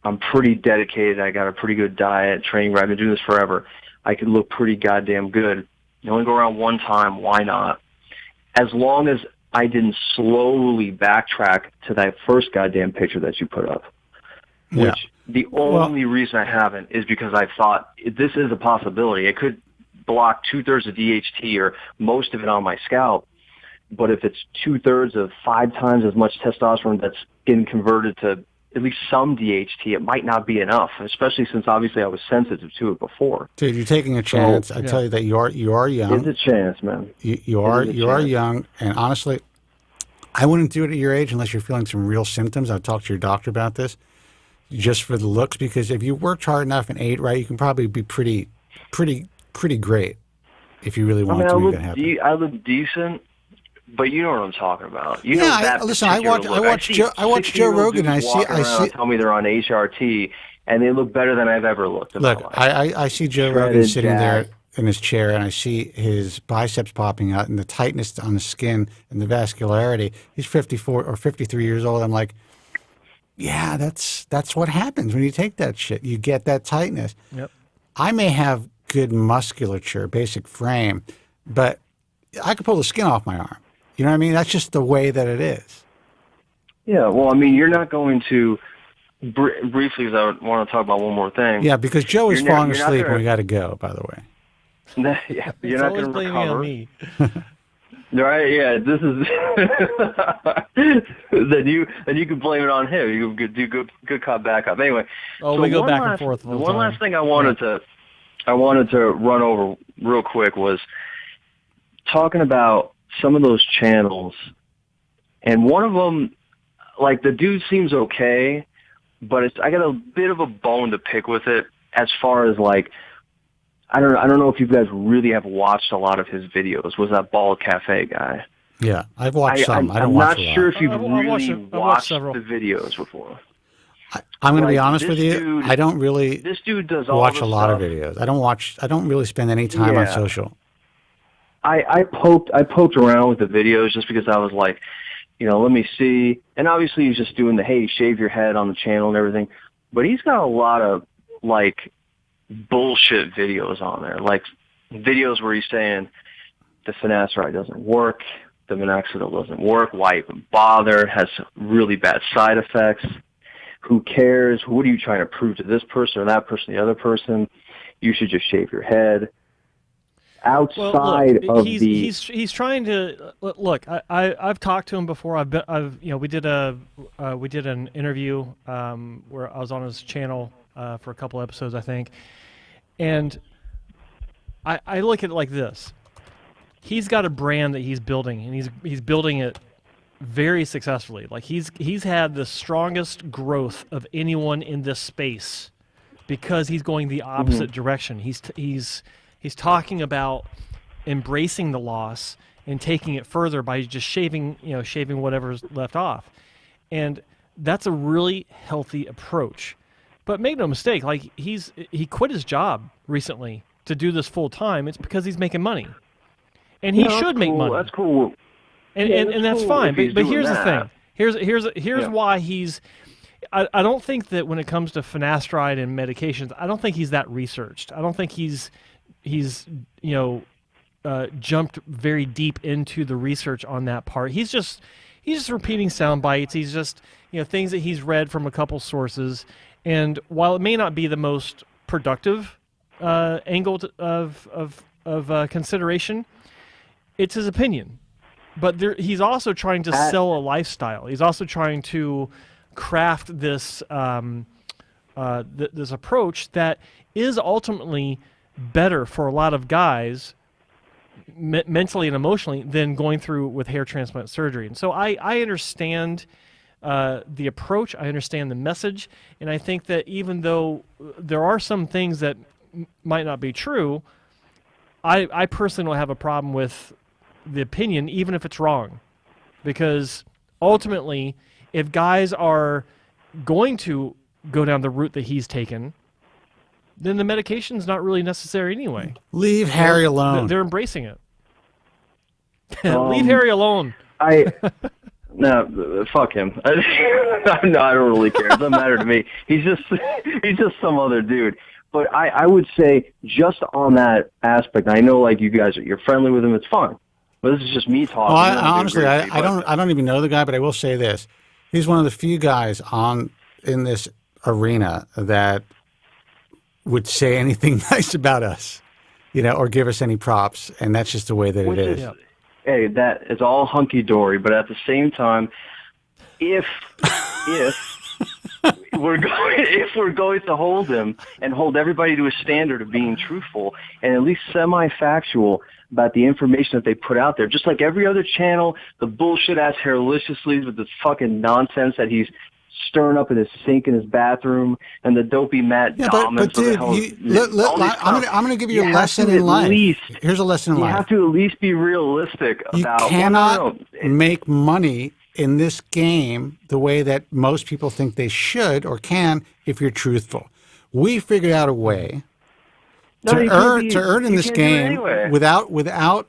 I'm pretty dedicated. I got a pretty good diet, training. I've been doing this forever. I could look pretty goddamn good. You only go around one time. Why not? As long as I didn't slowly backtrack to that first goddamn picture that you put up. Yeah. Which the only reason I haven't is because I thought this is a possibility. It could block 2/3 of DHT or most of it on my scalp. But if it's 2/3 of 5 times as much testosterone that's getting converted to at least some DHT, it might not be enough, especially since obviously I was sensitive to it before. Dude, you're taking a chance. I tell you that you are young. It's a chance, man. You are young, and honestly, I wouldn't do it at your age unless you're feeling some real symptoms. I'd talk to your doctor about this, just for the looks, because if you worked hard enough and ate right, you can probably be pretty great if you really want to make that happen. I look decent. But you know what I'm talking about. Listen. I watch Joe Rogan. And I see. Tell me they're on HRT, and they look better than I've ever looked. Look, I see Joe Rogan sitting there in his chair, and I see his biceps popping out, and the tightness on the skin and the vascularity. He's 54 or 53 years old. I'm like, yeah, that's what happens when you take that shit. You get that tightness. Yep. I may have good musculature, basic frame, but I could pull the skin off my arm. You know what I mean? That's just the way that it is. Yeah, well, I mean, you're not going to, briefly, because I want to talk about one more thing. Yeah, because Joe is falling asleep and we got to go, by the way. Yeah, you're not going to recover. On me. Right, yeah, this is, then you can blame it on him. You can do good cop, back up. Anyway. Oh, so we go back and forth. One last thing I wanted to run over real quick was talking about some of those channels, and one of them, like, the dude seems okay, but I got a bit of a bone to pick with it as far as, like, I don't know if you guys really have watched a lot of his videos. Was that Bald Cafe guy? Yeah, I've watched some. I don't watch a lot. I'm not sure if you've really watched several. the videos before. I'm going to be honest with you. I don't really this dude does watch all a lot stuff. of videos. I don't really spend any time on social. I poked around with the videos just because I was like, let me see. And obviously he's just doing the, hey, shave your head on the channel and everything. But he's got a lot of, like, bullshit videos on there. Like, videos where he's saying the finasteride doesn't work, the minoxidil doesn't work, why even bother, has really bad side effects. Who cares? What are you trying to prove to this person or that person, the other person? You should just shave your head. Outside of he's trying to look. I've talked to him before. We did an interview where I was on his channel for a couple episodes, I think, and I look at it like this. He's got a brand that he's building, and he's building it very successfully. Like he's had the strongest growth of anyone in this space because he's going the opposite direction. He's talking about embracing the loss and taking it further by just shaving whatever's left off. And that's a really healthy approach. But make no mistake, like he quit his job recently to do this full time. It's because he's making money. And he should make money. That's cool. And that's cool fine. But here's that. the thing. Here's why he's I don't think that when it comes to finasteride and medications, I don't think he's that researched. I don't think he's jumped very deep into the research on that part. He's just repeating sound bites. He's just things that he's read from a couple sources. And while it may not be the most productive angle of consideration, it's his opinion. But he's also trying to sell a lifestyle. He's also trying to craft this this approach that is ultimately better for a lot of guys mentally and emotionally than going through with hair transplant surgery. And so I understand the approach, I understand the message, and I think that even though there are some things that might not be true, I personally don't have a problem with the opinion, even if it's wrong. Because ultimately, if guys are going to go down the route that he's taken, then the medication's not really necessary anyway. Leave Harry alone. They're embracing it. Leave Harry alone. No, fuck him. No, I don't really care. It doesn't matter to me. He's just some other dude. But I would say just on that aspect, I know like you guys, you're friendly with him. It's fine. But this is just me talking. Well, honestly, I don't even know the guy, but I will say this: he's one of the few guys in this arena that would say anything nice about us, or give us any props, and that's just the way that it is. Hey, that is all hunky dory, but at the same time, if we're going to hold him and hold everybody to a standard of being truthful and at least semi-factual about the information that they put out there, just like every other channel, the bullshit-ass hairliciously with this fucking nonsense that he's stirring up in his sink in his bathroom, and the dopey Matt Dominance. But dude, I'm going to give you a lesson in life. Here's a lesson in life. You have to at least be realistic about. You cannot make money in this game the way that most people think they should or can if you're truthful. We figured out a way to earn in this game without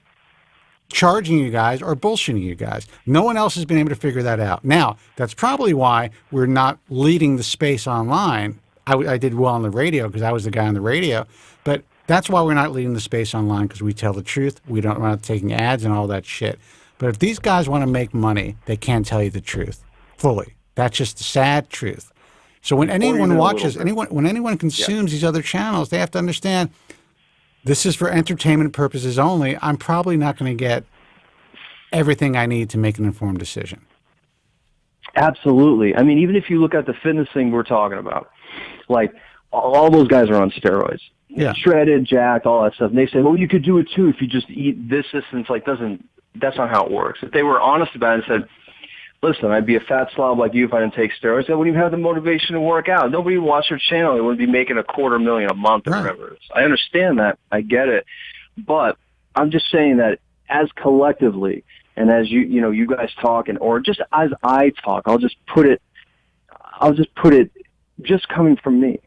charging you guys or bullshitting you guys. No one else has been able to figure that out. Now, that's probably why we're not leading the space online. I did well on the radio because I was the guy on the radio, but that's why we're not leading the space online, because we tell the truth. We're not taking ads and all that shit. But if these guys want to make money, they can't tell you the truth fully. That's just the sad truth. So when anyone watches, when anyone consumes these other channels, they have to understand this is for entertainment purposes only. I'm probably not going to get everything I need to make an informed decision. Absolutely. I mean, even if you look at the fitness thing we're talking about, like all those guys are on steroids. Yeah. Shredded, jacked, all that stuff. And they say, well, you could do it too if you just eat this, and it's like, that's not how it works. If they were honest about it and said, listen, I'd be a fat slob like you if I didn't take steroids, I wouldn't even have the motivation to work out. Nobody would watch their channel. They wouldn't be making $250,000 a month or whatever it is. I understand that. I get it. But I'm just saying that as collectively, and as you guys talk, or just as I talk, I'll just put it just coming from me,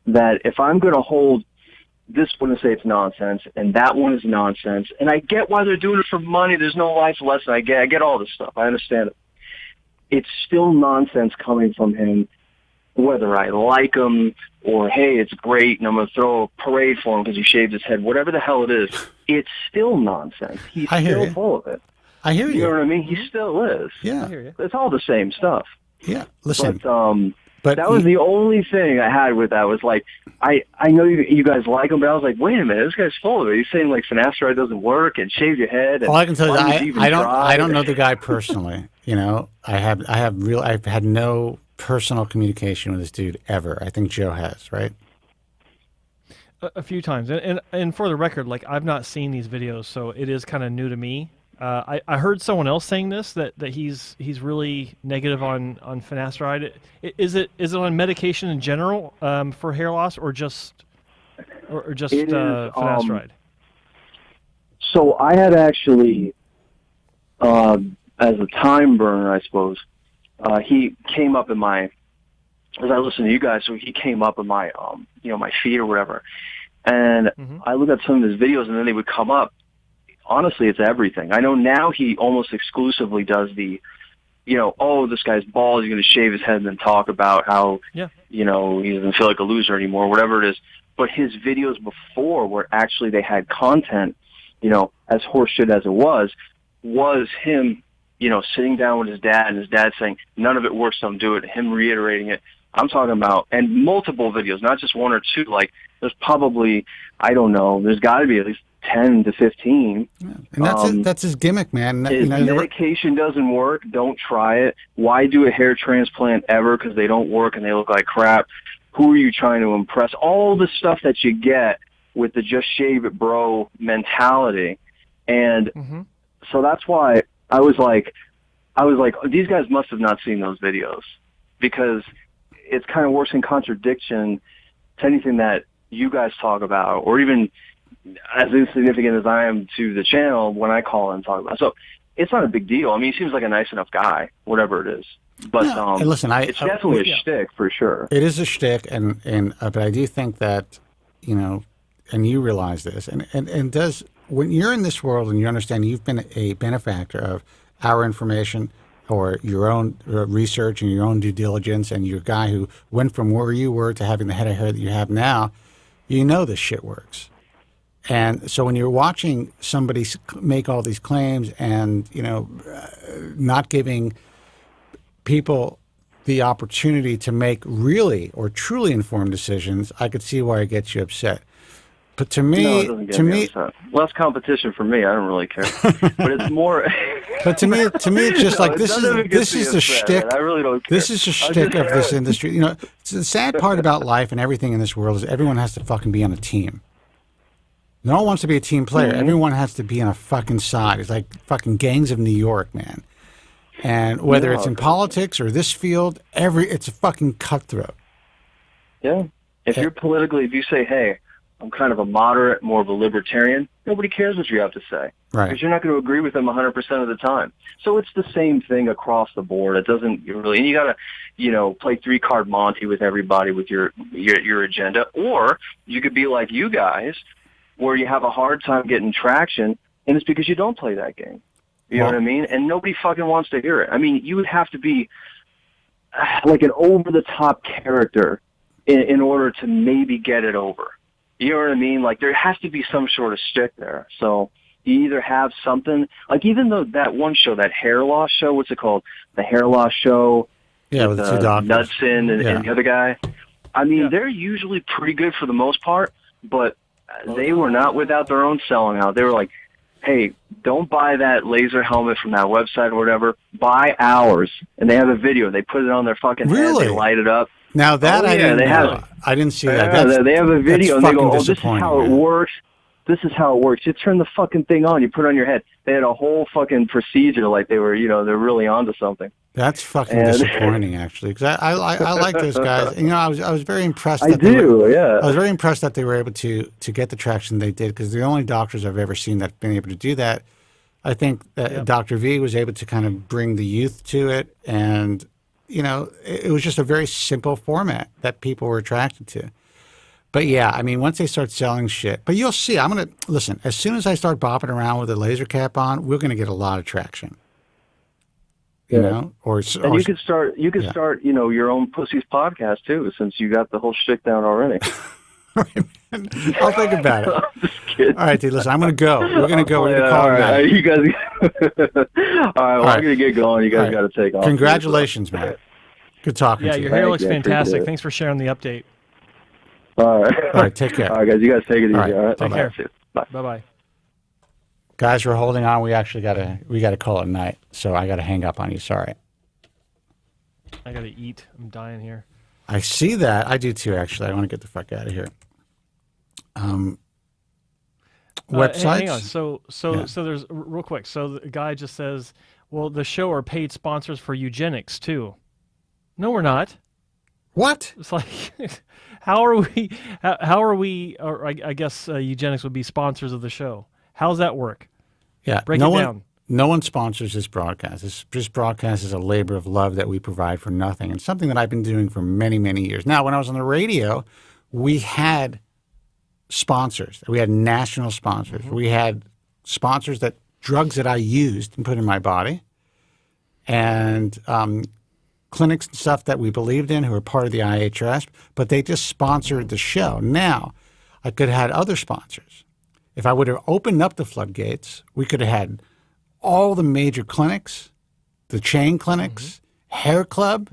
that if I'm going to hold this one and say it's nonsense, and that one is nonsense, and I get why they're doing it for money. There's no life lesson. I get all this stuff. I understand it. It's still nonsense coming from him, whether I like him or, hey, it's great, and I'm going to throw a parade for him because he shaved his head, whatever the hell it is. It's still nonsense. He's still full of it. I hear you. You know what I mean? He still is. Yeah. I hear you. It's all the same stuff. Yeah. Listen. But that was the only thing I had with that was like, I know you guys like him, but I was like, wait a minute, this guy's full of it. He's saying like finasteride doesn't work and shave your head. And all I can tell you, I don't know the guy personally. I've had no personal communication with this dude ever. I think Joe has, right? A few times, and for the record, like I've not seen these videos, so it is kind of new to me. I heard someone else saying this that he's really negative on finasteride. Is it on medication in general for hair loss, or just finasteride? So I had actually, as a time burner, I suppose, he came up in my, as I listened to you guys, so he came up in my my feed or whatever, and I looked at some of his videos, and then they would come up. Honestly, it's everything. I know now he almost exclusively does the, this guy's bald, he's going to shave his head and then talk about how, he doesn't feel like a loser anymore, whatever it is. But his videos before where actually they had content, as horseshit as it was him, sitting down with his dad and his dad saying, none of it works, don't do it, him reiterating it. I'm talking about, and multiple videos, not just one or two. Like, there's probably, I don't know, there's got to be at least 10 to 15. Yeah. And that's his gimmick, man. If medication doesn't work, don't try it. Why do a hair transplant ever? Because they don't work and they look like crap. Who are you trying to impress? All the stuff that you get with the just shave it, bro mentality. And so that's why I was like, these guys must have not seen those videos, because it's kind of worse in contradiction to anything that you guys talk about, or even as insignificant as I am to the channel when I call and talk about it. So it's not a big deal. I mean, he seems like a nice enough guy, whatever it is. But listen, it's definitely a shtick for sure. It is a shtick, but I do think that, and you realize this, and does, when you're in this world and you understand you've been a benefactor of our information or your own research and your own due diligence, and you're a guy who went from where you were to having the head of hair that you have now, this shit works. And so when you're watching somebody make all these claims and, not giving people the opportunity to make really or truly informed decisions, I could see why it gets you upset. But to me, upset. Less competition for me. I don't really care. But it's more. But to me, it's just like this is the shtick. I really don't care. This is the shtick of this industry. It's the sad part about life and everything in this world is everyone has to fucking be on a team. No one wants to be a team player. Everyone has to be on a fucking side. It's like fucking Gangs of New York, man. And whether it's in politics or this field, it's a fucking cutthroat. Yeah. If you say, hey, I'm kind of a moderate, more of a libertarian, nobody cares what you have to say. Right. Because you're not going to agree with them 100% of the time. So it's the same thing across the board. It doesn't really, and you got to, play 3-card Monte with everybody with your agenda. Or you could be like you guys, where you have a hard time getting traction, and it's because you don't play that game. You know what I mean? And nobody fucking wants to hear it. I mean, you would have to be like an over-the-top character in order to maybe get it over. You know what I mean? Like, there has to be some sort of shtick there. So you either have something, like even though that one show, that hair loss show, what's it called? The hair loss show. Yeah, with the two doctors. Knudsen and the other guy. I mean, they're usually pretty good for the most part, but they were not without their own selling out. They were like, hey, don't buy that laser helmet from that website or whatever. Buy ours. And they have a video. They put it on their fucking head. They light it up. Now that I didn't see that. They have a video and they go, this is how it works. This is how it works. You turn the fucking thing on. You put it on your head. They had a whole fucking procedure like they were, they're really onto something. That's fucking disappointing, actually, because I like those guys. I was very impressed. I was very impressed that they were able to get the traction they did, because the only doctors I've ever seen that've been able to do that. I think that Dr. V was able to kind of bring the youth to it, and it was just a very simple format that people were attracted to. But yeah, I mean, once they start selling shit, but you'll see. I'm gonna listen. As soon as I start bopping around with a laser cap on, we're gonna get a lot of traction. You know, and you could start your own Pussy's podcast too, since you got the whole shtick down already. I'll think about it. I'm just kidding. All right, dude, listen, I'm going to go. We're going to go. We're going to call it night. You guys. All right, I'm going to get going. You guys got to take off. Congratulations, man. Good talking to you. Yeah, your hair looks fantastic. Thanks for sharing the update. All right. All right, take care. All right, guys, you guys take it easy. All right. Take care. Bye. Bye-bye. Guys, we're holding on. We actually got to call it night, so I got to hang up on you. Sorry. I got to eat. I'm dying here. I see that. I do too, actually. I want to get the fuck out of here. Websites? Hang on. So there's real quick. So the guy just says, well, the show are paid sponsors for eugenics too. No, we're not. What? It's like, how are we, or I guess eugenics would be sponsors of the show. How's that work? Yeah. Break it down. No one sponsors this broadcast. This broadcast is a labor of love that we provide for nothing, and something that I've been doing for many, many years. Now, when I was on the radio, we had sponsors. We had national sponsors. Mm-hmm. We had sponsors that drugs that I used and put in my body, and clinics and stuff that we believed in who were part of the IHRS, but they just sponsored the show. Now, I could have had other sponsors. If I would have opened up the floodgates, we could have had all the major clinics, the chain clinics, Hair Club,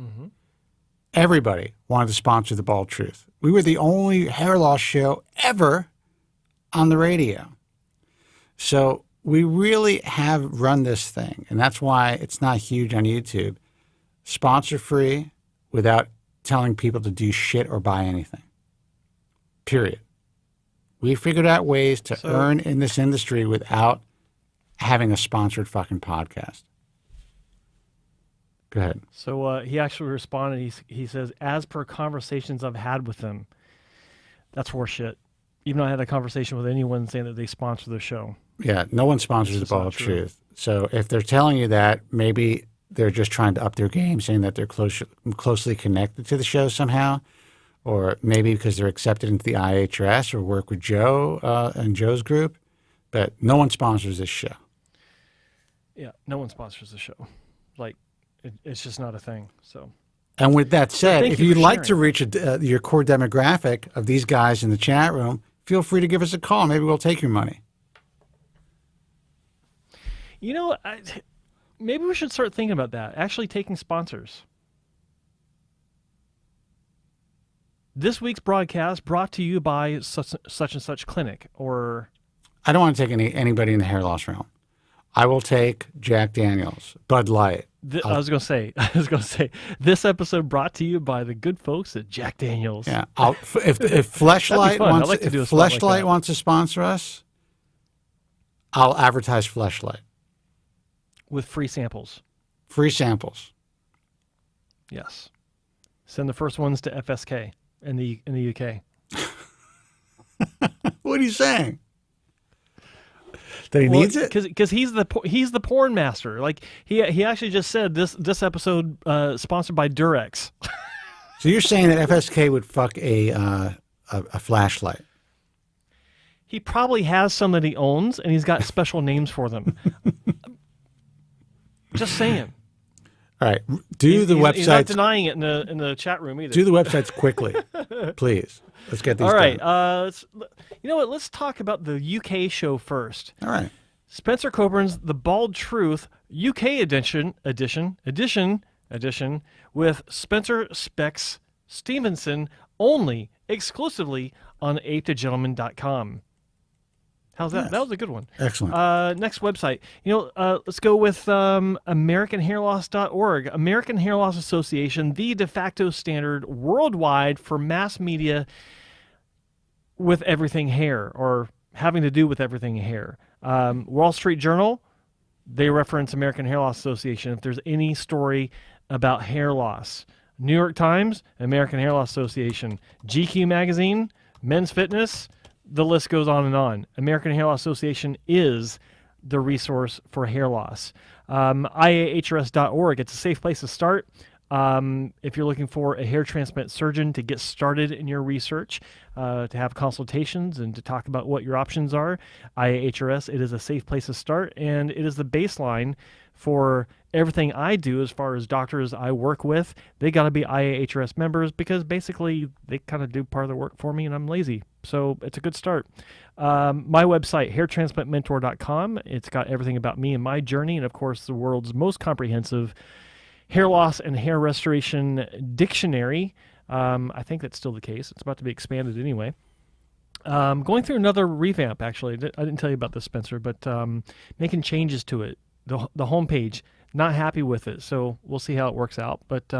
everybody wanted to sponsor The Bald Truth. We were the only hair loss show ever on the radio. So we really have run this thing, and that's why it's not huge on YouTube. Sponsor-free without telling people to do shit or buy anything. Period. We figured out ways to earn in this industry without having a sponsored fucking podcast. Go ahead. So he actually responded. He says, as per conversations I've had with them, that's horseshit. Even though I had a conversation with anyone saying that they sponsor the show. Yeah, no one sponsors the Ball of Truth. So if they're telling you that, maybe they're just trying to up their game, saying that they're closely connected to the show somehow, or maybe because they're accepted into the IHRS or work with Joe and Joe's group. But no one sponsors this show. Yeah, no one sponsors the show. Like, it's just not a thing. So. And with that said, if you'd like to reach your core demographic of these guys in the chat room, feel free to give us a call. Maybe we'll take your money. You know, maybe we should start thinking about that. Actually taking sponsors. This week's broadcast brought to you by such and such clinic, or... I don't want to take anybody in the hair loss realm. I will take Jack Daniels, Bud Light. I was going to say, this episode brought to you by the good folks at Jack Daniels. Yeah. If Fleshlight wants to sponsor us, I'll advertise Fleshlight. With free samples. Free samples. Yes. Send the first ones to FSK in the UK. What are you saying? That he needs it? Because he's the porn master. Like he actually just said this episode sponsored by Durex. So you're saying that FSK would fuck a flashlight? He probably has some that he owns, and he's got special names for them. Just saying. All right, the website. He's not denying it in the chat room either. Do the websites quickly, please. Let's get these. All right, done. you know what? Let's talk about the UK show first. All right. Spencer Kobren's The Bald Truth UK edition with Spencer Specs Stevenson only exclusively on apedagentleman.com. How's that? Yes. That was a good one. Excellent. Next website. Let's go with AmericanHairLoss.org. American Hair Loss Association, the de facto standard worldwide for mass media with everything hair, or having to do with everything hair. Wall Street Journal, they reference American Hair Loss Association if there's any story about hair loss. New York Times, American Hair Loss Association. GQ Magazine, Men's Fitness, the list goes on and on. American Hair Loss Association is the resource for hair loss. IAHRS.org, it's a safe place to start. If you're looking for a hair transplant surgeon to get started in your research, to have consultations and to talk about what your options are, IAHRS, it is a safe place to start, and it is the baseline for everything I do as far as doctors I work with. They got to be IAHRS members because basically they kind of do part of the work for me and I'm lazy. So it's a good start. My website, hairtransplantmentor.com. It's got everything about me and my journey, and of course the world's most comprehensive hair loss and hair restoration dictionary. I think that's still the case. It's about to be expanded anyway. Going through another revamp, actually. I didn't tell you about this, Spencer, but making changes to it. The homepage, not happy with it, so we'll see how it works out. But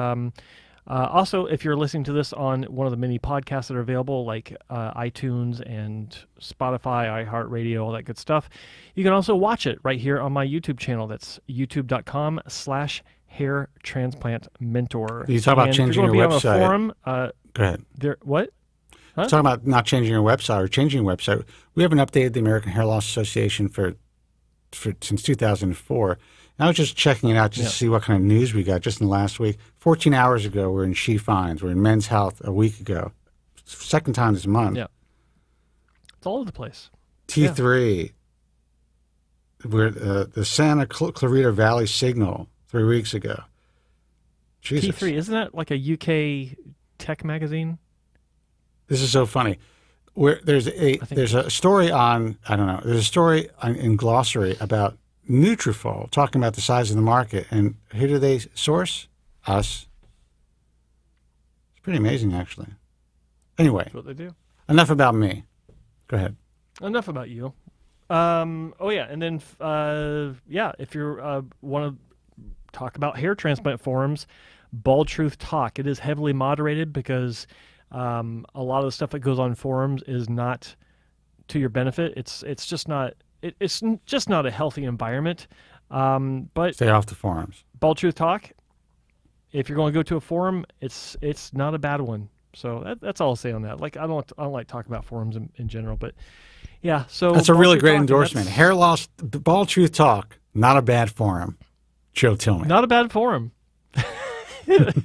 also, if you're listening to this on one of the many podcasts that are available, like iTunes and Spotify, iHeartRadio, all that good stuff, you can also watch it right here on my YouTube channel. That's youtube.com/hairtransplantmentor. You talk about changing your website. Forum, go ahead. What? Huh? Talking about not changing your website or changing your website. We haven't updated the American Hair Loss Association since 2004. And I was just checking it out just to see what kind of news we got just in the last week. 14 hours ago, we're in She Finds. We're in Men's Health a week ago. Second time this month. Yeah. It's all over the place. T3. We're the Santa Clarita Valley Signal 3 weeks ago. Jesus. T3, isn't that like a UK tech magazine? This is so funny. There's a story on, I don't know, there's a story in Glossary about Nutrafol, talking about the size of the market. And who do they source? Us. It's pretty amazing, actually. Anyway. That's what they do. Enough about me. Go ahead. Enough about you. Oh yeah, and then if you want to talk about hair transplant forums, Bald Truth Talk. It is heavily moderated because a lot of the stuff that goes on forums is not to your benefit. It's just not a healthy environment. But stay off the forums. Bald Truth Talk. If you're going to go to a forum, it's not a bad one. So that's all I'll say on that. Like I don't like talking about forums in general, but yeah. So that's a really great endorsement. Hair loss, Bald Truth Talk, not a bad forum. Joe Tillman. Not a bad forum. That's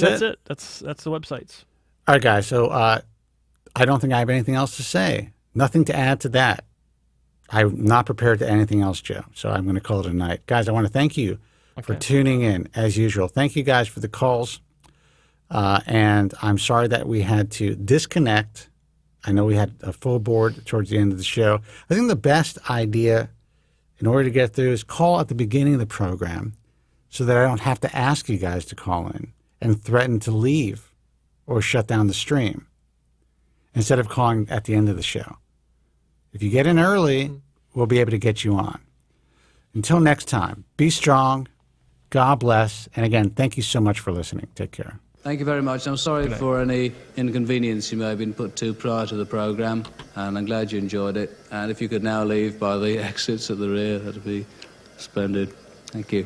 it. That's the websites. All right, guys. So I don't think I have anything else to say. Nothing to add to that. I'm not prepared to anything else, Joe. So I'm going to call it a night. Guys, I want to thank you for tuning in, as usual. Thank you, guys, for the calls. And I'm sorry that we had to disconnect. I know we had a full board towards the end of the show. I think the best idea in order to get through is call at the beginning of the program so that I don't have to ask you guys to call in and threaten to leave or shut down the stream instead of calling at the end of the show. If you get in early, we'll be able to get you on. Until next time, be strong. God bless. And again, thank you so much for listening. Take care. Thank you very much. I'm sorry for any inconvenience you may have been put to prior to the programme, and I'm glad you enjoyed it. And if you could now leave by the exits at the rear, that'd be splendid. Thank you.